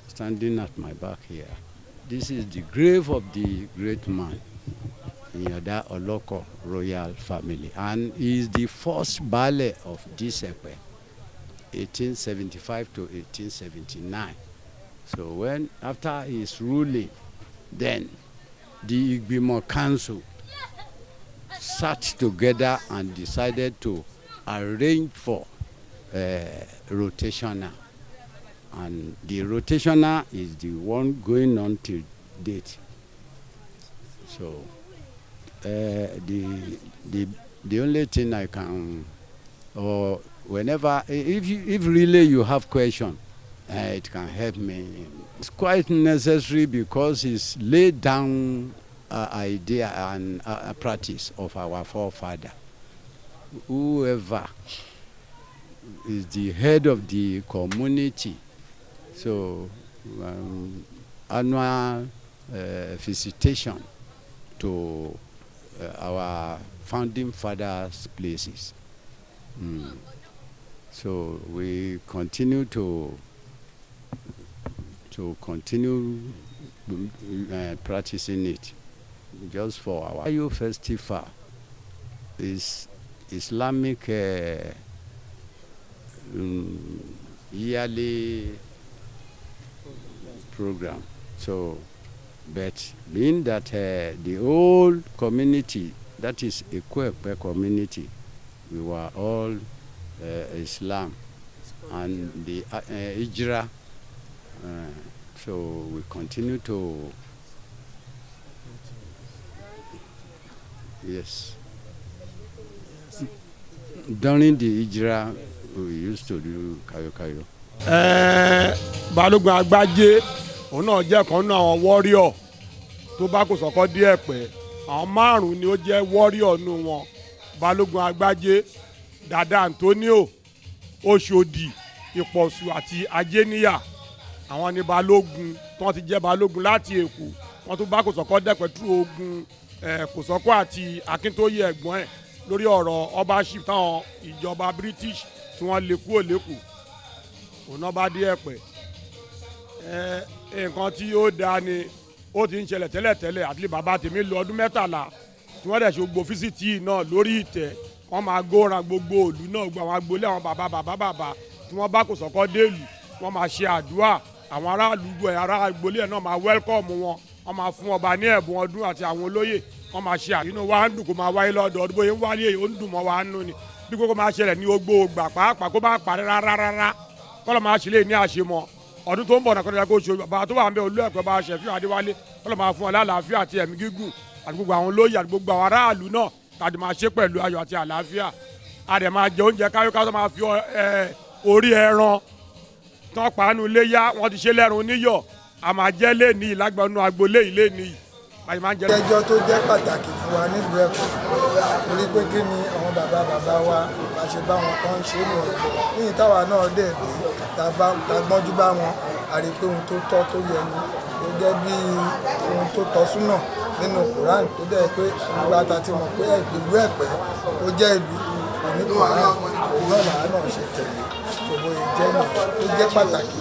standing at my back here, this is the grave of the great man in Yada Oloko royal family, and he is the first Baale of this Epe, 1875 to 1879. So when after his ruling, then the Igbimo Council sat together and decided to arrange for rotational. And the rotational is the one going on till date. So the only thing I can, or whenever, if really you have question, it can help me. It's quite necessary because it's laid down idea and practice of our forefather. Whoever is the head of the community, so annual visitation to our founding fathers' places. So we continue to continue practicing it just for our Kayokayo Festival. Is Islamic yearly program. So, but being that the whole community, that is Epe community, we were all Islam and the Hijra. So we continue to, yes. During the Hijra, we used to do Kayokayo. Balógun Agbájé, òun náà jẹ́ kan nínú àwọn warrior tó bá Kòsọ́kọ́ dé Ẹ̀pẹ́. Àwọn márùn-ún ni ó jẹ́ warrior nínú wọn. Balógun Agbájé, Dada Antonio, Oṣòdì, Ìpọ̀ṣù àti Ajéníyà. Àwọn ni balógun tí wọ́n ti jẹ́ balógun láti Èkó. Wọ́n tún bá Kòsọ́kọ́ dẹ̀pẹ́ tú ogun Kòsọ́kọ́ àti Akíntóyè ẹ̀gbọ́n ẹ̀ lórí ọ̀rọ̀ ọbaṣip táwọn ìjọba British tí wọ́n lè kúrò lÉkòó. Òun náà bá dé Ẹ̀pẹ́. Nǹkan tí ó dáa ni ó ti ń ṣẹlẹ̀ tẹ́lẹ̀tẹ́lẹ̀ àti bàbá tèmi lọ ọdún 13 tí wọ́n dẹ̀ ṣe gbogbo físítì náà lórí ìtẹ́. Wọ́n máa góran gbogbo òlú náà, gbogbo àwọn agboolé àwọn bàbá tí wọ́n bá Kòsọ́kọ́ délùú. Wọ́n máa ṣe àdúrà, àwọn aráàlú ará agboolé náà máa welcome wọn. Wọ́n máa fún ọba ní ẹ̀bùn ọdún àti àwọn olóyè. Wọ́n máa ṣe àdínú wa ń dùn kó máa wáyé lọ́dọọdún bóyá ń wáyé ó ń dùn mọ́ wa nínú ni. Bí kókó máa ṣẹlẹ̀ ní ogbó ògbà pàápàá kó máa parí rárá. Kọ́lọ́ máa ṣe lè ní àṣemọ́. Ọdún tó ń bọ̀ náà kọ́ni kó ṣe bàbá tó wà ń bẹ Olú-Epe bá Ṣẹ̀fíù Adéwálé. Kọ́lọ́ máa fún ọ lálàáfíà àti ẹ̀mí gígùn àti gbogbo àwọn olóyè àti gbogbo àwọn aráàlú náà tàbí máa ṣe pẹ̀lú ayọ̀ àti àlàáfíà. A dẹ̀ máa jẹ oúnjẹ Kayokayo tó máa fi orí ẹran tán pàánù léyà wọ́n ti ṣe lẹ́rùn níyọ̀. A máa jẹ́ léèní ìlágbọ̀nù agboolé ìléèní. Ẹjọ́ tó jẹ́ pàtàkì fún wa nílùú Ẹ̀pẹ́ torí pé kí ni àwọn bàbá wa bá ṣe bá wọn kan ṣe é nìyẹn. Ní ìtawà náà dẹ̀ dé ta gbọ́njú bá wọn a rí pé ohun tó tọ́ tó yẹ ni ó jẹ́ bí ohun tó tọ́ súnà nínú Quran tó dẹ̀ pé ìgbà ta ti mọ̀ pé ìlú Ẹ̀pẹ́ ó jẹ́ ìlú òní Quran òun náà làá náà ṣe tẹ̀lé gbogbo ìjẹ́ náà tó jẹ́ pàtàkì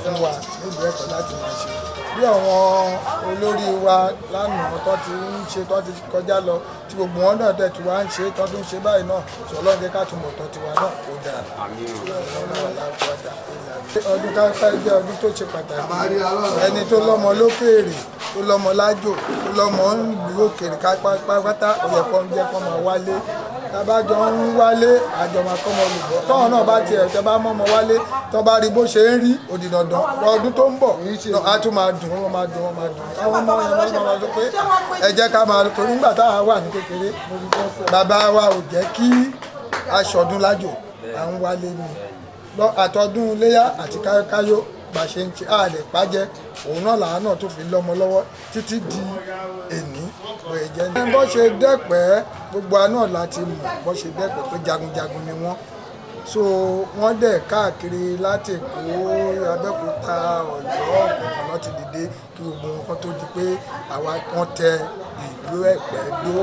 fún wa nílùú Ẹ̀pẹ́ láti máa ṣe. Bí àwọn olórí wa lánàá tó ti ń ṣe tó ti kọjá lọ tí gbogbo wọn náà tẹ̀ tí wá ń ṣe tó tún ṣe báyìí náà Ọlọ́run jẹ́ ká túnbọ̀ tọ́ tiwa náà kó dáa. Ọdún Kayokayo jẹ́ ọdún tó ṣe pàtàkì. Ẹni tó lọ́mọ lókèèrè tó lọ́mọ lájò tó lọ́mọ ìlú òkèèrè pátápátá ó yẹ kó ń jẹ́ kó máa wálé tábàjọ ń wálé àjọmọ̀kọ́mọ olùbọ̀ tọ́wọ́n náà bá tiẹ̀ tẹ́ bá mọ́mọ wálé tọ́ bá rí bó ṣe ń rí òdì dandan ọdún tó ń bọ̀ á tún máa dùn wọ́n máa dùn wọ́n máa dùn àwọn ọmọ yẹn wọ́n máa sọ pé ẹ jẹ́ ká máa torí nígbà táwa wà ní kékeré bàbá wa ò jẹ́ kí aṣọdún lájò à ń wálé ni àtọdún iléyá àti káyókáyó bá ṣe ń ṣe àlè pàjẹ́ òun náà làwọn náà tó fi lọ́mọ lọ́wọ́ títí di èní bóyá jẹ́ ní. bó ṣe dẹ́pẹ́ gbogbo àná láti mọ̀ bó ṣe dẹ́pẹ́ pé jagunjagun ni wọ́n so wọ́n dẹ̀ káàkiri láti Èkó Abẹ́òkúta Ọ̀yọ́ ọ̀gbọ̀n náà ti dìde kí gbogbo nǹkan tó di pé àwa wọ́n tẹ ìlú Ẹ̀pẹ́ dó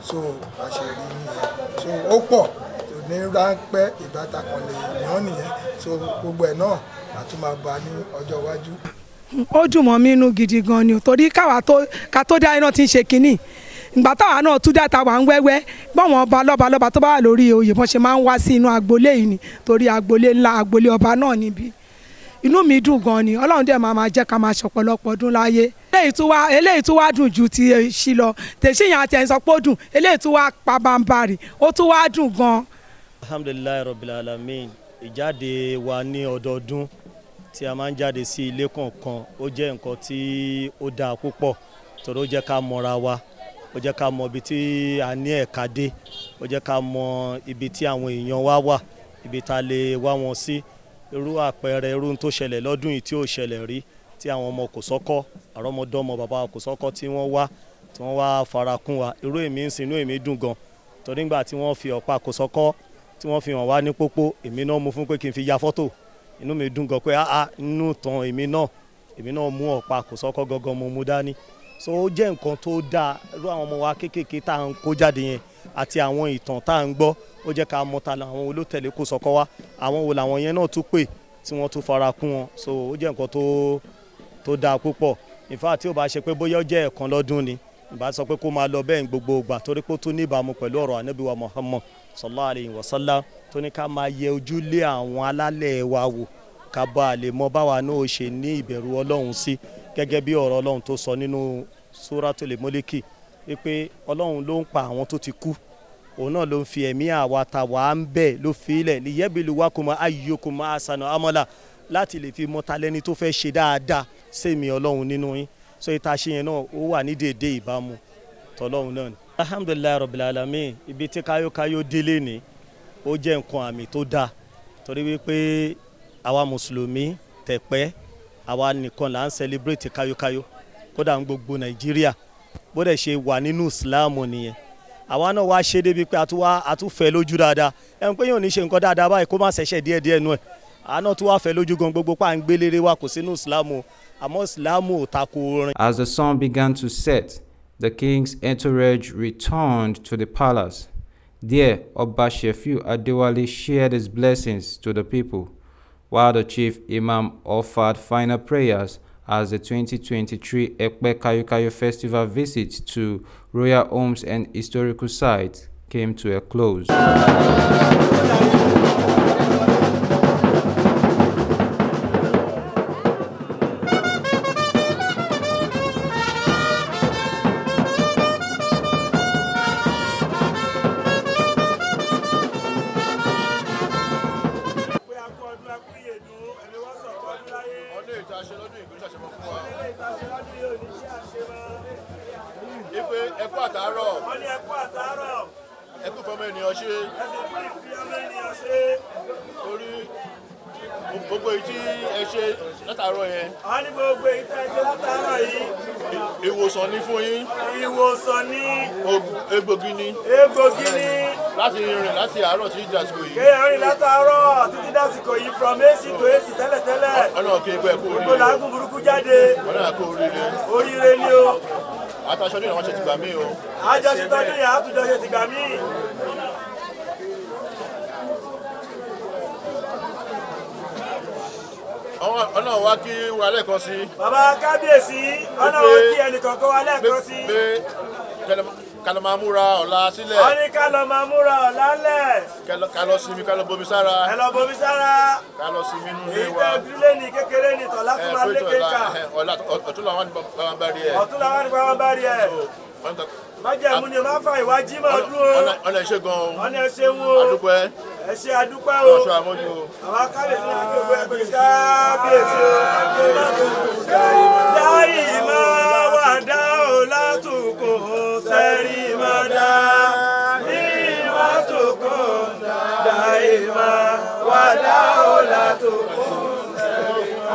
so bá ṣe rí nìyẹn so ó pọ̀ ní ráńpẹ́ ìbátakọ̀lẹ̀ èèyàn nìyẹn so gbogbo ẹ̀ náà àti máa bá ní ọjọ́ iwájú. ó dùn mọ́ mi inú gidi gan ni torí ká tó dá iná ti ń ṣe kínní ìgbà táwa náà tún dáta wà ń wẹ́wẹ́ báwọn ọba lọ́ba tó bá wà lórí oyè bọ́n ṣe máa ń wá sí inú agboolé yìí ni torí agboolé ńlá agboolé ọba náà níbí inú mi dùn gan ni Ọlọ́run dẹ̀ máa jẹ́ ká máa ṣọ̀pọ̀lọpọ̀ ọdún láyé eléyìí tún wá dùn ju ti ṣí lọ tèṣí yẹn àti ẹ̀ ń sọ pé ó dùn eléyìí tún wá pa bámbárì ó tún wá dùn gan. alhamdulilayi rabbil alamin ìjáde wa ní ọdọọdún tí a máa ń jáde sí ilé kọ̀ọ̀kan ó jẹ́ nǹkan tí ó dáa púpọ̀ torí ó jẹ́ ká mọra wa ó jẹ́ ká mọ ibi tí a ní ẹ̀ka dé ó jẹ́ ká mọ ibi tí àwọn èèyàn wa wà ibi tá a lè wá wọn sí irú àpẹẹrẹ irú tó ṣẹlẹ̀ lọ́dún yìí tí ó ṣẹlẹ̀ rí tí àwọn ọmọ Kòsọ́kọ́ àrọ́mọdọ́mọ bàbá Kòsọ́kọ́ tí wọ́n wá farakún wa irú èmi ń sin inú èmi dùn gan torí nígbà tí wọ́n fi ọ̀pá Kòsọ́kọ́ tí wọ́n fi hàn wá ní pópó èmi náà mú fún pé kí n fi ya fọ́tò inú mi dùn gan pé inú tán èmi náà mú ọ̀pá Kòsọ́kọ́ gangan mo mú dání so ó jẹ́ nǹkan tó dáa irú àwọn ọmọ wa kéékèèké tá à ń kó jáde yẹn àti àwọn ìtàn tá à ń gbọ́ ó jẹ́ ká mọ̀ ta àwọn olótẹ̀lé Kòsọ́kọ́ wá àwọn wo làwọn yẹn náà tún pè tí wọ́n tún fara kún wọn so ó jẹ́ nǹkan tó dáa púpọ̀ in fact tí ó bá ṣe pé bóyá ó jẹ́ ẹ̀kan lọ́dún ni ìbá sọ pé kó máa lọ bẹ́ẹ̀ gbogbo ìgbà torí pé ó tún níbàámu pẹ̀lú ọ̀rọ̀ Ànábì wa Muhammad sallallahu alayhi wa sallam tó ní ká máa yẹ ojú lé àwọn alálẹ̀ wa wò ká bá a lè mọ báwa náà ó ṣe ní ìbẹ̀rù Ọlọ́run sí gẹ́gẹ́ bí ọ̀rọ̀ Ọlọ́run tó sọ nínú Suratul Mulki wípé Ọlọ́run ló ń pa àwọn tó ti kú òun náà ló ń fi ẹ̀mí àwa ta wà ń bẹ̀ ló fi ilẹ̀ liyabluwakum ayyukum ahsanu amala láti lè fi mọ talẹ́ni tó fẹ́ ṣe dáadáa sẹ́mi Ọlọ́run nínú yín so ìta ṣe yẹn náà ó wà ní déédé ìbámu tọ́lọ́run náà ni. alhamdulilayi rabbil alamin ibi tí káyókáyó délé ni ó jẹ́ nǹkan àmì tó dáa torí wípé àwa mùsùlùmí tẹ̀pẹ́ àwa nìkan là ń celebrate káyókáyó kódà ń gbogbo Nàìjíríà bó dẹ̀ ṣe wà nínú ìsìláàmù nìyẹn àwa náà wá ṣe débi pé a tún fẹ́ lójú dáadáa ẹn pé yóò ní ṣe nǹkan dáadáa báyìí kó má ṣẹ̀ṣẹ̀ díẹ̀díẹ̀ nú ẹ̀ àná tún wá fẹ́ lójú gan gbogbo pa à ń gbélére wa kò sínú ìsìláàmù àmọ́ ìsìláàmù ò tako orin. As the sun began to set, the king's entourage returned to the palace. There, Oba Shefiu Adewale shared his blessings to the people, while the chief imam offered final prayers as the 2023 Epe Kayokayo Festival visit to royal homes and historical sites came to a close. Gbogbo ìtí ẹ ṣe látàárọ̀ yẹn. A ní gbogbo ìtí ẹ ṣe látàárọ̀ yìí. Ìwòsàn ni fún yín. Ìwòsàn ni. Egbògi ni. Egbògi ni. Láti rìn láti àárọ̀ títí dàsìkò yìí. Kéèyàn rìn látàárọ̀ títí dàsìkò yìí from AC to AC tẹ́lẹ̀tẹ́lẹ̀. Ọ̀nà kí egbò ẹ̀ kú oríire. Gbogbo làágùn burúkú jáde. Ọ̀nà kú oríire. Oríire ni o. Àtàṣọdún ìrànwọ́ ṣe ti gbà mí o. Àjọṣe tọdún yà á tún jọ ṣe ti gbà mí. Ọ̀nà wa kí wa lẹ́ẹ̀kan sí. Bàbá kábíyèsí ọ̀nà wa kí ẹnìkọ̀ọ̀kan wa lẹ́ẹ̀kan sí. Pé ká lọ máa múra ọ̀la sílẹ̀. Wọ́n ní ká lọ máa múra ọ̀la lẹ̀. Ká lọ sinmi ká lọ bomi sára. Ẹ lọ bomi sára. Ká lọ sinmi nínú ilé wa. Èyí tẹ́ ìdílé ní kékeré ní tọ̀lá fún wa lékè ká. Ọ̀tún làwọn ní bàbá bá rí ẹ̀. Ọ̀tún làwọn ní bàbá bá rí ẹ̀. májẹ̀mú ni má fa ìwà jí máa dúró. ọ̀nà ẹ̀ṣẹ̀ gan-an. ọ̀nà ẹ̀ṣẹ̀ wo. adúpẹ́. ẹ̀ṣẹ̀ adúpẹ́ o. ọ̀ṣọ́ àmójú o. àwọn kábíyèsí ní akéwì ẹgbẹ́ kábíyèsí o. dáì máa wà dá o látòkò sẹ́rí máa dá. ní látòkò dáì máa wà dá o látòkò.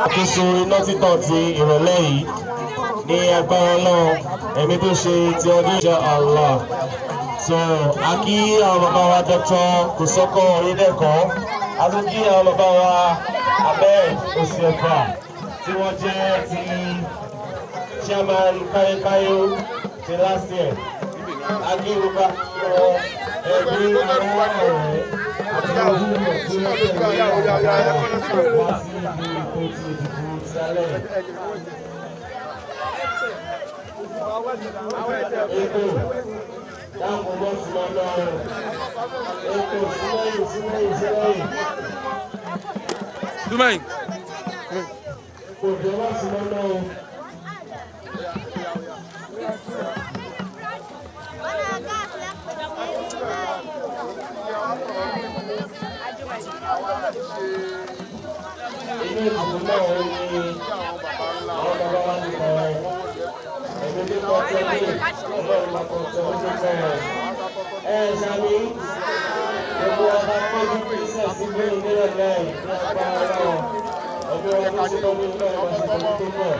àkóso iná títàn ti ìrọ̀lẹ́ yìí ní agbára náà ẹ̀mí tó ṣe ti ọdún ìjọ Allah. So a kí àwọn bàbá wa Dr. Kòsọ́kọ́ Oyèdèkọ́, a tún kí àwọn bàbá wa Abel Osiẹ̀fà tí wọ́n jẹ́ ti chairman Kayokayo ti last year. A kí gbogbo àwọn ẹbí ará ọ̀rẹ́ àti ojúlùmọ̀ tí wọ́n tẹ̀lé àwọn bàbá wá sí ibi ètò ìdìbò ìsàlẹ̀. Dáàbò bọ́ sí lọ́dọ̀ ètò sílẹ̀yìn. Túmẹ̀yìn. Kò jẹ́ wá sí lọ́dọ̀ ilé ìdìbò náà ó ní àwọn bàbá wa ti kọ̀ ẹ̀mí tó kọ́ tẹ́lẹ̀ ọlọ́run máa kọ́ tẹ́ ọdún bẹ́ẹ̀. Ṣàmì gbogbo ọba pẹ́ẹ́jú pèsè sí gbé ìdílé lẹ́yìn ní agbára náà ọdún ọdún sí lọ́dún náà ìwọ̀n ṣe tó bọ̀.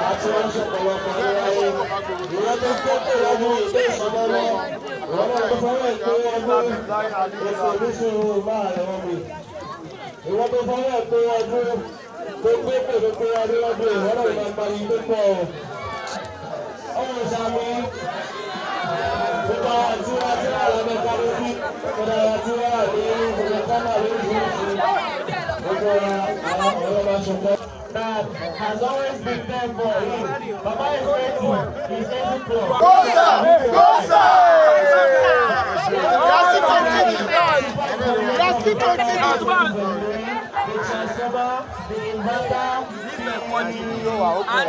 Àti wọ́n ṣe pọ̀lọpọ̀ ní ayé ìwọ́n tó kéèké lọ́dún ìgbé ìsọdọ́ lọ ìwọ́n náà tó fọwọ́ ìpé ọdún èsì oníṣòro máa rẹ̀ wọ́n mi. Ìwọ́n tó fọwọ́ ìpé ọdún tó gbé pèlú pé ọdún lọ́dún ìwọ́n náà máa parí tó pọ̀ ọmọ ìṣàmì gbogbo àwọn tí wọ́n ti rà lọ́dọ̀ kárí sí gbogbo àwọn tí wọ́n rà ní gbogbo kánà lóríṣiríṣi gbogbo àwọn ọ̀rọ̀ máa ṣọ̀pọ̀. That has always been there for him. Baba is ready. He's ready to go. Go sir! Go sir! Just continue. Just continue. The transformer, the inverter, and